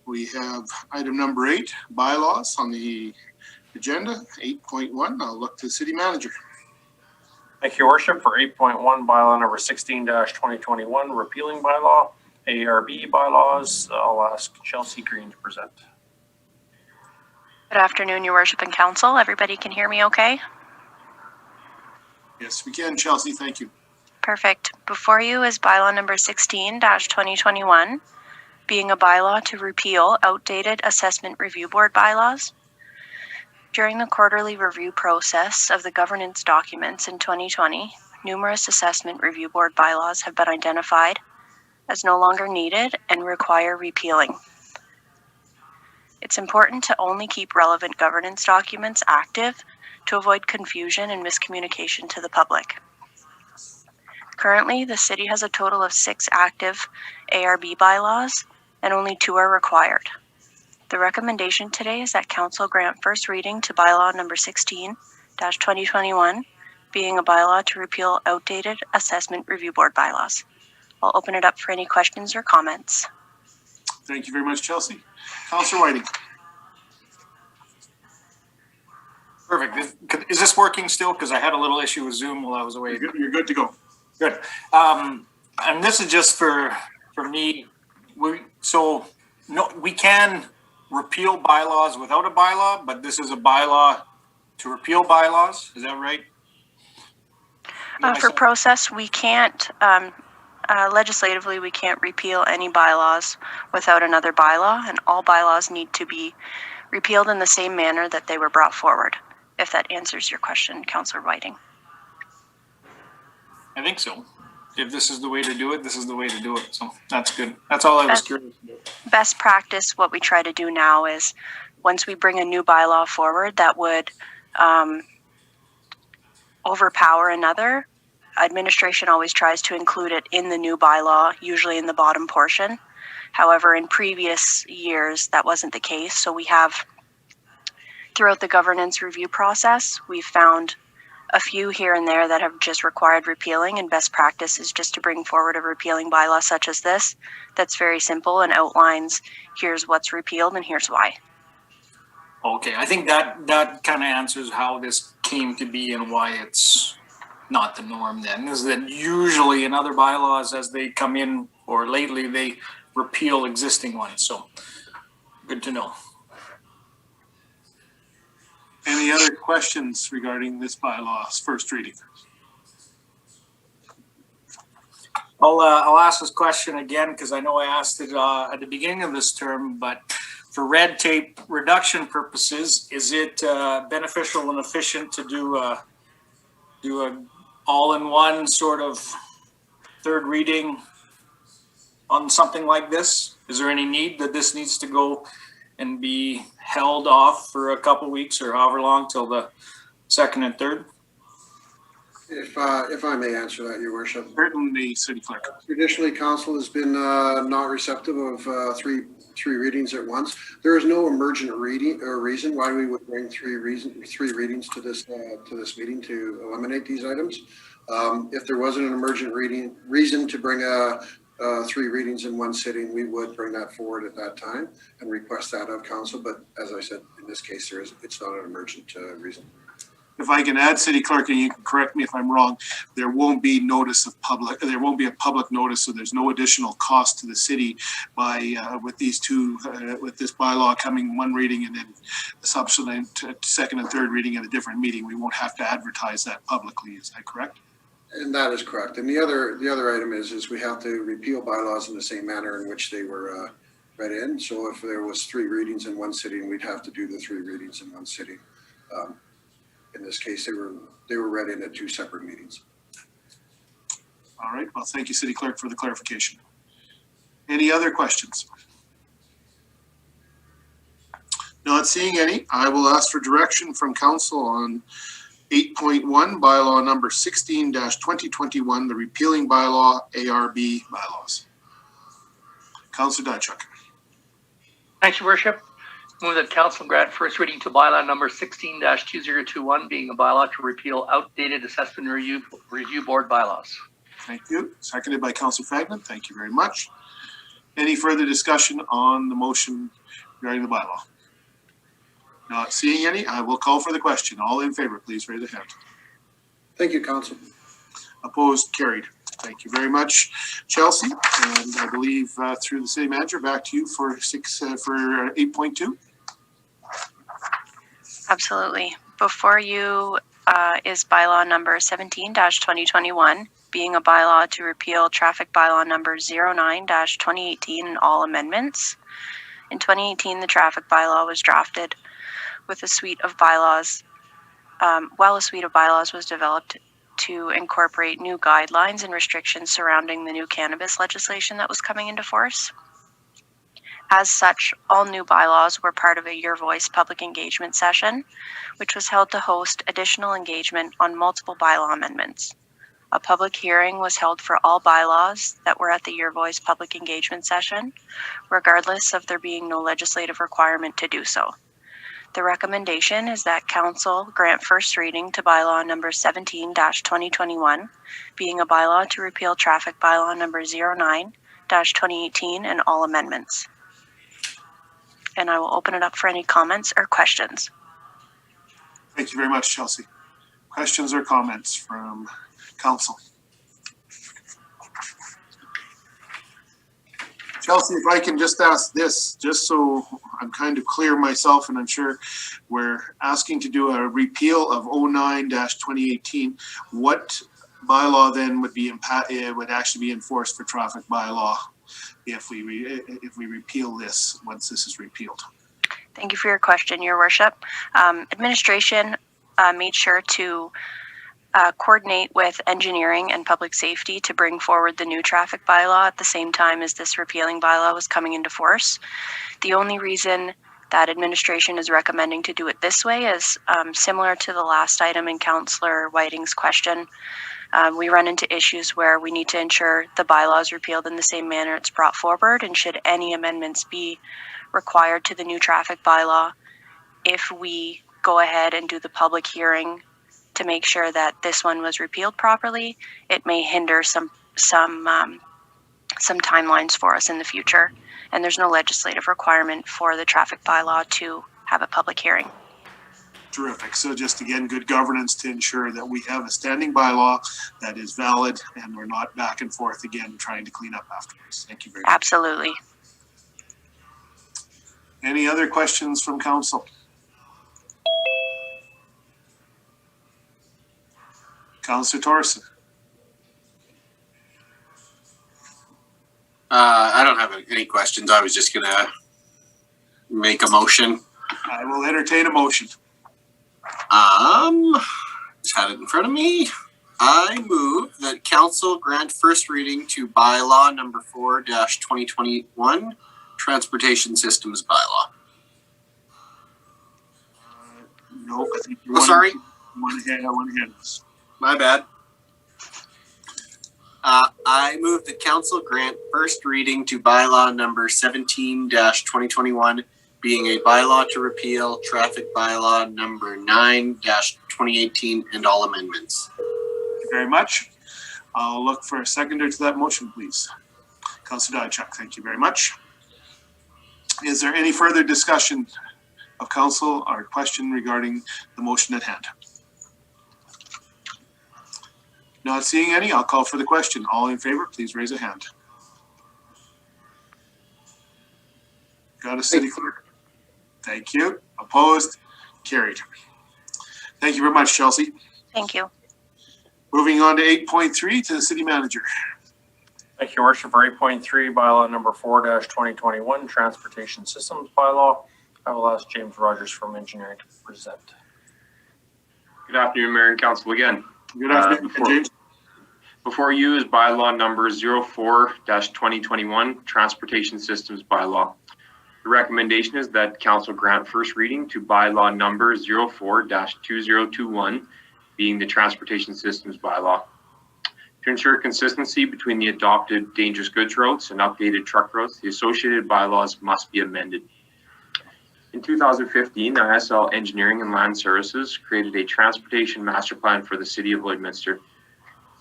We have item number 8, bylaws on the agenda, 8.1. I'll look to the city manager. Thank you, Your Worship. For 8.1, bylaw number 16-2021, repealing bylaw, ARB bylaws, I'll ask Chelsea Green to present. Good afternoon, Your Worship and Council. Everybody can hear me okay? Yes, we can, Chelsea. Thank you. Perfect. Before you is bylaw number 16-2021, being a bylaw to repeal outdated assessment review board bylaws. During the quarterly review process of the governance documents in 2020, numerous assessment review board bylaws have been identified as no longer needed and require repealing. It's important to only keep relevant governance documents active to avoid confusion and miscommunication to the public. Currently, the city has a total of 6 active ARB bylaws and only 2 are required. The recommendation today is that Council grant first reading to bylaw number 16-2021, being a bylaw to repeal outdated assessment review board bylaws. I'll open it up for any questions or comments. Thank you very much, Chelsea. Councillor Whiting. Perfect. Is this working still? Because I had a little issue with Zoom while I was away. You're good to go. Good. And this is just for me. We can repeal bylaws without a bylaw, but this is a bylaw to repeal bylaws. Is that right? For process, we can't, legislatively, we can't repeal any bylaws without another bylaw, and all bylaws need to be repealed in the same manner that they were brought forward, if that answers your question, Councillor Whiting. I think so. If this is the way to do it, this is the way to do it. So that's good. That's all I was curious about. Best practice, what we try to do now is once we bring a new bylaw forward that would overpower another, administration always tries to include it in the new bylaw, usually in the bottom portion. However, in previous years, that wasn't the case. So we have, throughout the governance review process, we've found a few here and there that have just required repealing, and best practice is just to bring forward a repealing bylaw such as this that's very simple and outlines here's what's repealed and here's why. Okay, I think that kind of answers how this came to be and why it's not the norm then, is that usually in other bylaws as they come in, or lately, they repeal existing ones. So good to know. Any other questions regarding this bylaw's first reading? I'll ask this question again because I know I asked it at the beginning of this term, but for red tape reduction purposes, is it beneficial and efficient to do a all-in-one sort of third reading on something like this? Is there any need that this needs to go and be held off for a couple weeks or however long till the second and third? If I may answer that, Your Worship. Certainly, City Clerk. Traditionally, Council has been not receptive of three readings at once. There is no emergent reading or reason why we would bring three readings to this meeting to eliminate these items. If there wasn't an emergent reason to bring 3 readings in one sitting, we would bring that forward at that time and request that of Council. But as I said, in this case, it's not an emergent reason. If I can add, City Clerk, and you can correct me if I'm wrong, there won't be a public notice, so there's no additional cost to the city by with this bylaw coming one reading and then the subsequent second and third reading at a different meeting. We won't have to advertise that publicly. Is that correct? And that is correct. And the other item is we have to repeal bylaws in the same manner in which they were read in. So if there was 3 readings in one sitting, we'd have to do the 3 readings in one sitting. In this case, they were read in at 2 separate meetings. All right. Well, thank you, City Clerk, for the clarification. Any other questions? Not seeing any. I will ask for direction from Council on 8.1, bylaw number 16-2021, the repealing bylaw, ARB bylaws. Councillor Diachuk. Thanks, Your Worship. Move that Council grant first reading to bylaw number 16-2021, being a bylaw to repeal outdated assessment review board bylaws. Thank you. Seconded by Councillor Fagnan. Thank you very much. Any further discussion on the motion regarding the bylaw? Not seeing any, I will call for the question. All in favor, please raise a hand. Thank you, Council. Opposed, carried. Thank you very much, Chelsea. And I believe through the city manager, back to you for 8.2. Absolutely. Before you is bylaw number 17-2021, being a bylaw to repeal traffic bylaw number 09-2018 and all amendments. In 2018, the traffic bylaw was drafted with a suite of bylaws, while a suite of bylaws was developed to incorporate new guidelines and restrictions surrounding the new cannabis legislation that was coming into force. As such, all new bylaws were part of a Your Voice public engagement session, which was held to host additional engagement on multiple bylaw amendments. A public hearing was held for all bylaws that were at the Your Voice public engagement session, regardless of there being no legislative requirement to do so. The recommendation is that Council grant first reading to bylaw number 17-2021, being a bylaw to repeal traffic bylaw number 09-2018 and all amendments. And I will open it up for any comments or questions. Thank you very much, Chelsea. Questions or comments from Council? Chelsea, if I can just ask this, just so I'm kind of clear myself, and I'm sure we're asking to do a repeal of 09-2018. What bylaw then would actually be enforced for traffic bylaw if we repeal this once this is repealed? Thank you for your question, Your Worship. Administration made sure to coordinate with engineering and public safety to bring forward the new traffic bylaw at the same time as this repealing bylaw was coming into force. The only reason that administration is recommending to do it this way is similar to the last item in Councillor Whiting's question. We run into issues where we need to ensure the bylaw is repealed in the same manner it's brought forward, and should any amendments be required to the new traffic bylaw, if we go ahead and do the public hearing to make sure that this one was repealed properly, it may hinder some timelines for us in the future. And there's no legislative requirement for the traffic bylaw to have a public hearing. Terrific. So just again, good governance to ensure that we have a standing bylaw that is valid and we're not back and forth again trying to clean up afterwards. Thank you very much. Absolutely. Any other questions from Council? Councillor Torson. I don't have any questions. I was just gonna make a motion. I will entertain a motion. Just had it in front of me. I move that Council grant first reading to bylaw number 4-2021, Transportation Systems Bylaw. No, I think sorry. One ahead. My bad. I move that Council grant first reading to bylaw number 17-2021, being a bylaw to repeal traffic bylaw number 9-2018 and all amendments. Thank you very much. I'll look for a seconder to that motion, please. Councillor Diachuk, thank you very much. Is there any further discussion of Council or question regarding the motion at hand? Not seeing any, I'll call for the question. All in favor, please raise a hand. Got a city clerk? Thank you. Opposed? Carried. Thank you very much, Chelsea. Thank you. Moving on to 8.3 to the city manager. Thank you, Your Worship. For 8.3, bylaw number 4-2021, Transportation Systems Bylaw, I will ask James Rogers from Engineering to present. Good afternoon, Mayor and Council again. Good afternoon, James. Before you is bylaw number 04-2021, Transportation Systems Bylaw. The recommendation is that Council grant first reading to bylaw number 04-2021, being the Transportation Systems Bylaw. To ensure consistency between the adopted dangerous goods routes and updated truck routes, the associated bylaws must be amended. In 2015, ISL Engineering and Land Services created a transportation master plan for the city of Lloydminster.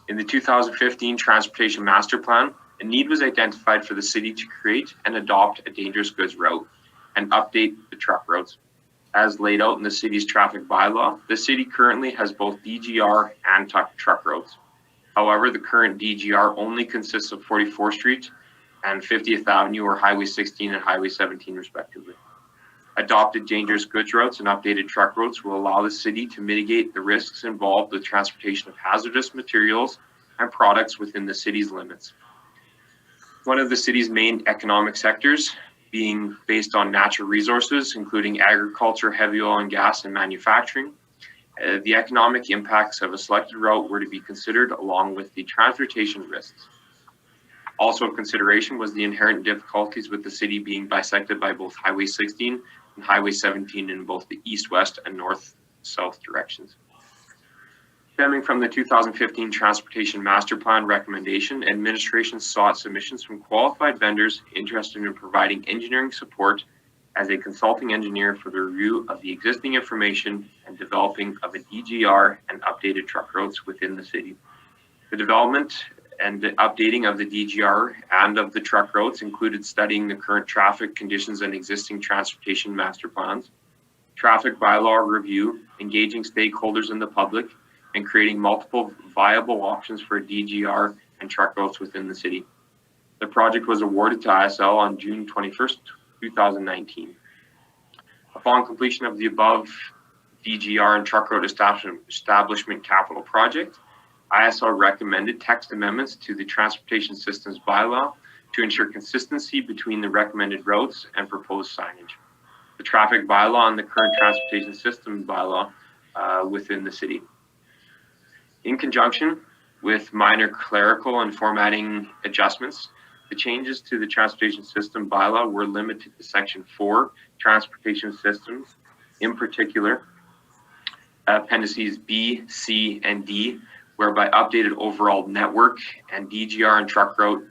In the 2015 Transportation Master Plan, A need was identified for the city to create and adopt a dangerous goods route and update the truck routes. As laid out in the city's traffic bylaw, the city currently has both DGR and truck routes. However, the current DGR only consists of 44th Street and 50th Avenue, or Highway 16 and Highway 17 respectively. Adopted dangerous goods routes and updated truck routes will allow the city to mitigate the risks involved with transportation of hazardous materials and products within the city's limits. One of the city's main economic sectors being based on natural resources, including agriculture, heavy oil and gas, and manufacturing. The economic impacts of a selected route were to be considered along with the transportation risks. Also of consideration was the inherent difficulties with the city being bisected by both Highway 16 and Highway 17 in both the east-west and north-south directions. Stemming from the 2015 Transportation Master Plan recommendation, administration sought submissions from qualified vendors interested in providing engineering support as a consulting engineer for the review of the existing information and developing of a DGR and updated truck routes within the city. The development and the updating of the DGR and of the truck routes included studying the current traffic conditions and existing transportation master plans, traffic bylaw review, engaging stakeholders in the public, and creating multiple viable options for DGR and truck routes within the city. The project was awarded to ISL on June 21st, 2019. Upon completion of the above DGR and truck route establishment capital project, ISL recommended text amendments to the Transportation Systems Bylaw to ensure consistency between the recommended routes and proposed signage, the traffic bylaw and the current Transportation Systems Bylaw within the city. In conjunction with minor clerical and formatting adjustments, the changes to the Transportation System Bylaw were limited to Section 4, Transportation Systems, in particular, appendices B, C, and D, whereby updated overall network and DGR and truck route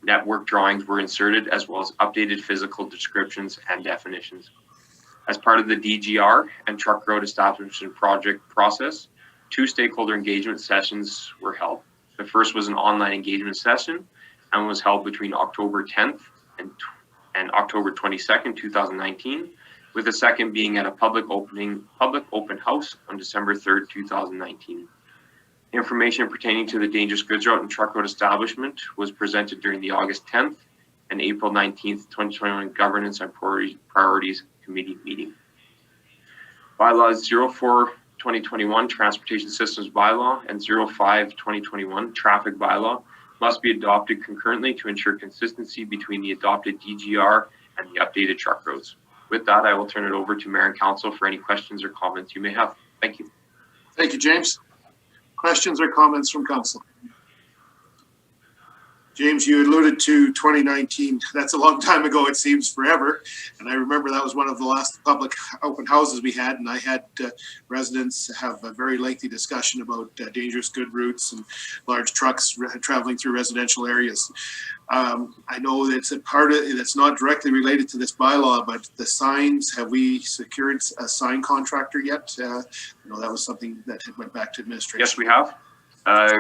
network drawings were inserted, as well as updated physical descriptions and definitions. As part of the DGR and truck route establishment project process, 2 stakeholder engagement sessions were held. The first was an online engagement session and was held between October 10th and October 22nd, 2019, with the second being at a public open house on December 3rd, 2019. Information pertaining to the dangerous goods route and truck route establishment was presented during the August 10th and April 19th, 2021 Governance and Priorities Committee meeting. Bylaws 04/2021 Transportation Systems Bylaw and 05/2021 Traffic Bylaw must be adopted concurrently to ensure consistency between the adopted DGR and the updated truck routes. With that, I will turn it over to Mayor and Council for any questions or comments you may have. Thank you. Thank you, James. Questions or comments from council? James, you alluded to 2019. That's a long time ago. It seems forever. And I remember that was one of the last public open houses we had. And I had residents have a very lengthy discussion about dangerous good routes and large trucks traveling through residential areas. I know it's a part of it's not directly related to this bylaw, but the signs, have we secured a sign contractor yet? No, that was something that went back to administration. Yes, we have.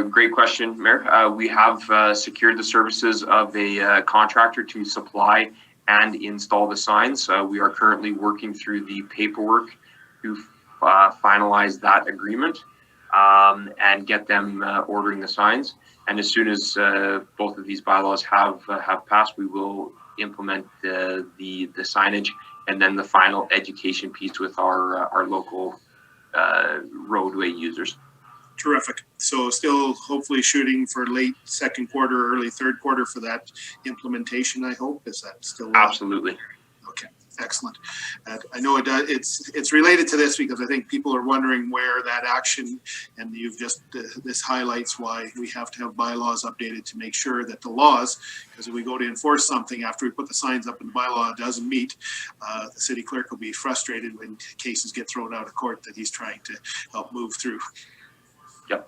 Great question, Mayor. We have secured the services of a contractor to supply and install the signs. We are currently working through the paperwork to finalize that agreement and get them ordering the signs. And as soon as both of these bylaws have passed, we will implement the signage and then the final education piece with our local roadway users. Terrific. So still hopefully shooting for late second quarter, early third quarter for that implementation, I hope. Is that still? Absolutely. Okay, excellent. I know it's related to this because I think people are wondering where that action, and you've just, this highlights why we have to have bylaws updated to make sure that the laws, because if we go to enforce something after we put the signs up and the bylaw doesn't meet, the city clerk will be frustrated when cases get thrown out of court that he's trying to help move through. Yep.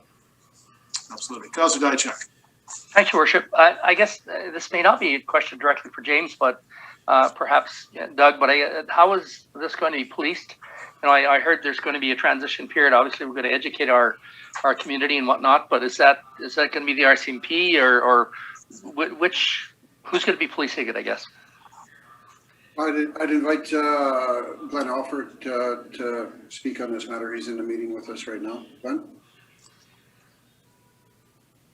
Absolutely. Councilor Diachak. Thank you, Worship. I guess this may not be a question directly for James, but perhaps Doug, but how is this going to be policed? You know, I heard there's going to be a transition period. Obviously, we're going to educate our community and whatnot, but is that going to be the RCMP or who's going to be policing it, I guess? I'd invite Glenn Alford to speak on this matter. He's in the meeting with us right now. Glenn?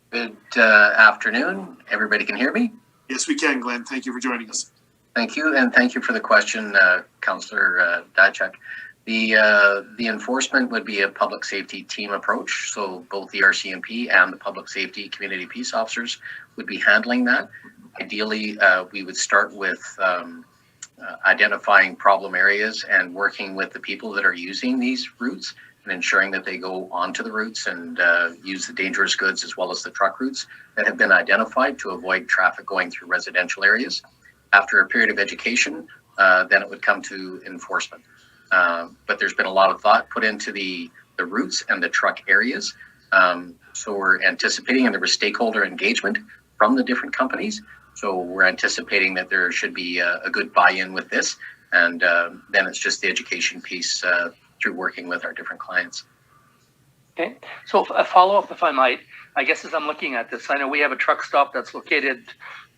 Good afternoon. Everybody can hear me? Yes, we can, Glenn. Thank you for joining us. Thank you, and thank you for the question, Councillor Diachuk. The enforcement would be a public safety team approach, so both the RCMP and the public safety community peace officers would be handling that. Ideally, we would start with identifying problem areas and working with the people that are using these routes and ensuring that they go onto the routes and use the dangerous goods as well as the truck routes that have been identified to avoid traffic going through residential areas. After a period of education, then it would come to enforcement. But there's been a lot of thought put into the routes and the truck areas. So we're anticipating, and there was stakeholder engagement from the different companies. So we're anticipating that there should be a good buy-in with this. And then it's just the education piece through working with our different clients. Okay, so a follow-up, if I might, I guess as I'm looking at this, I know we have a truck stop that's located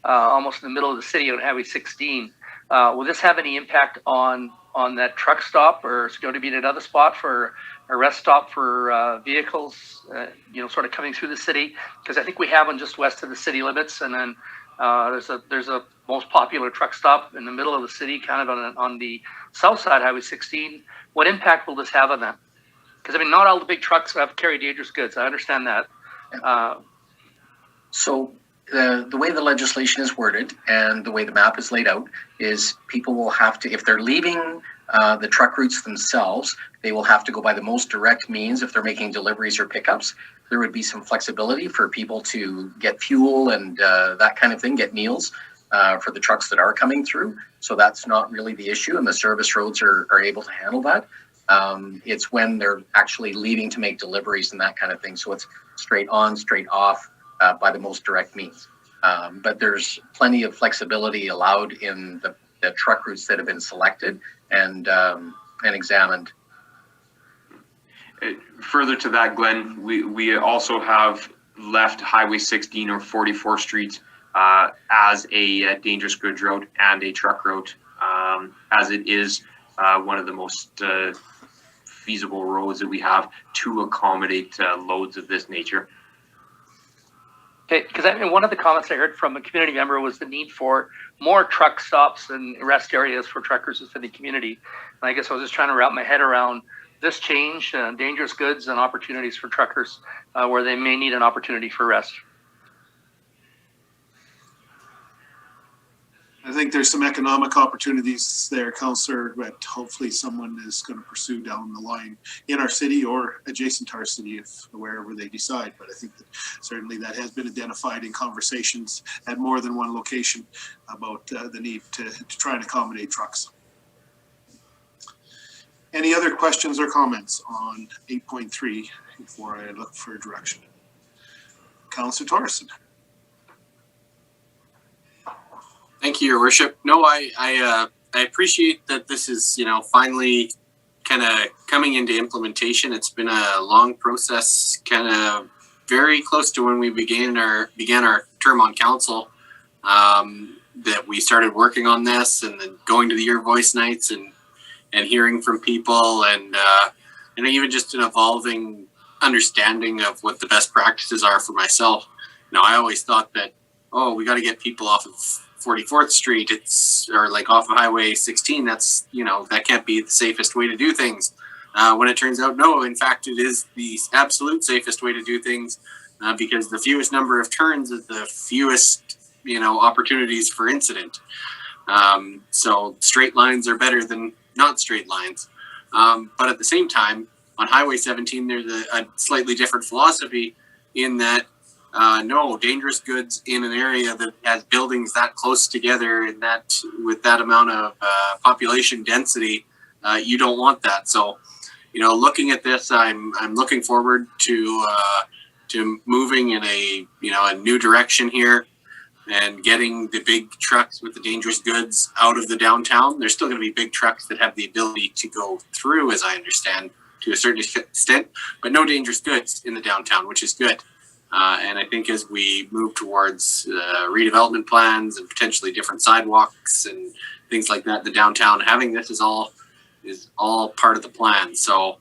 almost in the middle of the city on Highway 16. Will this have any impact on that truck stop, or is it going to be in another spot for a rest stop for vehicles, sort of coming through the city? Because I think we have one just west of the city limits, and then there's a most popular truck stop in the middle of the city, kind of on the south side, Highway 16. What impact will this have on that? Because I mean, not all the big trucks have carry dangerous goods. I understand that. So the way the legislation is worded and the way the map is laid out is people will have to, if they're leaving the truck routes themselves, they will have to go by the most direct means if they're making deliveries or pickups. There would be some flexibility for people to get fuel and that kind of thing, get meals for the trucks that are coming through. So that's not really the issue, and the service roads are able to handle that. It's when they're actually leaving to make deliveries and that kind of thing. So it's straight on, straight off by the most direct means. But there's plenty of flexibility allowed in the truck routes that have been selected and examined. Further to that, Glenn, we also have left Highway 16 or 44th Street as a dangerous goods road and a truck road, as it is one of the most feasible roads that we have to accommodate loads of this nature. Okay, because I mean, one of the comments I heard from a community member was the need for more truck stops and rest areas for truckers within the community. And I guess I was just trying to wrap my head around this change, dangerous goods and opportunities for truckers where they may need an opportunity for rest. I think there's some economic opportunities there, Councillor, that hopefully someone is going to pursue down the line in our city or adjacent to our city, if wherever they decide. But I think that certainly that has been identified in conversations at more than one location about the need to try and accommodate trucks. Any other questions or comments on 8.3 before I look for direction? Councillor Torreson. Thank you, Your Worship. No, I appreciate that this is, finally kind of coming into implementation. It's been a long process, kind of very close to when we began our term on council, that we started working on this and then going to the Your Voice nights and hearing from people and even just an evolving understanding of what the best practices are for myself. I always thought that, we got to get people off of 44th Street, or like off of Highway 16. That's, that can't be the safest way to do things. When it turns out, no, in fact, it is the absolute safest way to do things because the fewest number of turns is the fewest, opportunities for incident. So straight lines are better than not straight lines. But at the same time, on Highway 17, there's a slightly different philosophy in that no dangerous goods in an area that has buildings that close together and that with that amount of population density, you don't want that. So, looking at this, I'm looking forward to moving in a new direction here and getting the big trucks with the dangerous goods out of the downtown. There's still going to be big trucks that have the ability to go through, as I understand, to a certain extent, but no dangerous goods in the downtown, which is good. And I think as we move towards redevelopment plans and potentially different sidewalks and things like that, the downtown, having this is all part of the plan. So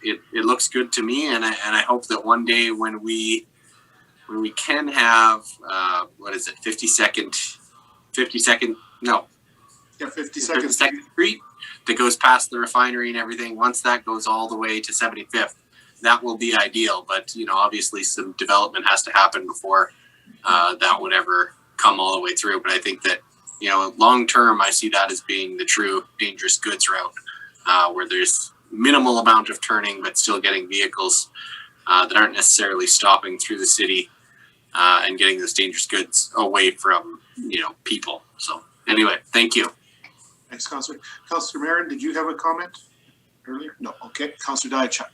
it looks good to me, and I hope that one day when we can have 50 second street that goes past the refinery and everything. Once that goes all the way to 75th, that will be ideal. But obviously some development has to happen before that would ever come all the way through. But I think that long term, I see that as being the true dangerous goods route, where there's minimal amount of turning, but still getting vehicles that aren't necessarily stopping through the city and getting those dangerous goods away from people. So anyway, thank you. Thanks, Councillor. Councillor Marin, did you have a comment earlier? No. Okay. Councillor Diachuk.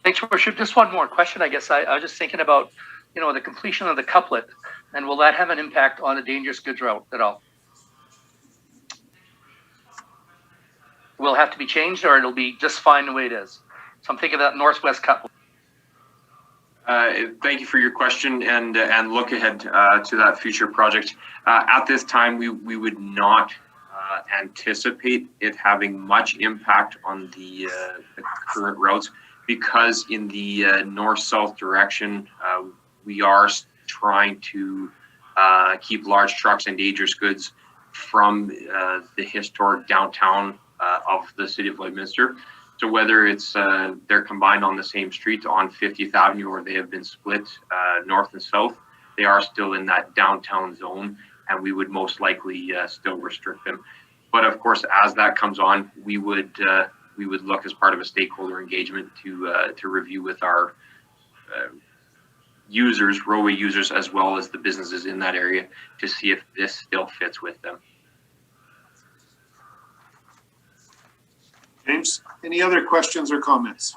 Thanks, Your Worship. Just one more question, I guess. I was just thinking about, the completion of the couplet, and will that have an impact on the dangerous goods route at all? Will it have to be changed, or it'll be just fine the way it is? So I'm thinking of that northwest couplet. Thank you for your question and look ahead to that future project. At this time, we would not anticipate it having much impact on the current routes, because in the north-south direction, we are trying to keep large trucks and dangerous goods from the historic downtown of the city of Lloydminster. So whether it's they're combined on the same street on 50th Avenue, or they have been split north and south, they are still in that downtown zone, and we would most likely still restrict them. But of course, as that comes on, we would look as part of a stakeholder engagement to review with our users, roadway users, as well as the businesses in that area, to see if this still fits with them. James, any other questions or comments?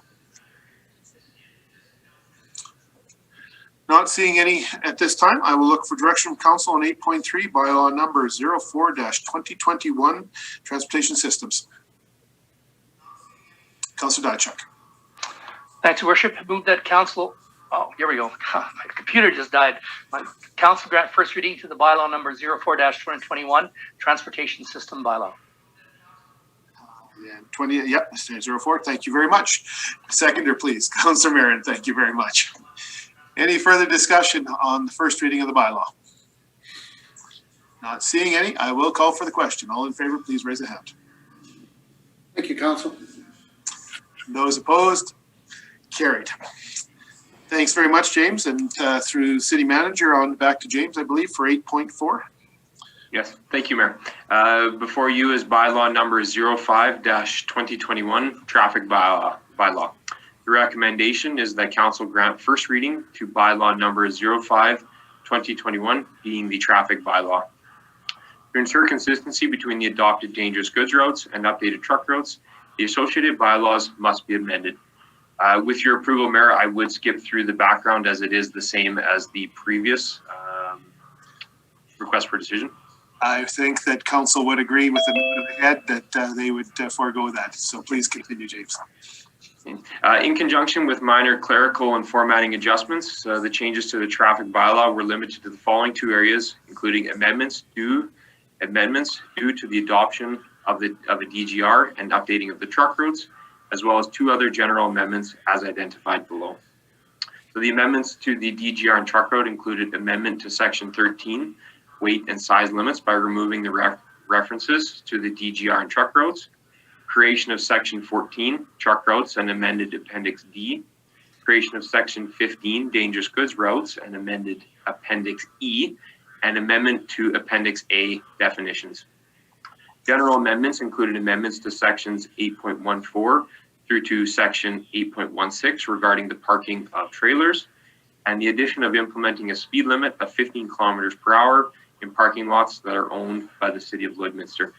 Not seeing any at this time. I will look for direction from council on 8.3, bylaw number 04-2021, transportation systems. Councillor Diachuk. Thanks, Your Worship. Move that council. Oh, here we go. My computer just died. My council grant first reading to the bylaw number 04-2021, transportation system bylaw. And 20, yep, 04. Thank you very much. Seconder, please. Councillor Marin, thank you very much. Any further discussion on the first reading of the bylaw? Not seeing any, I will call for the question. All in favor, please raise a hand. Thank you, Council. Those opposed? Carried. Thanks very much, James. And through City Manager, on back to James, I believe, for 8.4. Yes, thank you, Mayor. Before you is bylaw number 05-2021, traffic bylaw. The recommendation is that council grant first reading to bylaw number 05-2021, being the traffic bylaw. To ensure consistency between the adopted dangerous goods routes and updated truck routes, the associated bylaws must be amended. With your approval, Mayor, I would skip through the background, as it is the same as the previous request for decision. I think that council would agree with the note of the head that they would forego that. So please continue, James. In conjunction with minor clerical and formatting adjustments, the changes to the traffic bylaw were limited to the following two areas, including amendments due to the adoption of a DGR and updating of the truck routes, as well as two other general amendments as identified below. So the amendments to the DGR and truck route included amendment to section 13, weight and size limits, by removing the references to the DGR and truck routes, creation of section 14, truck routes, and amended appendix D, creation of section 15, dangerous goods routes, and amended appendix E, and amendment to appendix A, definitions. General amendments included amendments to sections 8.14 through to section 8.16 regarding the parking of trailers, and the addition of implementing a speed limit of 15 kilometers per hour in parking lots that are owned by the city of Lloydminster.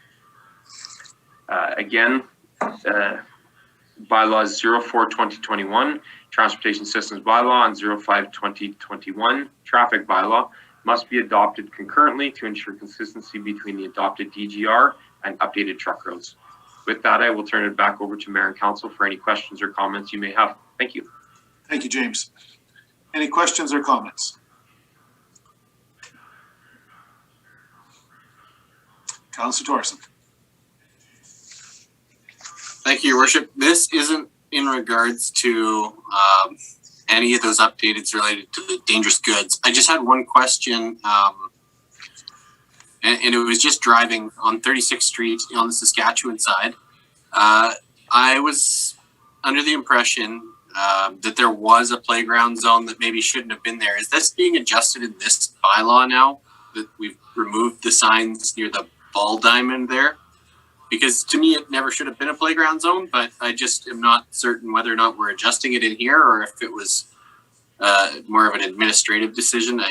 Bylaws 04-2021, Transportation Systems Bylaw, and 05-2021, Traffic Bylaw must be adopted concurrently to ensure consistency between the adopted DGR and updated truck routes. With that, I will turn it back over to Mayor and Council for any questions or comments you may have. Thank you. Thank you, James. Any questions or comments? Councillor Thorson. Thank you, Your Worship. This isn't in regards to any of those updates related to the dangerous goods. I just had one question, and it was just driving on 36th Street on the Saskatchewan side. I was under the impression that there was a playground zone that maybe shouldn't have been there. Is this being adjusted in this bylaw now that we've removed the signs near the ball diamond there? Because to me, it never should have been a playground zone, but I just am not certain whether or not we're adjusting it in here or if it was more of an administrative decision.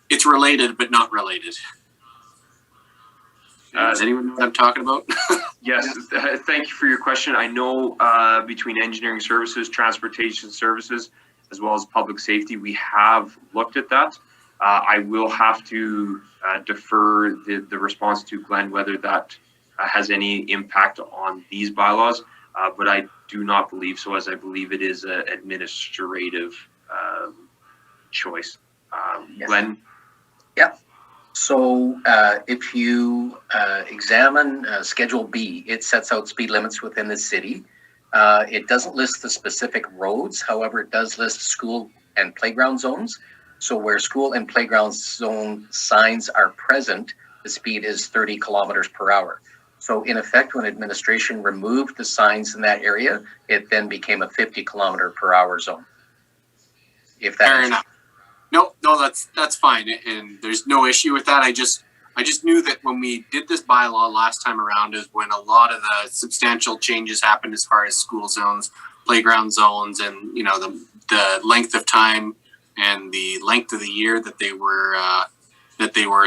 It's related, but not related. Does anyone know what I'm talking about? Yes, thank you for your question. I know between engineering services, transportation services, as well as public safety, we have looked at that. I will have to defer the response to Glenn whether that has any impact on these bylaws, but I do not believe so, as I believe it is an administrative choice. Yes. Glenn? Yeah. So if you examine Schedule B, it sets out speed limits within the city. It doesn't list the specific roads. However, it does list school and playground zones. So where school and playground zone signs are present, the speed is 30 kilometers per hour. So in effect, when administration removed the signs in that area, it then became a 50 kilometer per hour zone. If that Fair is enough. No, that's fine, and there's no issue with that. I just knew that when we did this bylaw last time around is when a lot of the substantial changes happened as far as school zones, playground zones, and the length of time and the length of the year that they were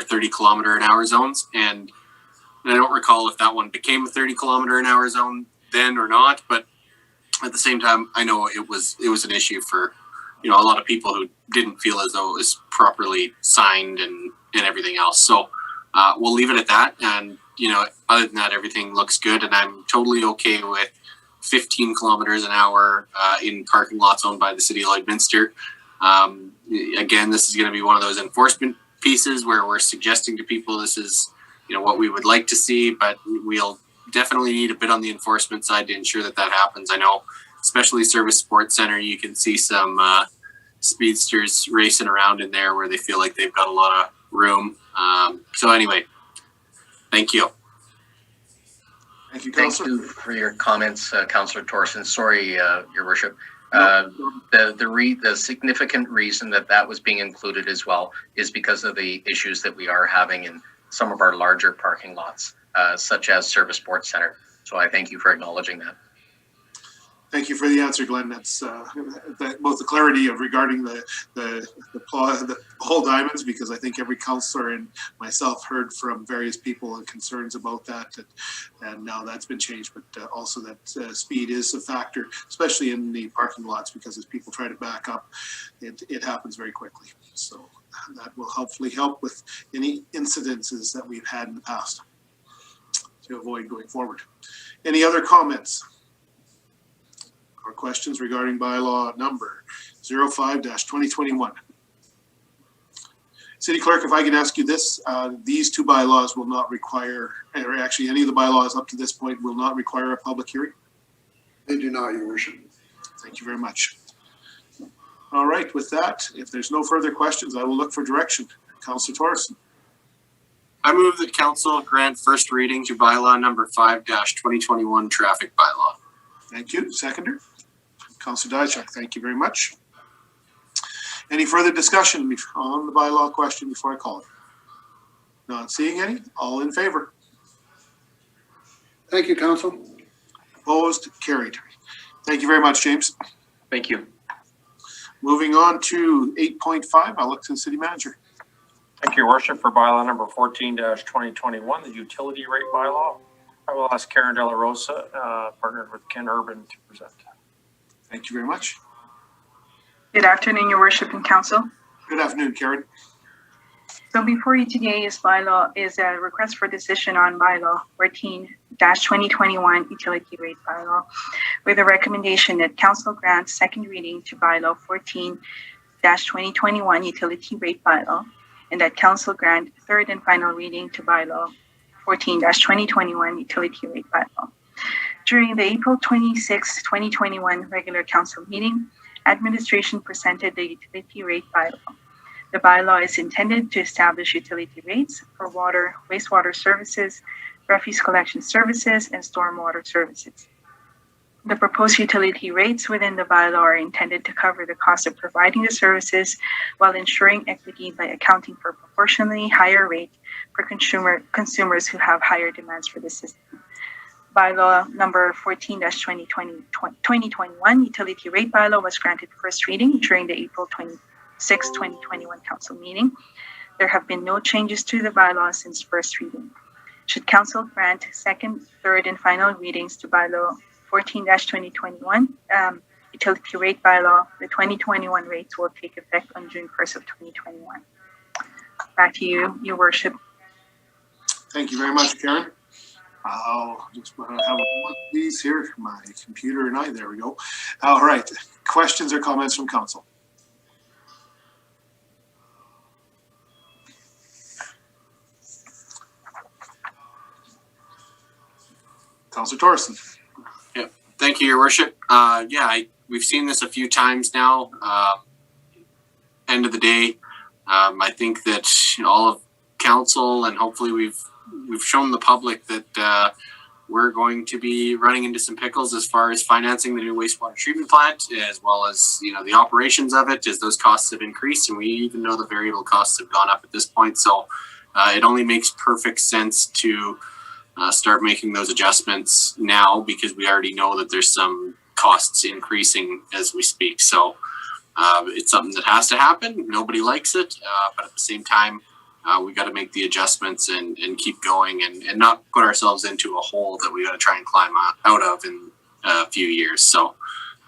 30 kilometer an hour zones. And I don't recall if that one became a 30 kilometer an hour zone then or not, but at the same time, I know it was an issue for a lot of people who didn't feel as though it was properly signed and everything else. So we'll leave it at that. And other than that, everything looks good, and I'm totally okay with 15 kilometers an hour in parking lots owned by the city of Lloydminster. Again, this is going to be one of those enforcement pieces where we're suggesting to people this is what we would like to see, but we'll definitely need a bit on the enforcement side to ensure that happens. I know, especially Servus Sports Center, you can see some speedsters racing around in there where they feel like they've got a lot of room. So anyway, thank you. Thank you, Thank Councillor. you for your comments, Councillor Thorson. Sorry, Your Worship. The significant reason that was being included as well is because of the issues that we are having in some of our larger parking lots, such as Servus Sports Center. So I thank you for acknowledging that. Thank you for the answer, Glenn. That's both the clarity of regarding the whole diamonds, because I think every councillor and myself heard from various people and concerns about that, and now that's been changed. But also that speed is a factor, especially in the parking lots, because as people try to back up, it happens very quickly. So that will hopefully help with any incidences that we've had in the past to avoid going forward. Any other comments or questions regarding bylaw number 05-2021? City Clerk, if I could ask you this, these two bylaws will not require, or actually any of the bylaws up to this point will not require a public hearing? They do not, Your Worship. Thank you very much. All right, with that, if there's no further questions, I will look for direction. Councillor Thorson. I move that council grant first reading to bylaw number 5-2021 traffic bylaw. Thank you. Seconder? Councillor Diachuk, thank you very much. Any further discussion on the bylaw question before I call it? Not seeing any. All in favor? Thank you, Council. Opposed? Carried. Thank you very much, James. Thank you. Moving on to 8.5, I'll look to the city manager. Thank you, Your Worship. For bylaw number 14-2021, the utility rate bylaw, I will ask Karen De La Rosa, partnered with Ken Urban, to present. Thank you very much. Good afternoon, Your Worship and Council. Good afternoon, Karen. So So before you today is a request for decision on bylaw 14-2021 utility rate bylaw, with a recommendation that council grants second reading to bylaw 14-2021 utility rate bylaw, and that council grant third and final reading to bylaw 14-2021 utility rate bylaw. During the April 26, 2021 regular council meeting, administration presented the utility rate bylaw. The bylaw is intended to establish utility rates for water, wastewater services, refuse collection services, and stormwater services. The proposed utility rates within the bylaw are intended to cover the cost of providing the services while ensuring equity by accounting for proportionally higher rate for consumers who have higher demands for the system. Bylaw number 14-2021 utility rate bylaw was granted first reading during the April 26, 2021 council meeting. There have been no changes to the bylaw since first reading. Should council grant second, third, and final readings to bylaw 14-2021 utility rate bylaw, the 2021 rates will take effect on June 1st of 2021. Back to you, Your Worship. Thank you very much, Karen. I'll just have one of these here, my computer and I, there we go. All right, questions or comments from council? Councilor Torson. Yeah, thank you, Your Worship. We've seen this a few times now. End of the day, I think that all of council and hopefully we've shown the public that we're going to be running into some pickles as far as financing the new wastewater treatment plant, as well as the operations of it, as those costs have increased, and we even know the variable costs have gone up at this point. So it only makes perfect sense to start making those adjustments now, because we already know that there's some costs increasing as we speak. So it's something that has to happen. Nobody likes it, but at the same time, we got to make the adjustments and keep going and not put ourselves into a hole that we got to try and climb out of in a few years. So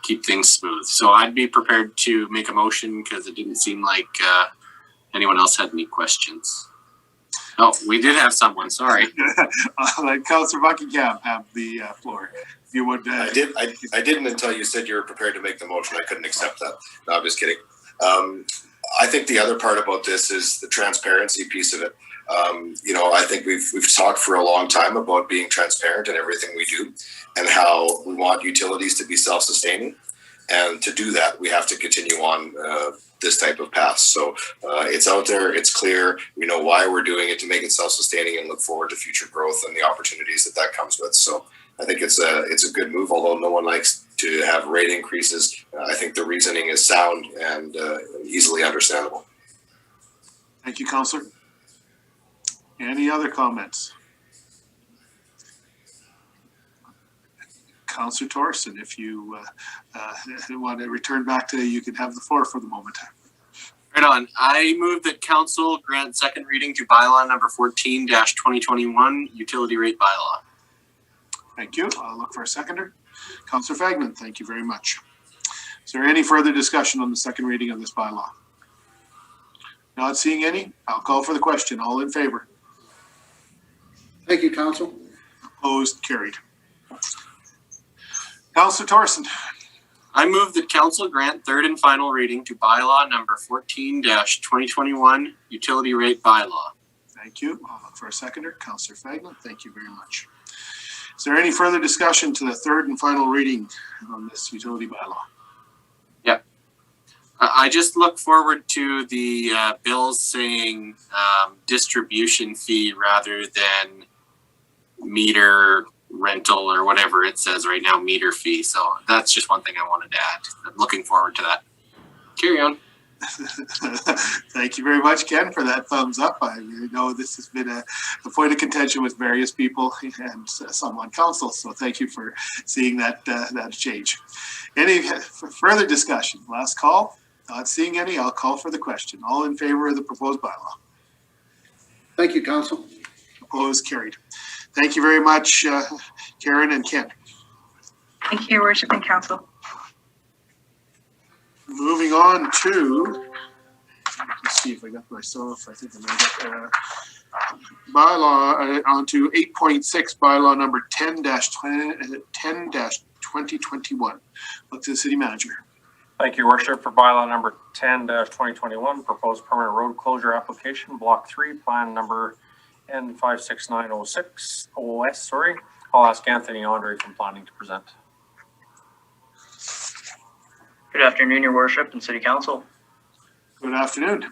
keep things smooth. So I'd be prepared to make a motion, because it didn't seem like anyone else had any questions. Oh, we did have someone. Sorry. Councilor Buckingham have the floor. If you would. I didn't until you said you were prepared to make the motion. I couldn't accept that. No, I'm just kidding. I think the other part about this is the transparency piece of it. I think we've talked for a long time about being transparent in everything we do, and how we want utilities to be self-sustaining. And to do that, we have to continue on this type of path. So it's out there, it's clear, we know why we're doing it, to make it self-sustaining and look forward to future growth and the opportunities that comes with. So I think it's a good move, although no one likes to have rate increases. I think the reasoning is sound and easily understandable. Thank you, Councillor. Any other comments? Councillor Torson, if you want to return back to, you can have the floor for the moment. Right on. I move that council grant second reading to bylaw number 14-2021 utility rate bylaw. Thank you. I'll look for a seconder. Councillor Fagman, thank you very much. Is there any further discussion on the second reading of this bylaw? Not seeing any, I'll call for the question. All in favor? Thank you, Council. Opposed? Carried. Councillor Torson. I move that council grant third and final reading to bylaw number 14-2021 utility rate bylaw. Thank you. I'll look for a seconder. Councillor Fagman, thank you very much. Is there any further discussion to the third and final reading on this utility bylaw? Yep. I just look forward to the bills saying distribution fee rather than meter rental, or whatever it says right now, meter fee. So that's just one thing I wanted to add. I'm looking forward to that. Carry on. Thank you very much, Ken, for that thumbs up. I know this has been a point of contention with various people and some on council, so thank you for seeing that change. Any further discussion? Last call. Not seeing any, I'll call for the question. All in favor of the proposed bylaw? Thank you, Council. Opposed? Carried. Thank you very much, Karen and Ken. Thank you, Your Worship and Council. Moving on to see if I got myself, I think I might have, bylaw, onto 8.6, bylaw number 10-2021. Look to the city manager. Thank you, Your Worship. For bylaw number 10-2021, proposed permanent road closure application, block 3, plan number N56906 OS, sorry. I'll ask Anthony Andre from planning to present. Good afternoon, Your Worship and City Council. Good afternoon.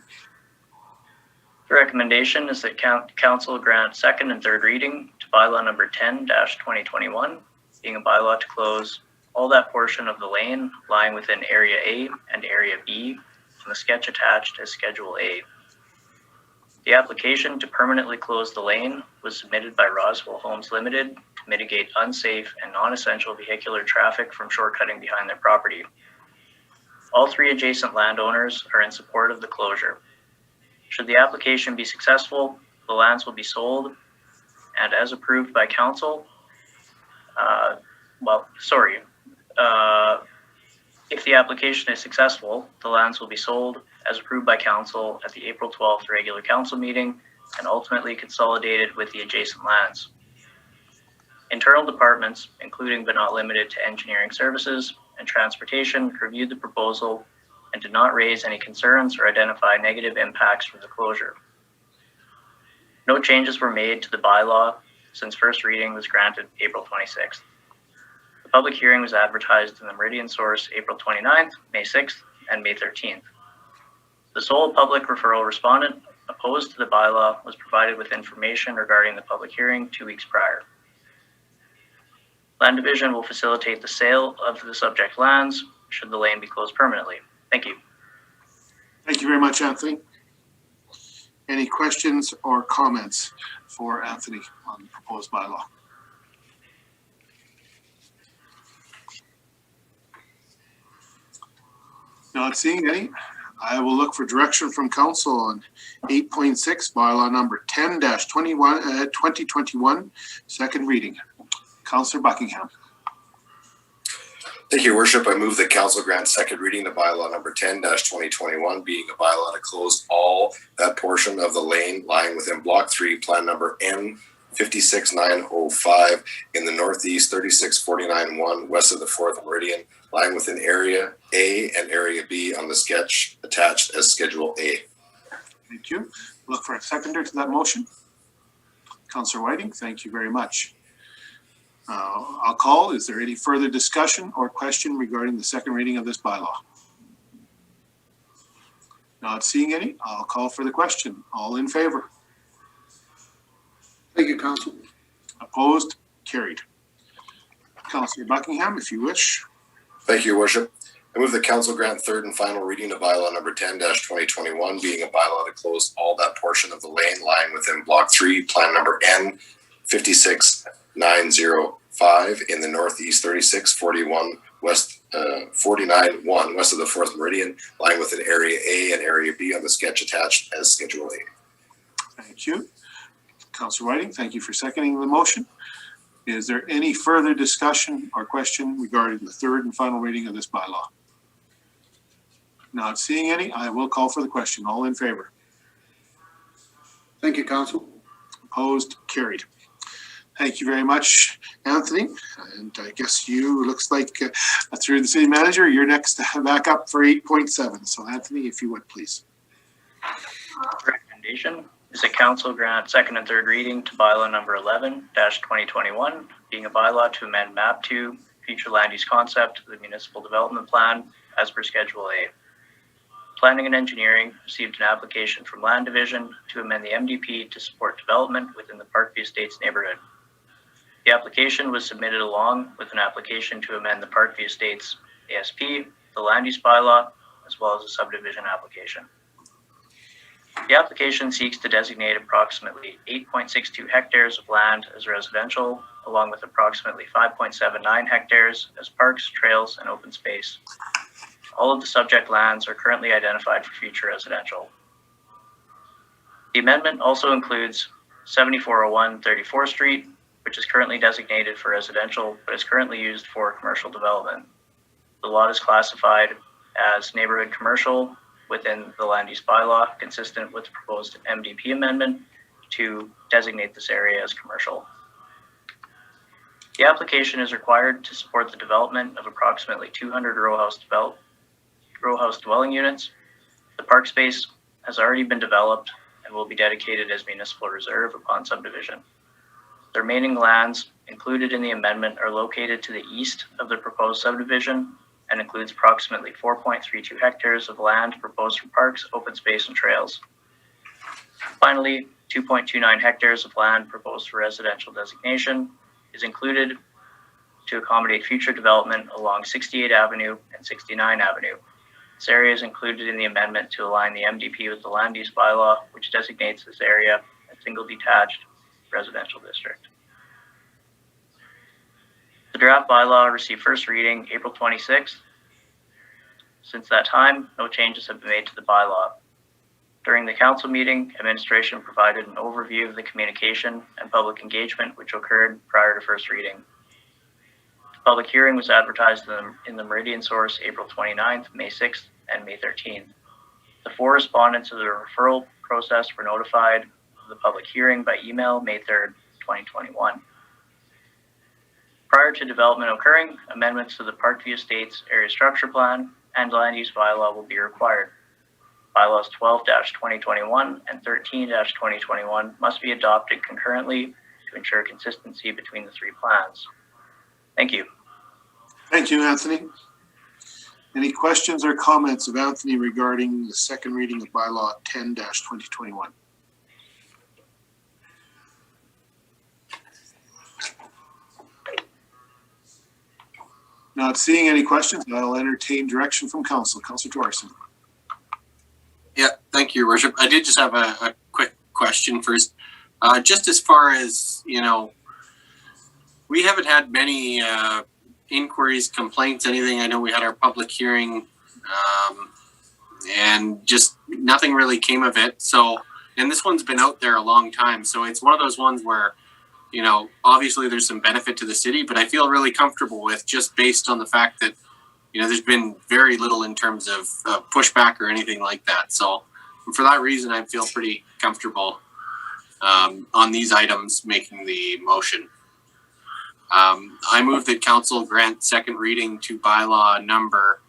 The recommendation is that Council grant second and third reading to bylaw number 10-2021, being a bylaw to close all that portion of the lane lying within Area A and Area B on the sketch attached as Schedule A. The application to permanently close the lane was submitted by Roswell Homes Limited to mitigate unsafe and non-essential vehicular traffic from shortcutting behind their property. All 3 adjacent landowners are in support of the closure. Should the application be successful, the lands will be sold, and as approved by council, if the application is successful, the lands will be sold as approved by council at the April 12th regular council meeting and ultimately consolidated with the adjacent lands. Internal departments, including but not limited to engineering services and transportation, reviewed the proposal and did not raise any concerns or identify negative impacts from the closure. No changes were made to the bylaw since first reading was granted April 26th. The public hearing was advertised in the Meridian Source April 29th, May 6th, and May 13th. The sole public referral respondent opposed to the bylaw was provided with information regarding the public hearing 2 weeks prior. Land Division will facilitate the sale of the subject lands should the lane be closed permanently. Thank you. Thank you very much, Anthony. Any questions or comments for Anthony on the proposed bylaw? Not seeing any. I will look for direction from council on 8.6, bylaw number 10-2021, second reading. Councillor Buckingham. Thank you, Your Worship. I move that council grant second reading to bylaw number 10-2021, being a bylaw to close all that portion of the lane lying within block 3, plan number N56905 in the northeast 3649-1 west of the 4th Meridian, lying within Area A and Area B on the sketch attached as Schedule A. Thank you. Look for a seconder to that motion. Councillor Whiting, thank you very much. I'll call. Is there any further discussion or question regarding the second reading of this bylaw? Not seeing any. I'll call for the question. All in favor? Thank you, Council. Opposed? Carried. Councillor Buckingham, if you wish. Thank you, Your Worship. I move that council grant third and final reading of bylaw number 10-2021, being a bylaw to close all that portion of the lane lying within block 3, plan number N56905 in the northeast 3641 west 49-1 west of the 4th Meridian, lying within Area A and Area B on the sketch attached as Schedule A. Thank you. Councillor Whiting, thank you for seconding the motion. Is there any further discussion or question regarding the third and final reading of this bylaw? Not seeing any, I will call for the question. All in favor? Thank you, Council. Opposed? Carried. Thank you very much, Anthony. And I guess you, looks like through the city manager, you're next back up for 8.7. So Anthony, if you would, please. Recommendation is that council grant second and third reading to bylaw number 11-2021, being a bylaw to amend map 2, future land use concept of the municipal development plan as per Schedule A. Planning and Engineering received an application from Land Division to amend the MDP to support development within the Parkview Estates neighborhood. The application was submitted along with an application to amend the Parkview Estates ASP, the land use bylaw, as well as a subdivision application. The application seeks to designate approximately 8.62 hectares of land as residential, along with approximately 5.79 hectares as parks, trails, and open space. All of the subject lands are currently identified for future residential. The amendment also includes 7401 34th Street, which is currently designated for residential, but is currently used for commercial development. The lot is classified as neighborhood commercial within the land use bylaw consistent with the proposed MDP amendment to designate this area as commercial. The application is required to support the development of approximately 200 row house dwelling units. The park space has already been developed and will be dedicated as municipal reserve upon subdivision. The remaining lands included in the amendment are located to the east of the proposed subdivision and includes approximately 4.32 hectares of land proposed for parks, open space, and trails. Finally, 2.29 hectares of land proposed for residential designation is included to accommodate future development along 68 Avenue and 69 Avenue. This area is included in the amendment to align the MDP with the land use bylaw, which designates this area a single detached residential district. The draft bylaw received first reading April 26th. Since that time, no changes have been made to the bylaw. During the council meeting, administration provided an overview of the communication and public engagement which occurred prior to first reading. The public hearing was advertised in the Meridian Source April 29th, May 6th, and May 13th. The 4 respondents to the referral process were notified of the public hearing by email May 3rd, 2021. Prior to development occurring, amendments to the Parkview Estates Area Structure Plan and Land Use Bylaw will be required. Bylaws 12-2021 and 13-2021 must be adopted concurrently to ensure consistency between the 3 plans. Thank you. Thank you, Anthony. Any questions or comments of Anthony regarding the second reading of bylaw 10-2021? Not seeing any questions, I'll entertain direction from council. Councillor Torson. Yeah, thank you, Your Worship. I did just have a quick question first. Just as far as, you know, we haven't had many inquiries, complaints, anything. I know we had our public hearing and just nothing really came of it. So, and this one's been out there a long time. So it's one of those ones where, you know, obviously there's some benefit to the city, but I feel really comfortable with just based on the fact that, you know, there's been very little in terms of pushback or anything like that. So for that reason, I feel pretty comfortable on these items making the motion. I move that council grant second reading to bylaw number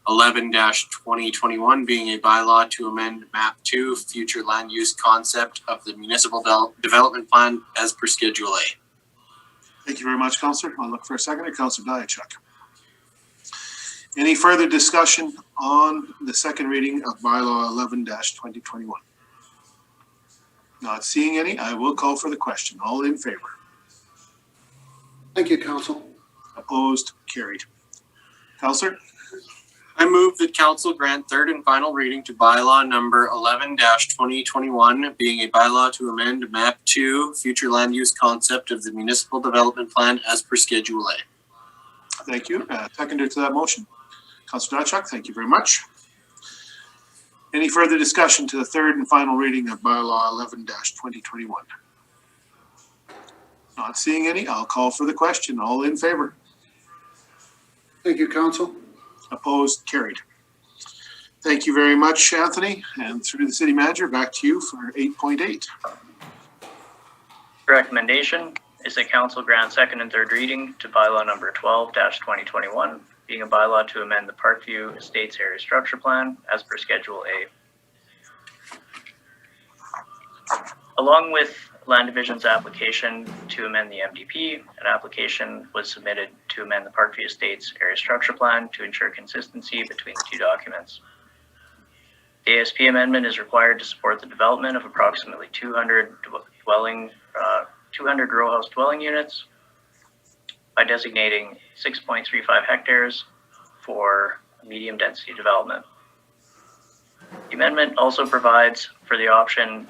11-2021, being a bylaw to amend map 2 future land use concept of the municipal development plan as per Schedule A. Thank you very much, Councillor. I'll look for a second. Councillor Diachuk. Any further discussion on the second reading of bylaw 11-2021? Not seeing any, I will call for the question. All in favor? Thank you, Council. Opposed? Carried. Councillor? I move that council grant third and final reading to bylaw number 11-2021, being a bylaw to amend map 2 future land use concept of the municipal development plan as per Schedule A. Thank you. Seconder to that motion. Councillor Diachuk, thank you very much. Any further discussion to the third and final reading of bylaw 11-2021? Not seeing any, I'll call for the question. All in favor? Thank you, Council. Opposed? Carried. Thank you very much, Anthony. And through the city manager, back to you for 8.8. Recommendation is that council grant second and third reading to bylaw number 12-2021, being a bylaw to amend the Parkview Estates Area Structure Plan as per Schedule A. Along with Land Division's application to amend the MDP, an application was submitted to amend the Parkview Estates Area Structure Plan to ensure consistency between the 2 documents. The ASP amendment is required to support the development of approximately 200 row house dwelling units by designating 6.35 hectares for medium density development. The amendment also provides for the option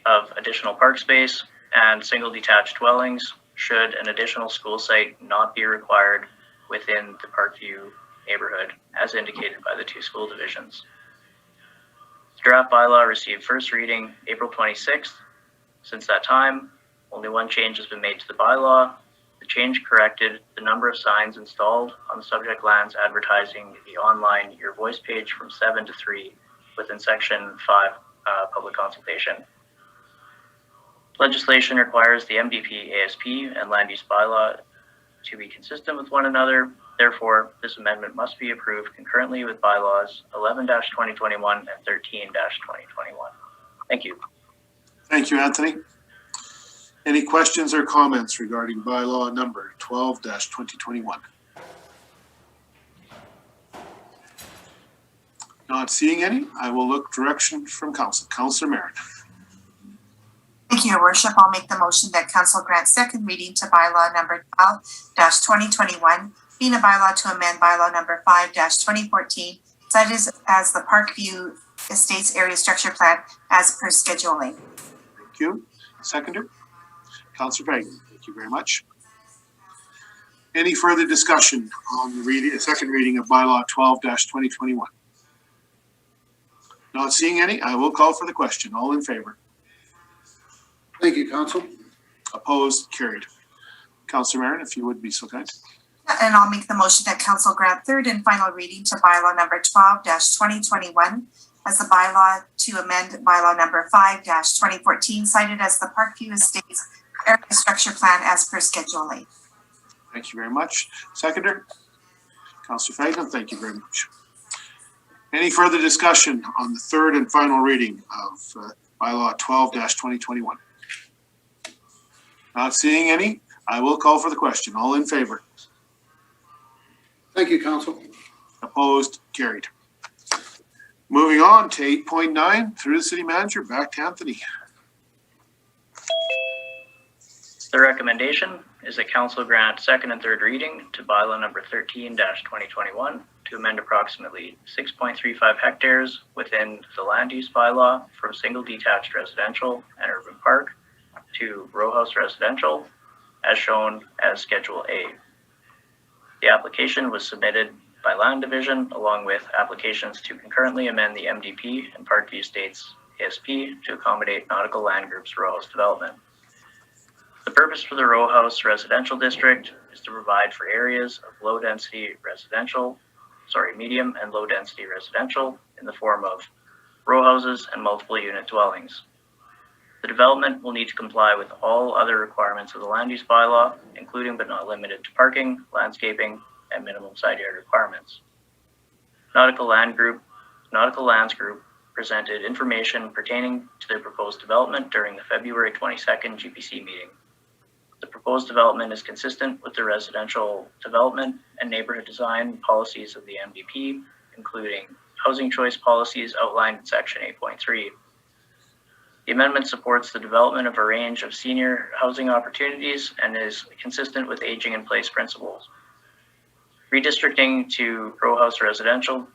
of additional park space and single detached dwellings should an additional school site not be required within the Parkview neighborhood, as indicated by the 2 school divisions. The draft bylaw received first reading April 26th. Since that time, only one change has been made to the bylaw. The change corrected the number of signs installed on the subject lands advertising the online Your Voice page from 7 to 3 within section 5, public consultation. Legislation requires the MDP, ASP, and land use bylaw to be consistent with one another. Therefore, this amendment must be approved concurrently with bylaws 11-2021 and 13-2021. Thank you. Thank you, Anthony. Any questions or comments regarding bylaw number 12-2021? Not seeing any, I will look direction from council. Councillor Merritt. Thank you, Your Worship. I'll make the motion that council grant second reading to bylaw number 12-2021, being a bylaw to amend bylaw number 5-2014, cited as the Parkview Estates Area Structure Plan as per Schedule A. Thank you. Seconder. Councillor Fagan. Thank you very much. Any further discussion on the second reading of bylaw 12-2021? Not seeing any, I will call for the question. All in favor? Thank you, Council. Opposed? Carried. Councillor Marin, if you would be so kind. And I'll make the motion that council grant third and final reading to bylaw number 12-2021 as the bylaw to amend bylaw number 5-2014, cited as the Parkview Estates Area Structure Plan as per Schedule A. Thank you very much. Seconder. Councillor Fagan, thank you very much. Any further discussion on the third and final reading of bylaw 12-2021? Not seeing any, I will call for the question. All in favor? Thank you, Council. Opposed? Carried. Moving on to 8.9, through the city manager, back to Anthony. The recommendation is that council grant second and third reading to bylaw number 13-2021 to amend approximately 6.35 hectares within the land use bylaw from single detached residential and urban park to row house residential as shown as Schedule A. The application was submitted by Land Division along with applications to concurrently amend the MDP and Parkview Estates ASP to accommodate Nautical Land Group's row house development. The purpose for the row house residential district is to provide for areas of medium and low density residential in the form of row houses and multiple unit dwellings. The development will need to comply with all other requirements of the land use bylaw, including but not limited to parking, landscaping, and minimum side yard requirements. Nautical Lands Group presented information pertaining to their proposed development during the February 22nd GPC meeting. The proposed development is consistent with the residential development and neighborhood design policies of the MDP, including housing choice policies outlined in section 8.3. The amendment supports the development of a range of senior housing opportunities and is consistent with aging in place principles. Redistricting to row house residential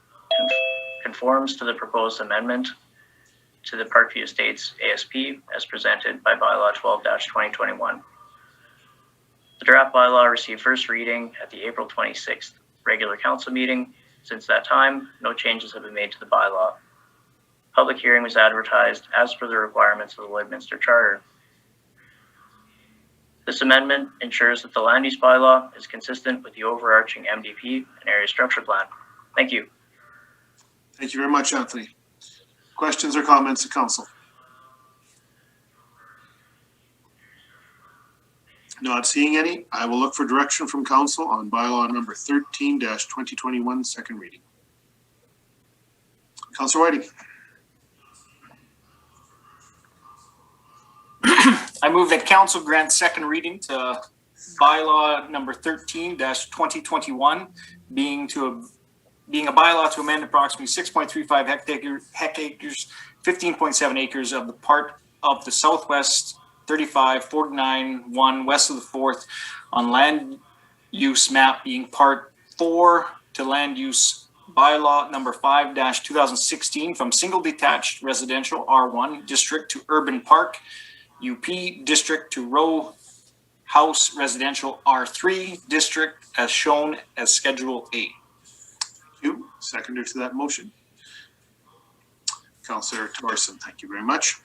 conforms to the proposed amendment to the Parkview Estates ASP as presented by bylaw 12-2021. The draft bylaw received first reading at the April 26th regular council meeting. Since that time, no changes have been made to the bylaw. Public hearing was advertised as per the requirements of the Lloydminster Charter. This amendment ensures that the land use bylaw is consistent with the overarching MDP and area structure plan. Thank you. Thank you very much, Anthony. Questions or comments to council? Not seeing any, I will look for direction from council on bylaw number 13-2021, second reading. Councillor Whiting. I move that council grant second reading to bylaw number 13-2021, being a bylaw to amend approximately 6.35 hectares, 15.7 acres of the part of the Southwest 3549-1 west of the 4th on land use map being part 4 to land use bylaw number 5-2016 from single detached residential R1 district to urban park UP district to row house residential R3 district as shown as Schedule A. Thank you. Seconder to that motion. Councillor Thorson, thank you very much.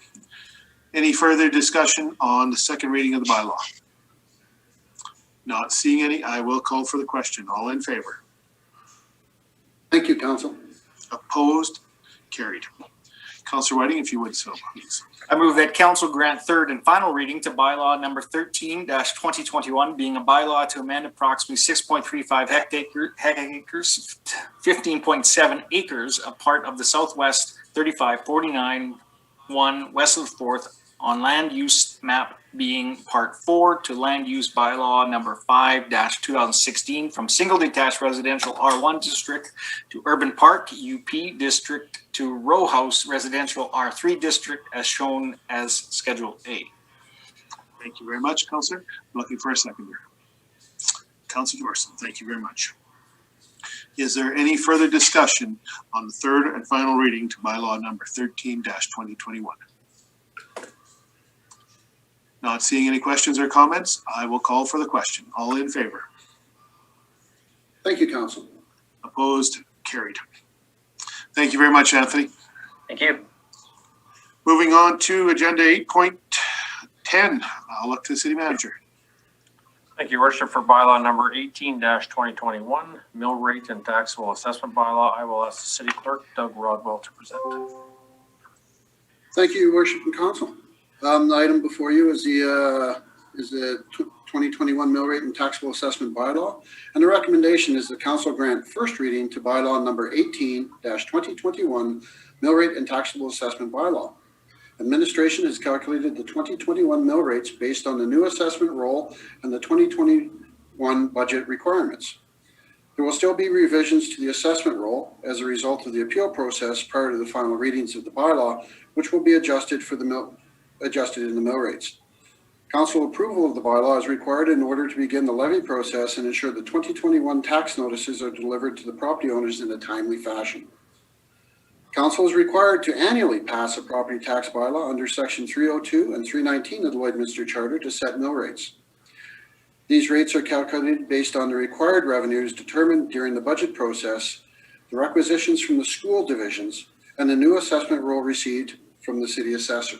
Any further discussion on the second reading of the bylaw? Not seeing any, I will call for the question. All in favor? Thank you, Council. Opposed? Carried. Councillor Whiting, if you would so please. I move that council grant third and final reading to bylaw number 13-2021, being a bylaw to amend approximately 6.35 hectares, 15.7 acres, a part of the Southwest 3549-1 west of the 4th on land use map being part 4 to land use bylaw number 5-2016 from single detached residential R1 district to urban park UP district to row house residential R3 district as shown as Schedule A. Thank you very much, Councillor. I'm looking for a seconder. Councillor Dorson, thank you very much. Is there any further discussion on the third and final reading to bylaw number 13-2021? Not seeing any questions or comments, I will call for the question. All in favor? Thank you, Council. Opposed? Carried. Thank you very much, Anthony. Thank you. Moving on to agenda 8.10. I'll look to the city manager. Thank you, Worship. For bylaw number 18-2021, mill rate and taxable assessment bylaw, I will ask the city clerk, Doug Rodwell, to present. Thank you, Your Worship and Council. The item before you is the 2021 mill rate and taxable assessment bylaw, and the recommendation is the council grant first reading to bylaw number 18-2021 mill rate and taxable assessment bylaw. Administration has calculated the 2021 mill rates based on the new assessment roll and the 2021 budget requirements. There will still be revisions to the assessment roll as a result of the appeal process prior to the final readings of the bylaw, which will be adjusted in the mill rates. Council approval of the bylaw is required in order to begin the levy process and ensure the 2021 tax notices are delivered to the property owners in a timely fashion. Council is required to annually pass a property tax bylaw under section 302 and 319 of the Lloydminster Charter to set mill rates. These rates are calculated based on the required revenues determined during the budget process, the requisitions from the school divisions, and the new assessment roll received from the city assessor.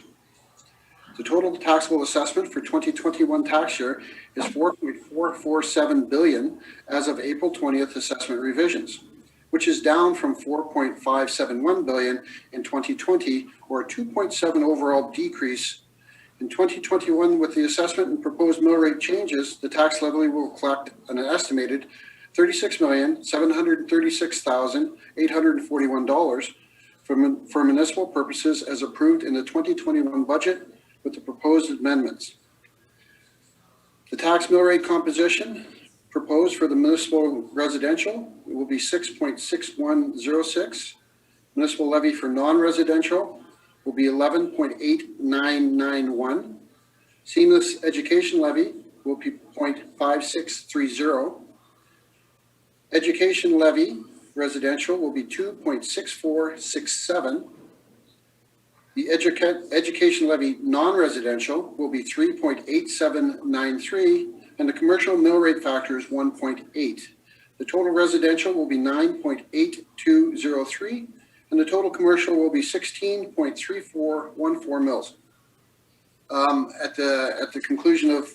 The total taxable assessment for 2021 tax year is $4.447 billion as of April 20th assessment revisions, which is down from $4.571 billion in 2020, or a 2.7 overall decrease. In 2021, with the assessment and proposed mill rate changes, the tax levy will collect an estimated $36,736,841 for municipal purposes as approved in the 2021 budget with the proposed amendments. The tax mill rate composition proposed for the municipal residential will be 6.6106. Municipal levy for non-residential will be 11.8991. Seamless education levy will be 0.5630. Education levy residential will be 2.6467. The education levy non-residential will be 3.8793, and the commercial mill rate factor is 1.8. The total residential will be 9.8203, and the total commercial will be 16.3414 mils. At the conclusion of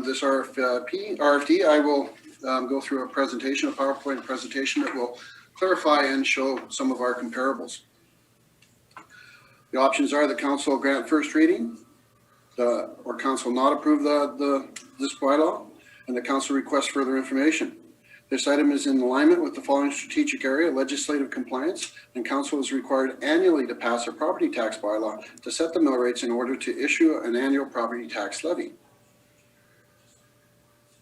this RFD, I will go through a PowerPoint presentation that will clarify and show some of our comparables. The options are the council grant first reading, or council not approve this bylaw, and the council request further information. This item is in alignment with the following strategic area: legislative compliance, and council is required annually to pass a property tax bylaw to set the mill rates in order to issue an annual property tax levy.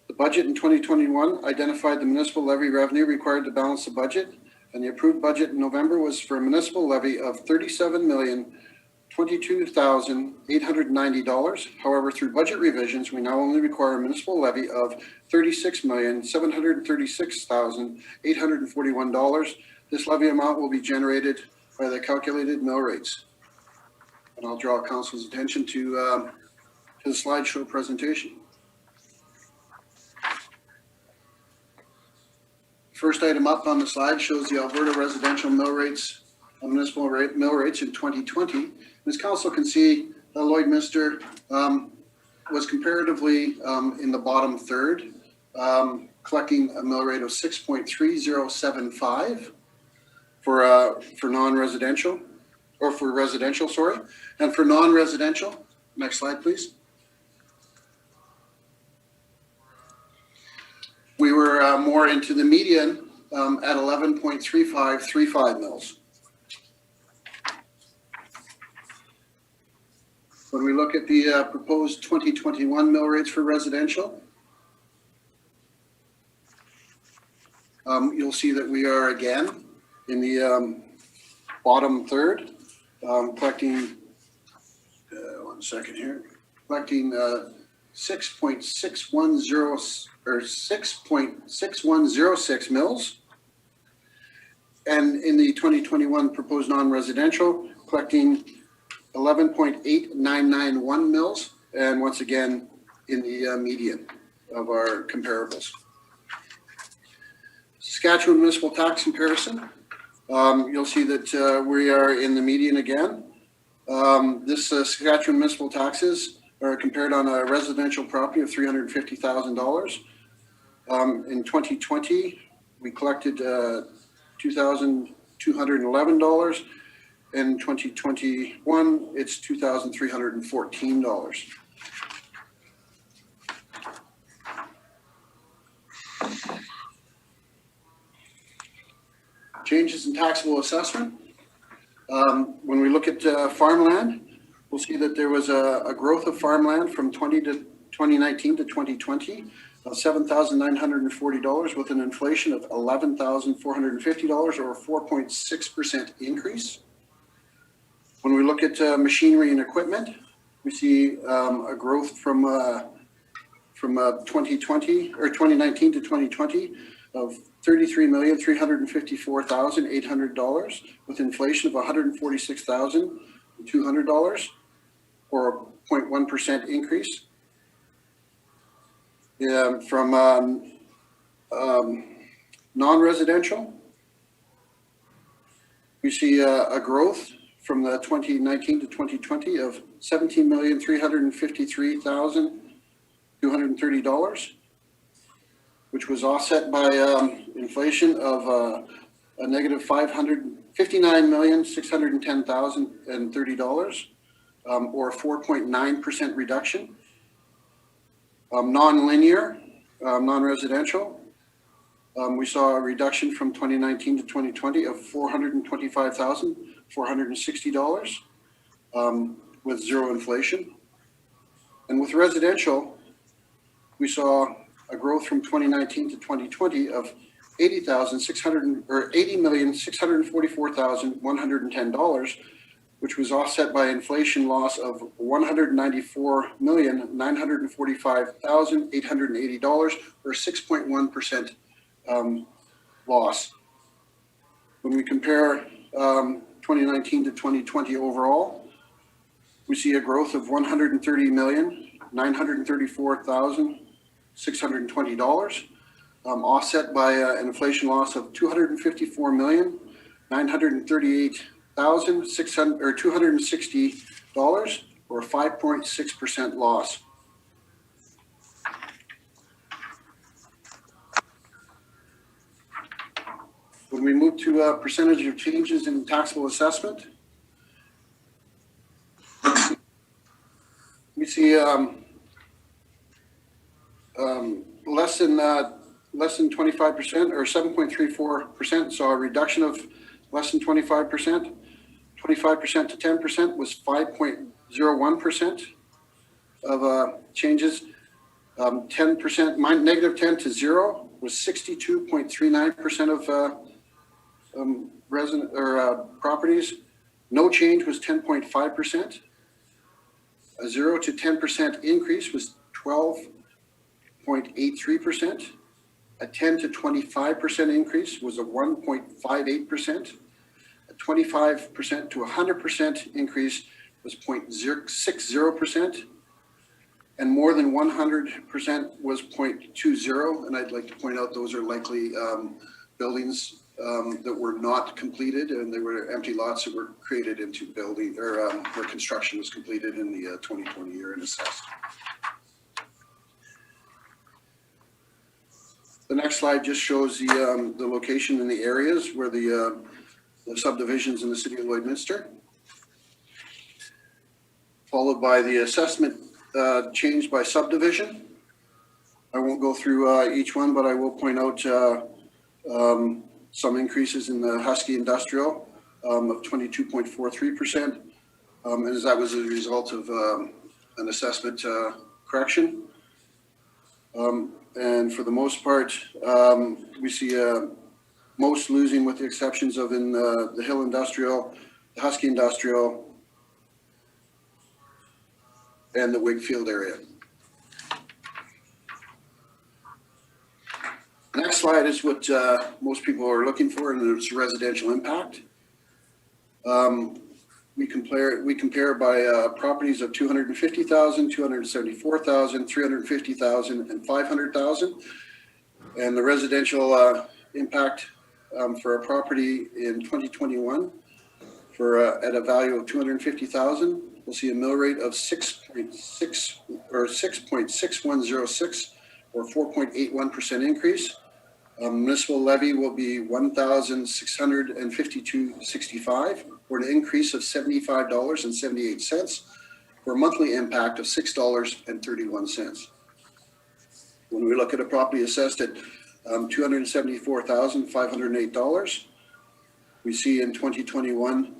The budget in 2021 identified the municipal levy revenue required to balance the budget, and the approved budget in November was for a municipal levy of $37,022,890. However, through budget revisions, we now only require a municipal levy of $36,736,841. This levy amount will be generated by the calculated mill rates. And I'll draw council's attention to the slideshow presentation. First item up on the slide shows the Alberta residential mill rates, municipal mill rates in 2020. As council can see, Lloydminster was comparatively in the bottom third, collecting a mill rate of 6.3075. for non-residential, or for residential, sorry. And for non-residential, next slide, please. We were more into the median at 11.3535 mils. When we look at the proposed 2021 mill rates for residential, you'll see that we are again in the bottom third, collecting, one second here, collecting 6.610 or 6.6106 mils. And in the 2021 proposed non-residential, collecting 11.8991 mils, and once again in the median of our comparables. Saskatchewan municipal tax comparison. You'll see that we are in the median again. This Saskatchewan municipal taxes are compared on a residential property of $350,000. In 2020, we collected $2,211. In 2021, it's $2,314. Changes in taxable assessment. When we look at farmland, we'll see that there was a growth of farmland from 2019 to 2020 of $7,940 with an inflation of $11,450 or a 4.6% increase. When we look at machinery and equipment, we see a growth from 2020 or 2019 to 2020 of $33,354,800 with inflation of $146,200 or a 0.1% increase. From non-residential, we see a growth from the 2019 to 2020 of $17,353,230, which was offset by inflation of a negative $59,610,030, or a 4.9% reduction. Non-linear, non-residential, we saw a reduction from 2019 to 2020 of $425,460 with zero inflation. And with residential, we saw a growth from 2019 to 2020 of $80,644,110, which was offset by inflation loss of $194,945,880, or 6.1% loss. When we compare 2019 to 2020 overall, we see a growth of $130,934,620, offset by an inflation loss of $254,938,260, or a 5.6% loss. When we move to a percentage of changes in taxable assessment, we see less than 25% or 7.34% saw a reduction of less than 25%. 25% to 10% was 5.01% of changes. 10% negative 10 to 0 was 62.39% of resident or properties. No change was 10.5%. A 0 to 10% increase was 12.83%. A 10 to 25% increase was a 1.58%. A 25% to 100% increase was 0.60%. And more than 100% was 0.20. And I'd like to point out those are likely buildings that were not completed, and they were empty lots that were created into building or where construction was completed in the 2020 year and assessed. The next slide just shows the location in the areas where the the subdivisions in the city of Lloydminster, followed by the assessment change by subdivision. I won't go through each one, but I will point out some increases in the Husky Industrial of 22.43%, as that was a result of an assessment correction. And for the most part, we see most losing, with the exceptions of in the Hill Industrial, the Husky Industrial, and the Wigfield area. The next slide is what most people are looking for, and it's residential impact. We compare by properties of 250,000, 274,000, 350,000, and 500,000. And the residential impact for a property in 2021 for at a value of 250,000, we'll see a mill rate of 6.6 or 6.6106 or 4.81% increase. Municipal levy will be $1,652.65 or an increase of $75.78 for a monthly impact of $6.31. When we look at a property assessed at $274,508, we see in 2021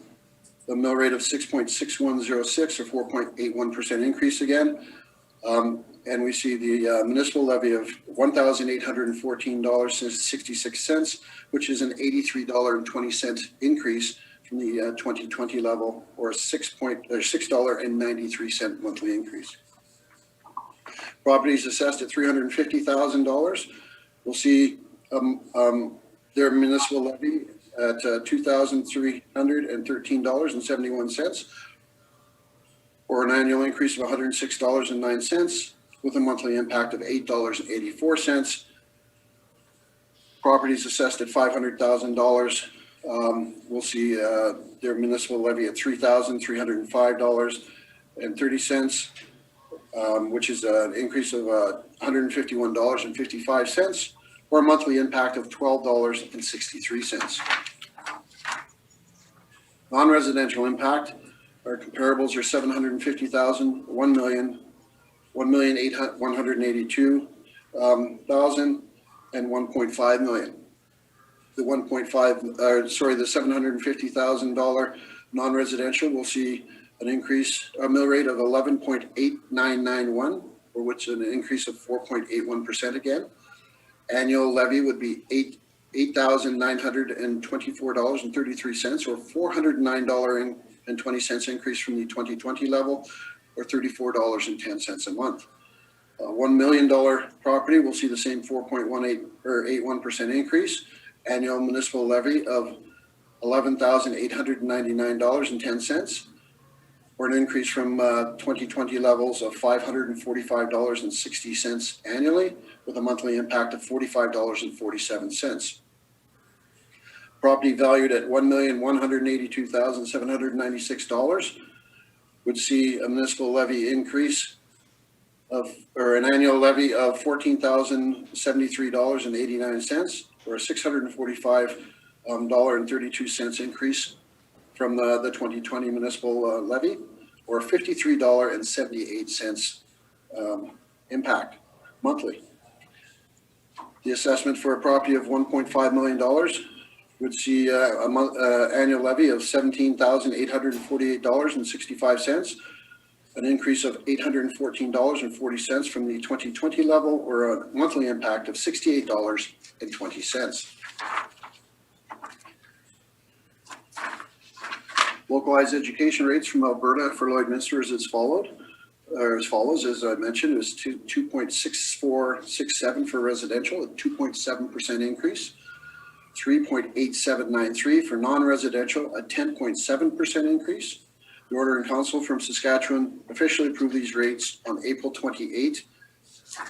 the mill rate of 6.6106 or 4.81% increase again. And we see the municipal levy of $1,814.66, which is an $83.20 increase from the 2020 level, or $6.93 monthly increase. Properties assessed at $350,000 will see their municipal levy at $2,313.71, or an annual increase of $106.09, with a monthly impact of $8.84. Properties assessed at $500,000 will see their municipal levy at $3,305.30, which is an increase of $151.55, or a monthly impact of $12.63. Non-residential impact, our comparables are $750,000, $1 million, $1,182,000, and $1.5 million. The the $750,000 non-residential will see an increase, a mill rate of 11.8991, or which is an increase of 4.81% again. Annual levy would be $8,924.33, or $409.20 increase from the 2020 level, or $34.10 a month. $1 million property will see the same 4.18 or 81% increase. Annual municipal levy of $11,899.10, or an increase from 2020 levels of $545.60 annually, with a monthly impact of $45.47. Property valued at $1,182,796 would see a municipal levy increase of, or an annual levy of $14,073.89, or a $645.32 increase from the 2020 municipal levy, or $53.78 impact monthly. The assessment for a property of $1.5 million would see annual levy of $17,848.65, an increase of $814.40 from the 2020 level, or a monthly impact of $68.20. Localized education rates from Alberta for Lloydminster is as follows. As I mentioned, is 2.6467 for residential, a 2.7% increase. 3.8793 for non-residential, a 10.7% increase. The Order in Council from Saskatchewan officially approved these rates on April 28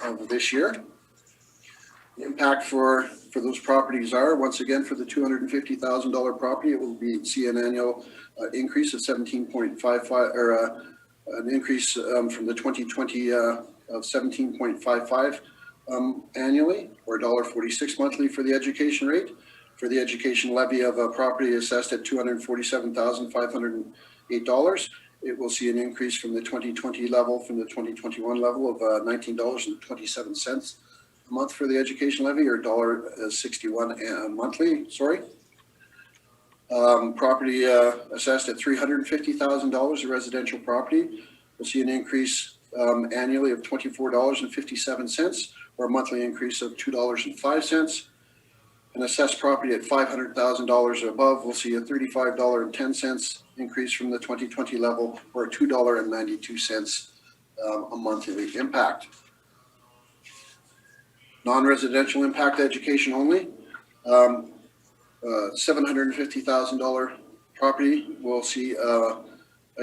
of this year. The impact for those properties are, once again, for the $250,000 property, it will see an annual increase of 17.55, or an increase from the 2020 of 17.55 annually, or $1.46 monthly for the education rate. For the education levy of a property assessed at $247,508, it will see an increase from the 2020 level, from the 2021 level of $19.27 a month for the education levy, or $1.61 monthly, sorry. Property assessed at $350,000, a residential property, will see an increase annually of $24.57, or a monthly increase of $2.05. An assessed property at $500,000 or above will see a $35.10 increase from the 2020 level, or a $2.92 a monthly impact. Non-residential impact education only. $750,000 property will see a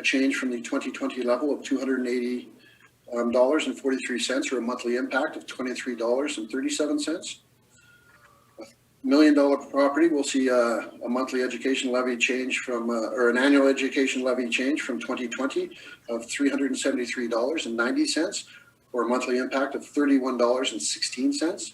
change from the 2020 level of $280.43, or a monthly impact of $23.37. $1 million property will see a monthly education levy change from, or an annual education levy change from 2020 of $373.90, or a monthly impact of $31.16.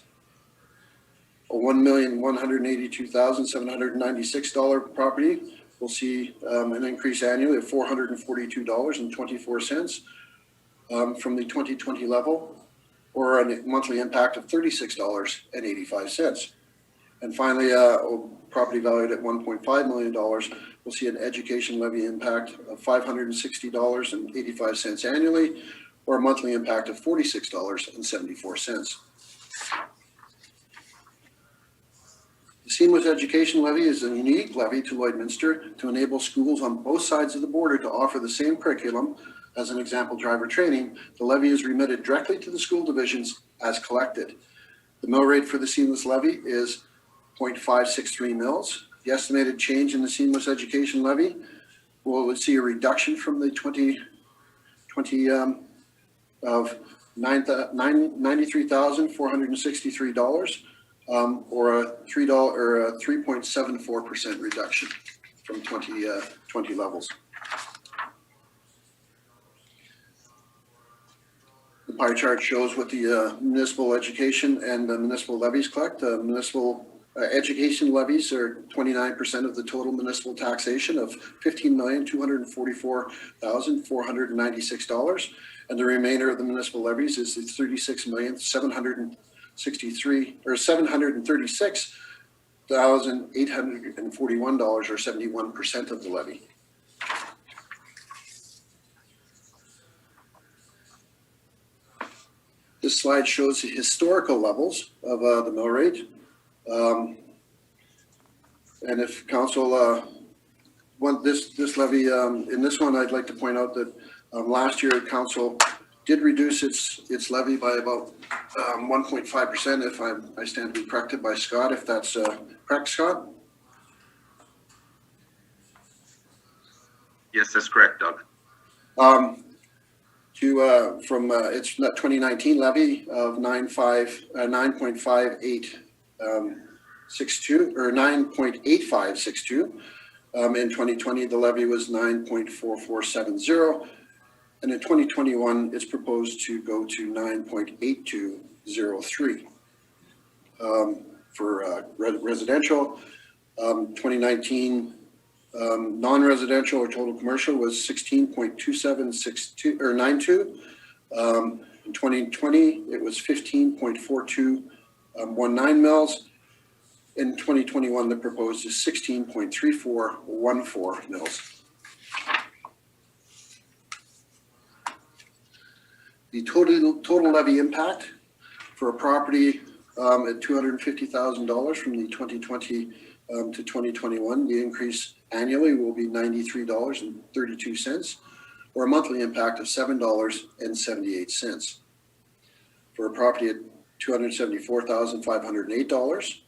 A $1,182,796 property will see an increase annually of $442.24 from the 2020 level, or a monthly impact of $36.85. And finally, a property valued at $1.5 million will see an education levy impact of $560.85 annually, or a monthly impact of $46.74. The Seamless Education Levy is a unique levy to Lloydminster to enable schools on both sides of the border to offer the same curriculum. As an example, driver training, the levy is remitted directly to the school divisions as collected. The mill rate for the Seamless Levy is 0.563 mils. The estimated change in the Seamless Education Levy will see a reduction from the 2020 of $93,463, or a $3.74% reduction from 2020 levels. The pie chart shows what the municipal education and the municipal levies collect. Municipal education levies are 29% of the total municipal taxation of $15,244,496, and the remainder of the municipal levies is the $36,736,841 or 71% of the levy. This slide shows the historical levels of the mill rate. And if council want this levy, in this one, I'd like to point out that last year council did reduce its levy by about 1.5%, if I stand to be corrected by Scott, if that's correct, Scott? Yes, that's correct, Doug. From its 2019 levy of 9.5862 or 9.8562. In 2020, the levy was 9.4470. And in 2021, it's proposed to go to 9.8203. For residential, 2019 non-residential or total commercial was 16.2762 or 92. In 2020, it was 15.4219 mils. In 2021, the proposed is 16.3414 mils. The total levy impact for a property at $250,000 from the 2020 to 2021, the increase annually will be $93.32, or a monthly impact of $7.78. For a property at $274,508,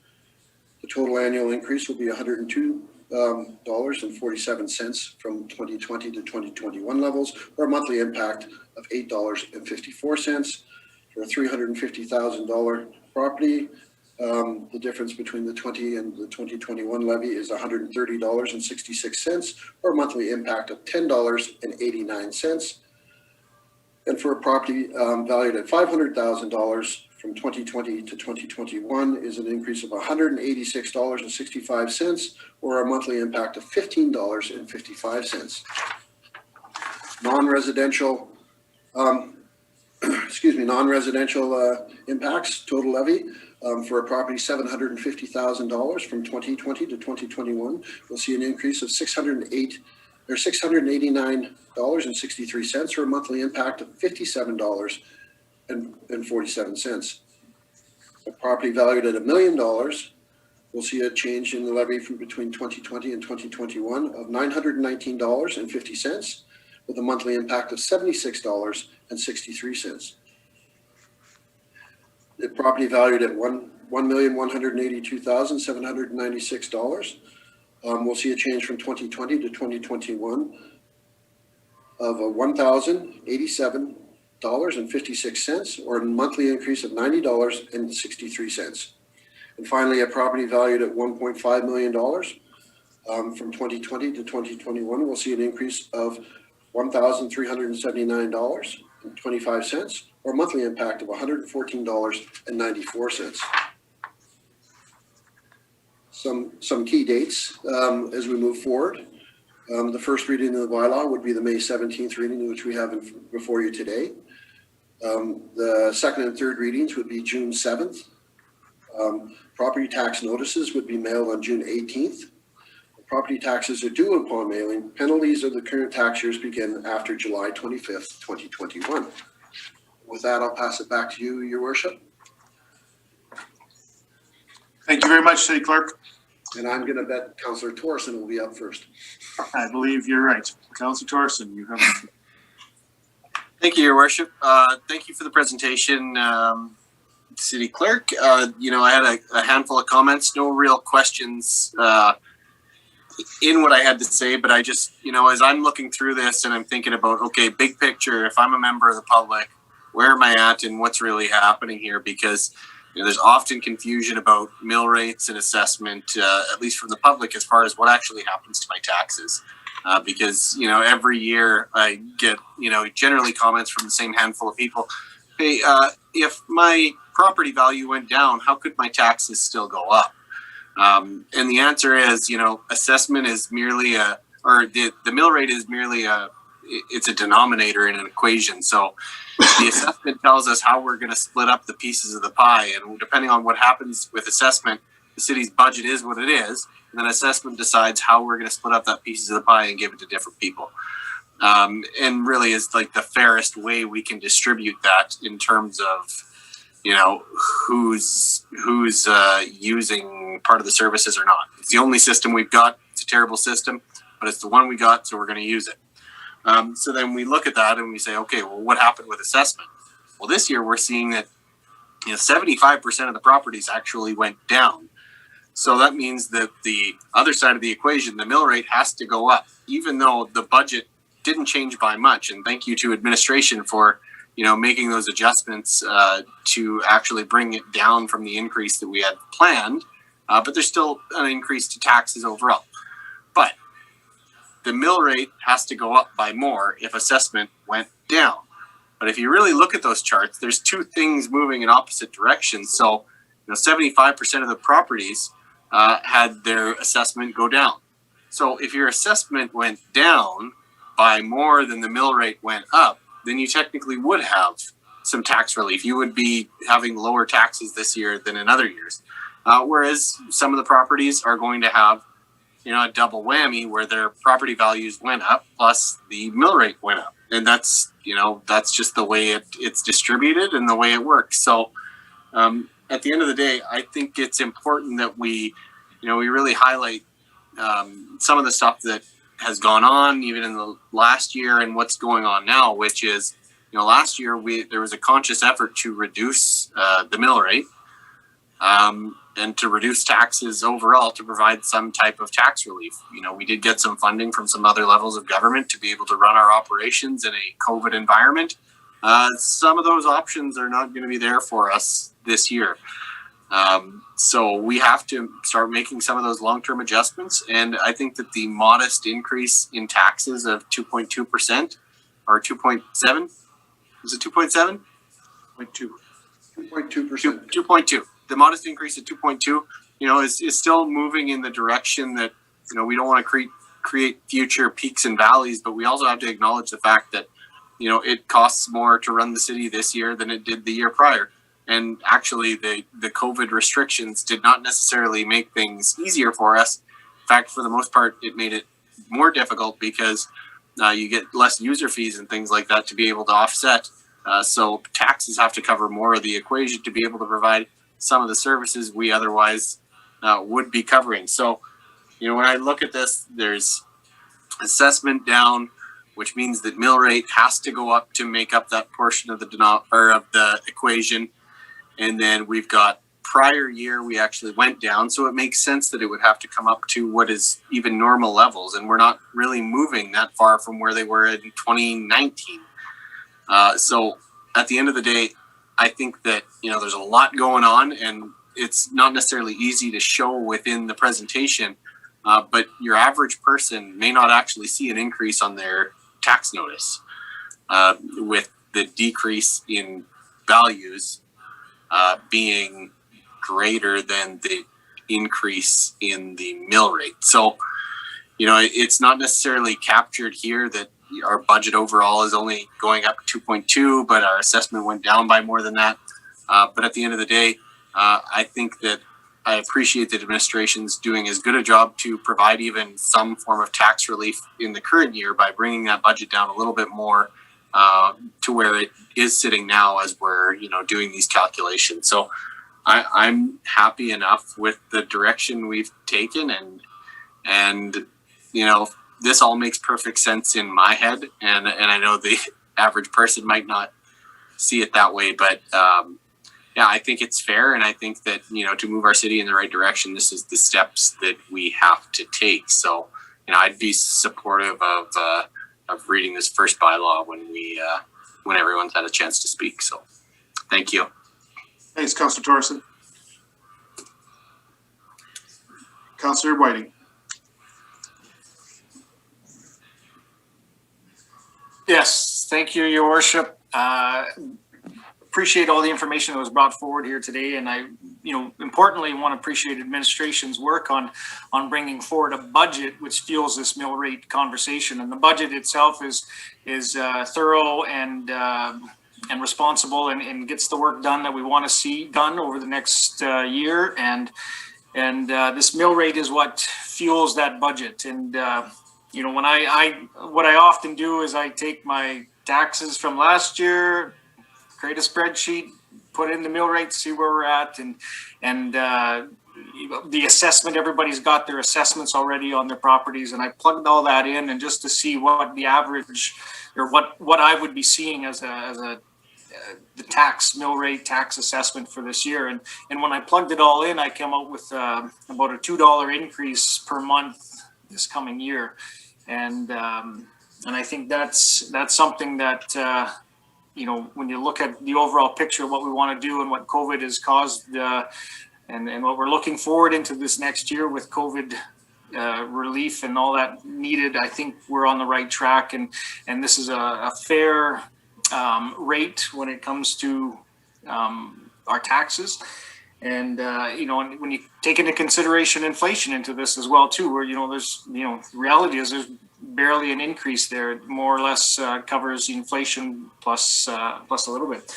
the total annual increase will be $102.47 from 2020 to 2021 levels, or a monthly impact of $8.54. For a $350,000 property, the difference between the 20 and the 2021 levy is $130.66, or a monthly impact of $10.89. And for a property valued at $500,000 from 2020 to 2021 is an increase of $186.65, or a monthly impact of $15.55. Non-residential, non-residential impacts, total levy for a property $750,000 from 2020 to 2021. We'll see an increase of $689.63, or a monthly impact of $57.47. A property valued at $1 million, we'll see a change in the levy from between 2020 and 2021 of $919.50, with a monthly impact of $76.63. The property valued at $1,182,796, we'll see a change from 2020 to 2021 of $1,087.56, or a monthly increase of $90.63. And finally, a property valued at $1.5 million from 2020 to 2021, we'll see an increase of $1,379.25, or a monthly impact of $114.94. Some key dates as we move forward. The first reading of the bylaw would be the May 17th reading, which we have before you today. The second and third readings would be June 7th. Property tax notices would be mailed on June 18th. Property taxes are due upon mailing. Penalties of the current tax years begin after July 25th, 2021. With that, I'll pass it back to you, Your Worship. Thank you very much, City Clerk. And I'm going to bet Councillor Torson will be up first. I believe you're right. Councillor Torson, you have. Thank you, Your Worship. Thank you for the presentation, City Clerk. I had a handful of comments, no real questions in what I had to say, but I just, as I'm looking through this and I'm thinking about, okay, big picture, if I'm a member of the public, where am I at and what's really happening here? Because there's often confusion about mill rates and assessment, at least from the public, as far as what actually happens to my taxes. Because, every year I get, generally comments from the same handful of people. Hey, if my property value went down, how could my taxes still go up? And the answer is, assessment is merely the mill rate is merely it's a denominator in an equation. So the assessment tells us how we're going to split up the pieces of the pie. And depending on what happens with assessment, the city's budget is what it is. And then assessment decides how we're going to split up that pieces of the pie and give it to different people. And really is like the fairest way we can distribute that in terms of, who's using part of the services or not. It's the only system we've got. It's a terrible system, but it's the one we got, so we're going to use it. So then we look at that and we say, okay, well, what happened with assessment? Well, this year we're seeing that 75% of the properties actually went down. So that means that the other side of the equation, the mill rate, has to go up, even though the budget didn't change by much. And thank you to administration for making those adjustments to actually bring it down from the increase that we had planned. But there's still an increase to taxes overall. But the mill rate has to go up by more if assessment went down. But if you really look at those charts, there's two things moving in opposite directions. So 75% of the properties had their assessment go down. So if your assessment went down by more than the mill rate went up, then you technically would have some tax relief. You would be having lower taxes this year than in other years. Whereas some of the properties are going to have, a double whammy where their property values went up plus the mill rate went up. And that's just the way it's distributed and the way it works. So at the end of the day, I think it's important that we really highlight some of the stuff that has gone on even in the last year and what's going on now, which is, last year there was a conscious effort to reduce the mill rate and to reduce taxes overall to provide some type of tax relief. We did get some funding from some other levels of government to be able to run our operations in a COVID environment. Some of those options are not going to be there for us this year. So we have to start making some of those long-term adjustments. And I think that the modest increase in taxes of 2.2% or 2.7, is it 2.7? 0.2. 2.2%. 2.2. The modest increase at 2.2, is still moving in the direction that, we don't want to create future peaks and valleys, but we also have to acknowledge the fact that, it costs more to run the city this year than it did the year prior. And actually, the COVID restrictions did not necessarily make things easier for us. In fact, for the most part, it made it more difficult because you get less user fees and things like that to be able to offset. So taxes have to cover more of the equation to be able to provide some of the services we otherwise would be covering. So, when I look at this, there's assessment down, which means that mill rate has to go up to make up that portion of the equation. And then we've got prior year, we actually went down. So it makes sense that it would have to come up to what is even normal levels. And we're not really moving that far from where they were in 2019. So at the end of the day, I think that, there's a lot going on and it's not necessarily easy to show within the presentation. But your average person may not actually see an increase on their tax notice with the decrease in values being greater than the increase in the mill rate. So, it's not necessarily captured here that our budget overall is only going up 2.2, but our assessment went down by more than that. But at the end of the day, I think that I appreciate the administration's doing as good a job to provide even some form of tax relief in the current year by bringing that budget down a little bit more to where it is sitting now as we're, doing these calculations. So I'm happy enough with the direction we've taken and this all makes perfect sense in my head. And I know the average person might not see it that way, but yeah, I think it's fair. And I think that, to move our city in the right direction, this is the steps that we have to take. So, I'd be supportive of reading this first bylaw when everyone's had a chance to speak. So thank you. Thanks, Councillor Torson. Councillor Whiting. Yes, thank you, Your Worship. Appreciate all the information that was brought forward here today, and I, importantly, want to appreciate administration's work on bringing forward a budget which fuels this mill rate conversation. And the budget itself is thorough and responsible, and gets the work done that we want to see done over the next year. And this mill rate is what fuels that budget. And when what I often do is I take my taxes from last year, create a spreadsheet, put in the mill rate, see where we're at, and the assessment. Everybody's got their assessments already on their properties, and I plugged all that in, and just to see what the average or what I would be seeing as the tax mill rate tax assessment for this year. And when I plugged it all in, I came out with about a $2 increase per month this coming year, and I think that's something that. When you look at the overall picture of what we want to do and what COVID has caused, and what we're looking forward into this next year with COVID relief and all that needed, I think we're on the right track. And this is a fair rate when it comes to our taxes. And, when you take into consideration inflation into this as well, too, where, there's, the reality is there's barely an increase there. It more or less covers inflation plus a little bit.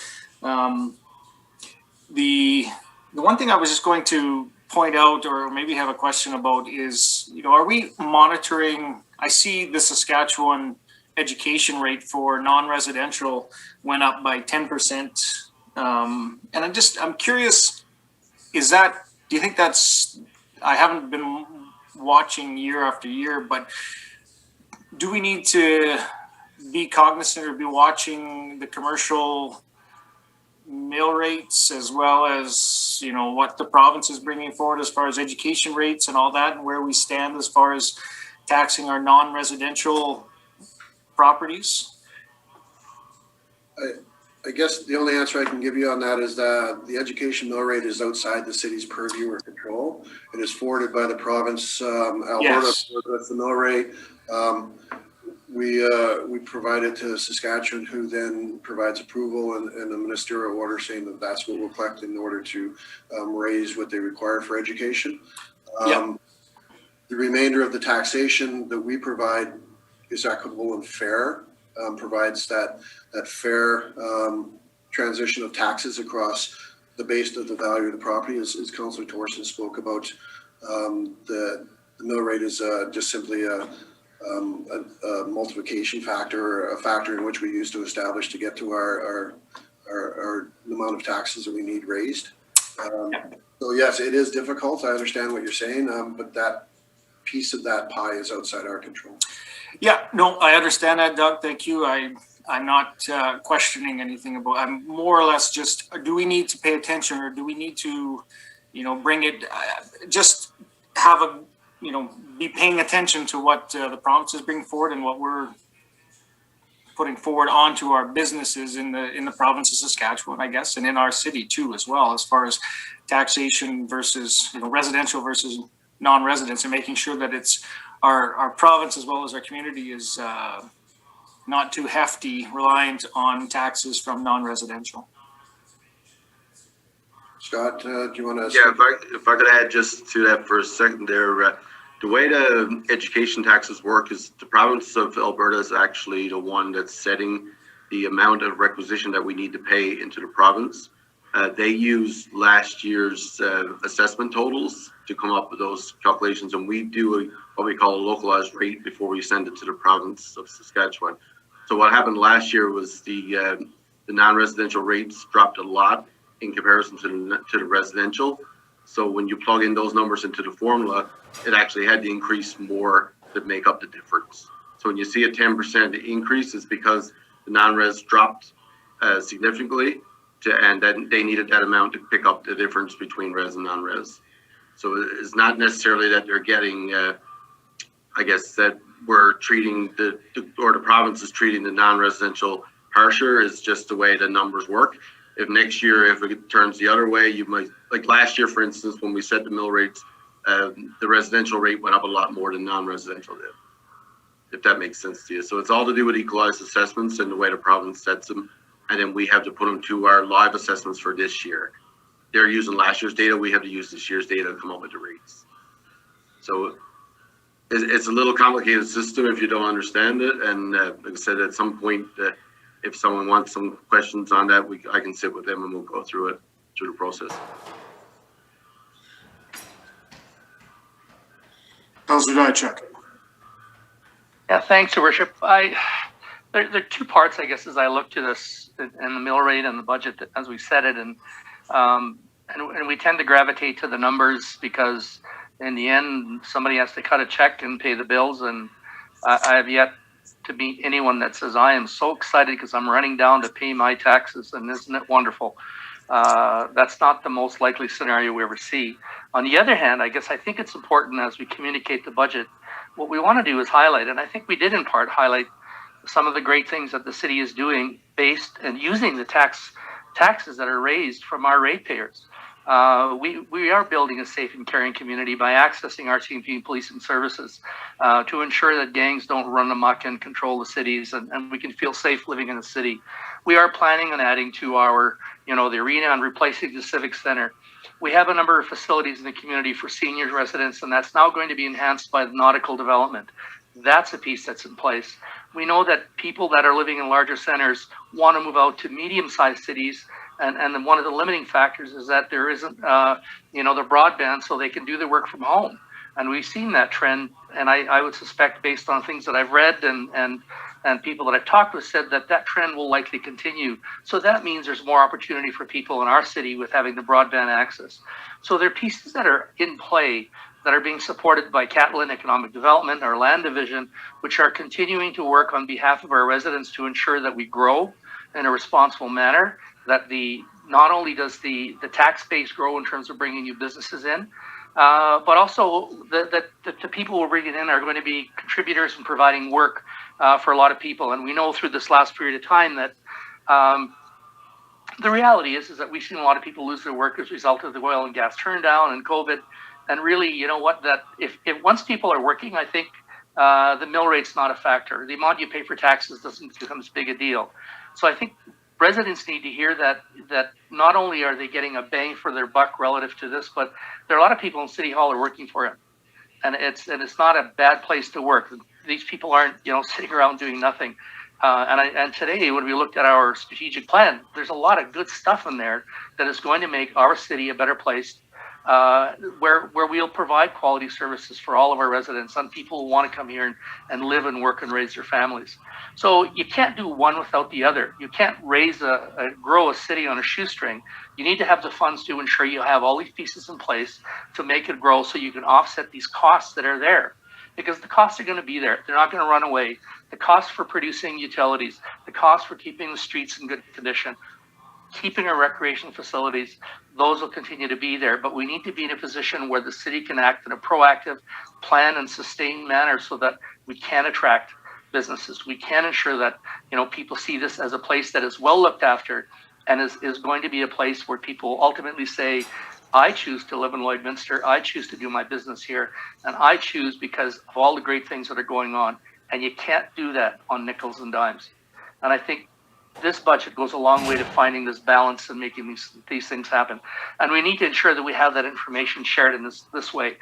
The one thing I was just going to point out, or maybe have a question about, is, are we monitoring? I see the Saskatchewan education rate for non-residential went up by 10%. And I'm curious, do you think that's, I haven't been watching year after year, but do we need to be cognizant or be watching the commercial mill rates as well as, what the province is bringing forward as far as education rates and all that, and where we stand as far as taxing our non-residential properties? I guess the only answer I can give you on that is that the education mill rate is outside the city's purview or control. It is forwarded by the province. Alberta, yes, with the mill rate. we provide it to Saskatchewan, who then provides approval and a ministerial order saying that that's what we'll collect in order to raise what they require for education. The remainder of the taxation that we provide is equitable and fair, provides that fair transition of taxes across the base of the value of the property, as Councillor Thorson spoke about. The mill rate is just simply a multiplication factor, or a factor in which we use to establish to get to our the amount of taxes that we need raised. So yes, it is difficult. I understand what you're saying, but that piece of that pie is outside our control. Yeah, no, I understand that, Doug. Thank you. I'm not questioning anything about. I'm more or less just. Do we need to pay attention, or do we need to, bring it? Just have a, be paying attention to what the provinces bring forward and what we're putting forward onto our businesses in the province of Saskatchewan, I guess, and in our city too, as well, as far as taxation versus residential versus non-residents, and making sure that it's our province as well as our community is not too hefty, reliant on taxes from non-residential. Scott, do you want to? Yeah, if I could add just to that for a second there. The way the education taxes work is the province of Alberta is actually the one that's setting the amount of requisition that we need to pay into the province. They use last year's assessment totals to come up with those calculations, and we do what we call a localized rate before we send it to the province of Saskatchewan. So what happened last year was the non-residential rates dropped a lot in comparison to the residential. So when you plug in those numbers into the formula, it actually had to increase more to make up the difference. So when you see a 10% increase, it's because the non-res dropped significantly, and then they needed that amount to pick up the difference between res and non-res. So it's not necessarily that they're getting, I guess, that we're treating the province is treating the non-residential harsher. It's just the way the numbers work. If next year, if it turns the other way, you might, like last year, for instance, when we set the mill rates, the residential rate went up a lot more than non-residential did, if that makes sense to you. So it's all to do with equalized assessments and the way the province sets them. And then we have to put them to our live assessments for this year. They're using last year's data. We have to use this year's data to come up with the rates. So it's a little complicated system if you don't understand it. And like I said, at some point, if someone wants some questions on that, I can sit with them and we'll go through the process. Councillor Diachek. Yeah, thanks, Your Worship. There are two parts, I guess, as I look to this and the mill rate and the budget as we set it, and we tend to gravitate to the numbers because in the end somebody has to cut a check and pay the bills, and I have yet to meet anyone that says I am so excited because I'm running down to pay my taxes, and isn't it wonderful? That's not the most likely scenario we ever see. On the other hand, I guess I think it's important as we communicate the budget, what we want to do is highlight, and I think we did in part highlight some of the great things that the city is doing based and using the taxes that are raised from our ratepayers. We are building a safe and caring community by accessing RCMP police and services to ensure that gangs don't run amok and control the cities, and we can feel safe living in the city. We are planning on adding to our, the arena and replacing the civic center. We have a number of facilities in the community for senior residents, and that's now going to be enhanced by the nautical development. That's a piece that's in place. We know that people that are living in larger centers want to move out to medium-sized cities, and then one of the limiting factors is that there isn't, the broadband, so they can do their work from home. And we've seen that trend, and I would suspect, based on things that I've read and people that I've talked with, said that trend will likely continue. So that means there's more opportunity for people in our city with having the broadband access. So there are pieces that are in play that are being supported by Catlin Economic Development, our land division, which are continuing to work on behalf of our residents to ensure that we grow in a responsible manner, that not only does the tax base grow in terms of bringing new businesses in, but also that the people we're bringing in are going to be contributors and providing work for a lot of people. And we know through this last period of time that the reality is that we've seen a lot of people lose their work as a result of the oil and gas turndown and COVID. And really, you know what, that if once people are working, I think the mill rate's not a factor. The amount you pay for taxes doesn't become as big a deal. So I think residents need to hear that not only are they getting a bang for their buck relative to this, but there are a lot of people in City Hall are working for it. And it's not a bad place to work. These people aren't, sitting around doing nothing. And today, when we looked at our strategic plan, there's a lot of good stuff in there that is going to make our city a better place, where we'll provide quality services for all of our residents and people who want to come here and live and work and raise their families. So you can't do one without the other. You can't grow a city on a shoestring. You need to have the funds to ensure you have all these pieces in place to make it grow so you can offset these costs that are there. Because the costs are going to be there. They're not going to run away. The cost for producing utilities, the cost for keeping the streets in good condition, keeping our recreation facilities, those will continue to be there. But we need to be in a position where the city can act in a proactive, plan and sustained manner so that we can attract businesses. We can ensure that people see this as a place that is well looked after and is going to be a place where people ultimately say, I choose to live in Lloydminster, I choose to do my business here, and I choose because of all the great things that are going on. And you can't do that on nickels and dimes. And I think this budget goes a long way to finding this balance and making these things happen. And we need to ensure that we have that information shared in this way.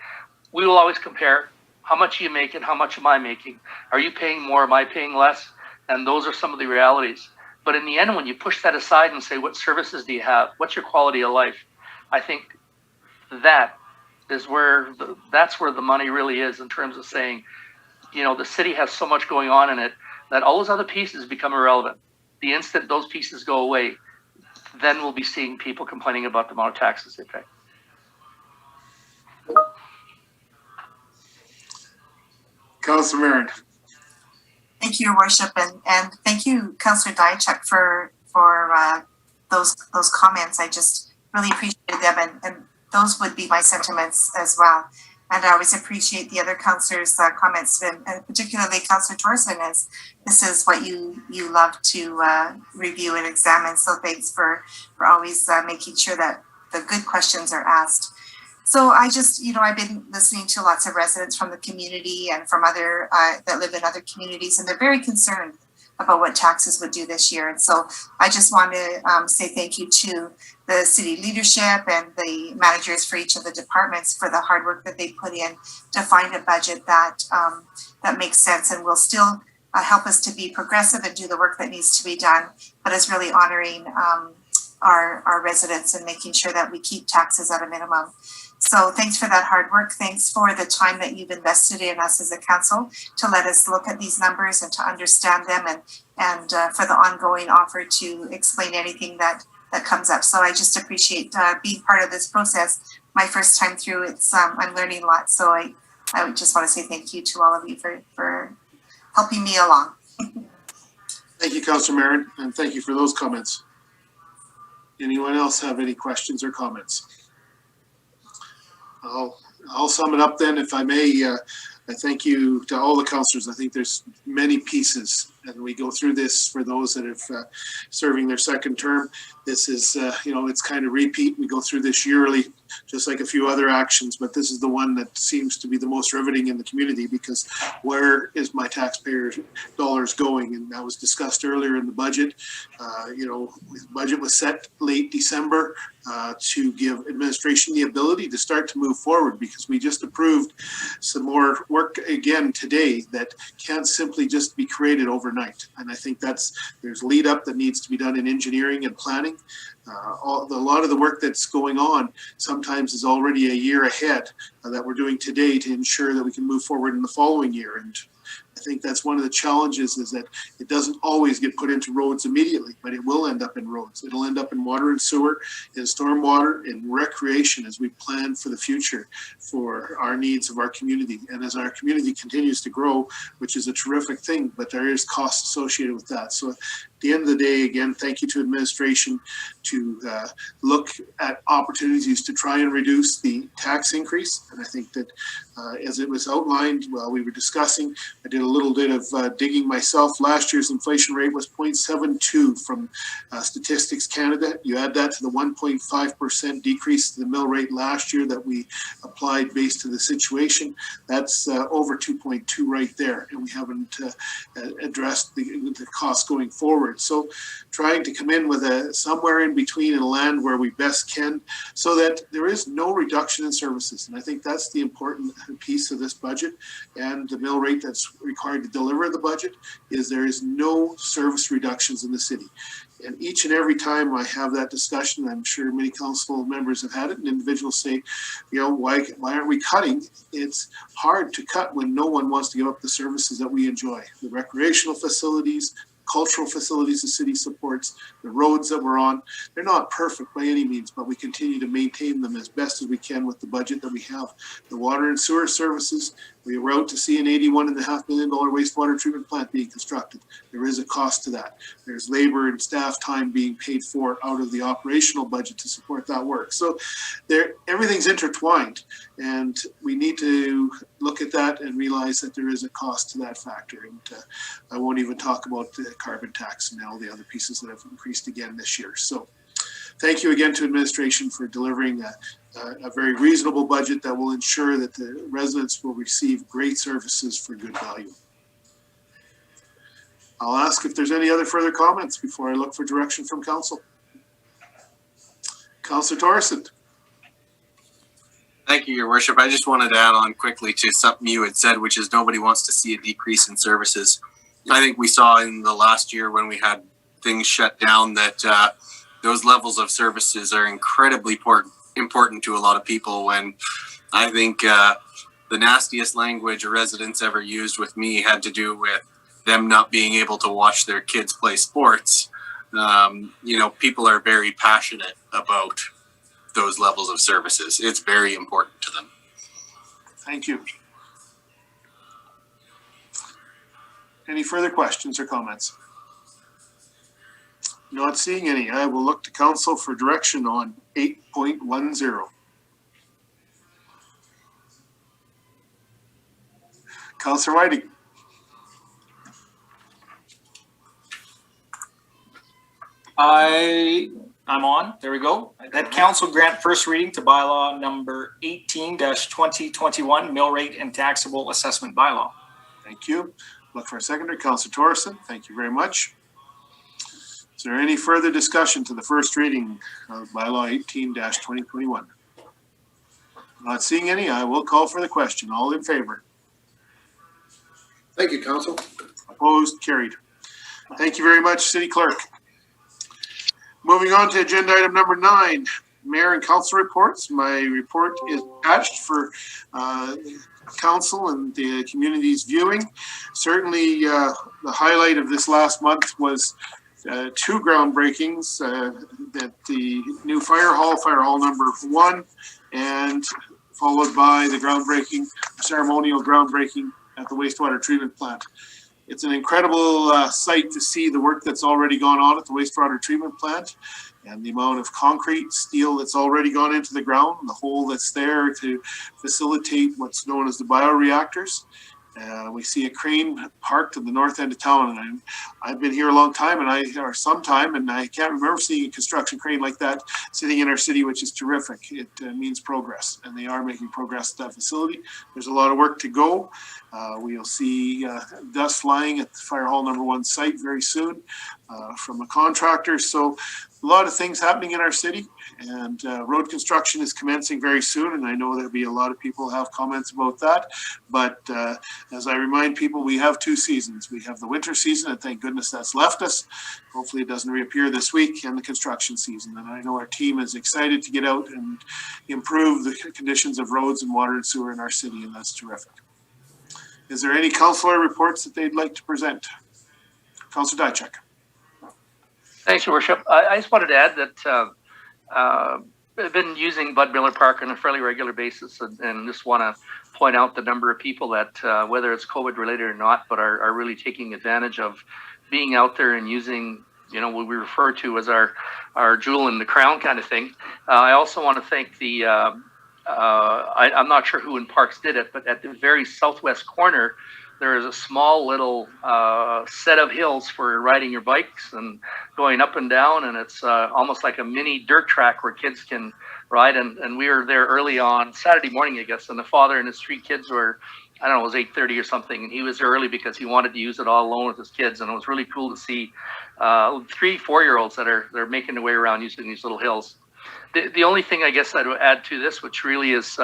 We will always compare how much are you making, how much am I making? Are you paying more, am I paying less? And those are some of the realities. But in the end, when you push that aside and say, what services do you have? What's your quality of life? I think that's where the money really is in terms of saying, the city has so much going on in it that all those other pieces become irrelevant. The instant those pieces go away, then we'll be seeing people complaining about the amount of taxes they pay. Councilor Marin. Thank you, Your Worship, and thank you, Councilor Diachuk, for those comments. I just really appreciated them, and those would be my sentiments as well. And I always appreciate the other councillors' comments, and particularly Councillor Torson, as this is what you love to review and examine. So thanks for always making sure that the good questions are asked. So I just, I've been listening to lots of residents from the community and from other that live in other communities, and they're very concerned about what taxes would do this year. And so I just want to say thank you to the city leadership and the managers for each of the departments for the hard work that they put in to find a budget that makes sense and will still help us to be progressive and do the work that needs to be done, but is really honoring our residents and making sure that we keep taxes at a minimum. So thanks for that hard work. Thanks for the time that you've invested in us as a council to let us look at these numbers and to understand them, and for the ongoing offer to explain anything that comes up. So I just appreciate being part of this process. My first time through, I'm learning a lot. So I just want to say thank you to all of you for helping me along. Thank you, Councilor Marin, and thank you for those comments. Anyone else have any questions or comments? I'll sum it up then, if I may. I thank you to all the councillors. I think there's many pieces, and we go through this for those that have serving their second term. This is, it's kind of repeat. We go through this yearly, just like a few other actions, but this is the one that seems to be the most riveting in the community, because where is my taxpayer dollars going? And that was discussed earlier in the budget. The budget was set late December to give administration the ability to start to move forward, because we just approved some more work again today that can't simply just be created overnight. And I think there's lead up that needs to be done in engineering and planning. A lot of the work that's going on sometimes is already a year ahead that we're doing today to ensure that we can move forward in the following year. And I think that's one of the challenges, is that it doesn't always get put into roads immediately, but it will end up in roads. It'll end up in water and sewer, in stormwater, in recreation, as we plan for the future for our needs of our community. And as our community continues to grow, which is a terrific thing, but there is cost associated with that. So the end of the day, again, thank you to administration to look at opportunities to try and reduce the tax increase. And I think that as it was outlined while we were discussing, I did a little bit of digging myself. Last year's inflation rate was 0.72 from Statistics Canada. You add that to the 1.5% decrease in the mill rate last year that we applied based to the situation. That's over 2.2 right there. And we haven't addressed the cost going forward. So trying to come in with somewhere in between and land where we best can so that there is no reduction in services. And I think that's the important piece of this budget, and the mill rate that's required to deliver the budget is there is no service reductions in the city. And each and every time I have that discussion, I'm sure many council members have had it, and individuals say, you know, why aren't we cutting? It's hard to cut when no one wants to give up the services that we enjoy. The recreational facilities, cultural facilities the city supports, the roads that we're on, they're not perfect by any means, but we continue to maintain them as best as we can with the budget that we have. The water and sewer services, we were out to see an $81.5 million wastewater treatment plant being constructed. There is a cost to that. There's labor and staff time being paid for out of the operational budget to support that work. So everything's intertwined, and we need to look at that and realize that there is a cost to that factor. And I won't even talk about the carbon tax and all the other pieces that have increased again this year. So thank you again to administration for delivering a very reasonable budget that will ensure that the residents will receive great services for good value. I'll ask if there's any other further comments before I look for direction from council. Councillor Torrison. Thank you, Your Worship. I just wanted to add on quickly to something you had said, which is nobody wants to see a decrease in services. I think we saw in the last year when we had things shut down that those levels of services are incredibly important to a lot of people. When I think the nastiest language a resident's ever used with me had to do with them not being able to watch their kids play sports. You know, people are very passionate about those levels of services. It's very important to them. Thank you. Any further questions or comments? Not seeing any. I will look to council for direction on 8.10. Councillor Whiting. I'm on. There we go. That council grant first reading to bylaw number 18-2021, mill rate and taxable assessment bylaw. Thank you. Look for a seconder. Councillor Torrison. Thank you very much. Is there any further discussion to the first reading of bylaw 18-2021? Not seeing any. I will call for the question. All in favor? Thank you, council. Opposed? Carried. Thank you very much, City Clerk. Moving on to agenda item number 9, Mayor and Council reports. My report is attached for council and the community's viewing. Certainly, the highlight of this last month was 2 groundbreakings at the new fire hall number 1, and followed by the ceremonial groundbreaking at the wastewater treatment plant. It's an incredible sight to see the work that's already gone on at the wastewater treatment plant and the amount of concrete, steel that's already gone into the ground, the hole that's there to facilitate what's known as the bioreactors. We see a crane parked in the north end of town, and I've been here a long time, and I can't remember seeing a construction crane like that sitting in our city, which is terrific. It means progress, and they are making progress at that facility. There's a lot of work to go. We'll see dust flying at the fire hall number 1 site very soon from a contractor. So a lot of things happening in our city, and road construction is commencing very soon, and I know there'll be a lot of people have comments about that. But as I remind people, we have 2 seasons. We have the winter season, and thank goodness that's left us. Hopefully it doesn't reappear this week, and the construction season. And I know our team is excited to get out and improve the conditions of roads and water and sewer in our city, and that's terrific. Is there any councillor reports that they'd like to present? Councillor Diachuk. Thanks, Your Worship. I just wanted to add that I've been using Bud Miller Park on a fairly regular basis, and just want to point out the number of people that, whether it's COVID related or not, but are really taking advantage of being out there and using we refer to as our jewel in the crown kind of thing. I also want to thank the, I'm not sure who in Parks did it, but at the very southwest corner, there is a small little set of hills for riding your bikes and going up and down, and it's almost like a mini dirt track where kids can ride. And we were there early on Saturday morning, I guess, and the father and his 3 kids were, I don't know, it was 8:30 or something, and he was there early because he wanted to use it all alone with his kids, and it was really cool to see 3, 4-year-olds that are making their way around using these little hills. The only thing I guess I'd add to this, which really is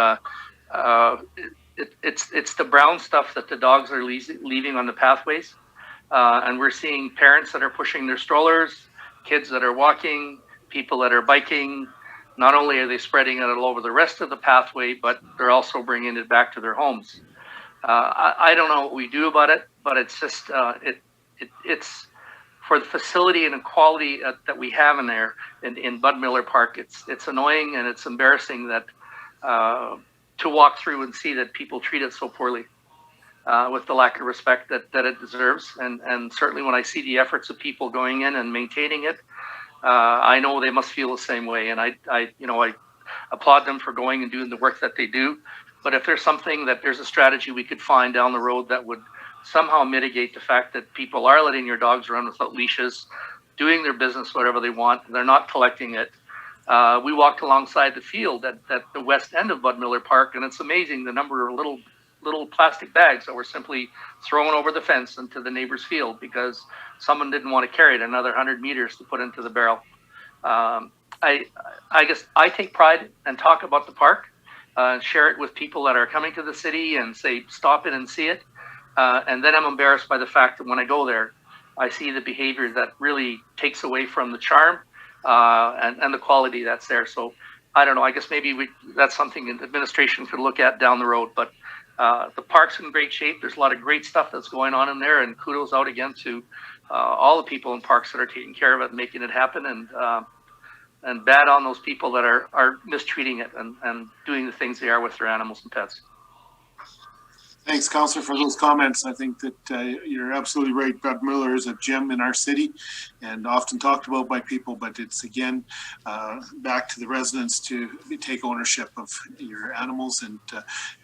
it's the brown stuff that the dogs are leaving on the pathways, and we're seeing parents that are pushing their strollers, kids that are walking, people that are biking. Not only are they spreading it all over the rest of the pathway, but they're also bringing it back to their homes. I don't know what we do about it, but it's just it's for the facility and the quality that we have in there in Bud Miller Park. It's annoying and it's embarrassing that to walk through and see that people treat it so poorly, with the lack of respect that it deserves. And certainly when I see the efforts of people going in and maintaining it, I know they must feel the same way. And I applaud them for going and doing the work that they do. But if there's there's a strategy we could find down the road that would somehow mitigate the fact that people are letting your dogs run without leashes, doing their business whatever they want, they're not collecting it. We walked alongside the field at the west end of Bud Miller Park, and it's amazing the number of little plastic bags that were simply thrown over the fence into the neighbor's field because someone didn't want to carry it another 100 meters to put into the barrel. I guess I take pride and talk about the park, share it with people that are coming to the city and say, stop in and see it. And then I'm embarrassed by the fact that when I go there, I see the behavior that really takes away from the charm and the quality that's there. So I don't know, I guess maybe that's something the administration could look at down the road. But the park's in great shape. There's a lot of great stuff that's going on in there, and kudos out again to all the people in parks that are taking care of it and making it happen, and bad on those people that are mistreating it and doing the things they are with their animals and pets. Thanks, Councillor, for those comments. I think that you're absolutely right. Bud Miller is a gem in our city and often talked about by people, but it's again back to the residents to take ownership of your animals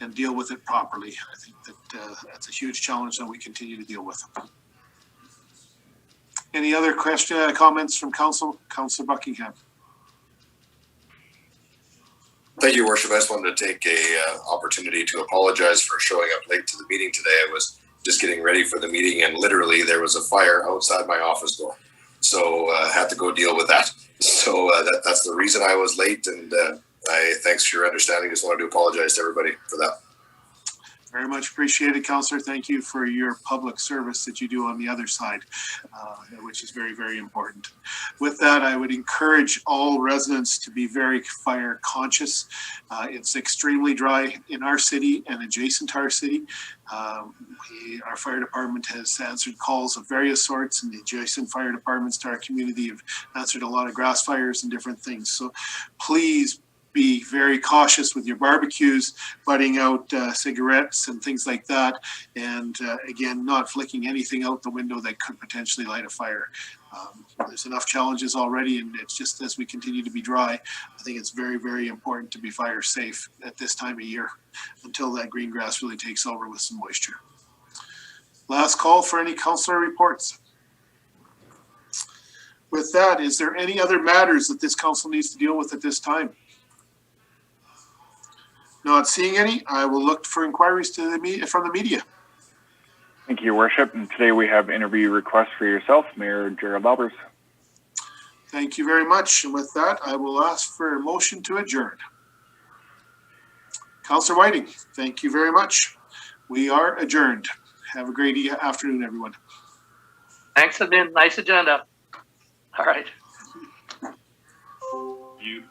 and deal with it properly. I think that that's a huge challenge that we continue to deal with. Any other comments from Council? Councillor Buckingham. Thank you, Worship. I just wanted to take a opportunity to apologize for showing up late to the meeting today. I was just getting ready for the meeting, and literally there was a fire outside my office door, so I had to go deal with that. So that's the reason I was late, and thanks for your understanding. Just wanted to apologize to everybody for that. Very much appreciated, Councillor. Thank you for your public service that you do on the other side, which is very, very important. With that, I would encourage all residents to be very fire conscious. It's extremely dry in our city and adjacent to our city. Our fire department has answered calls of various sorts, and the adjacent fire departments to our community have answered a lot of grass fires and different things. So please be very cautious with your barbecues, butting out cigarettes and things like that, and again, not flicking anything out the window that could potentially light a fire. There's enough challenges already, and it's just as we continue to be dry, I think it's very, very important to be fire safe at this time of year until that green grass really takes over with some moisture. Last call for any councillor reports. With that, is there any other matters that this council needs to deal with at this time? Not seeing any, I will look for inquiries to from the media. Thank you, Your Worship. And today we have interview requests for yourself, Mayor Gerald Albers. Thank you very much. And with that, I will ask for a motion to adjourn. Councillor Whiting, thank you very much. We are adjourned. Have a great afternoon, everyone. Thanks, Admin. Nice agenda. All right. You.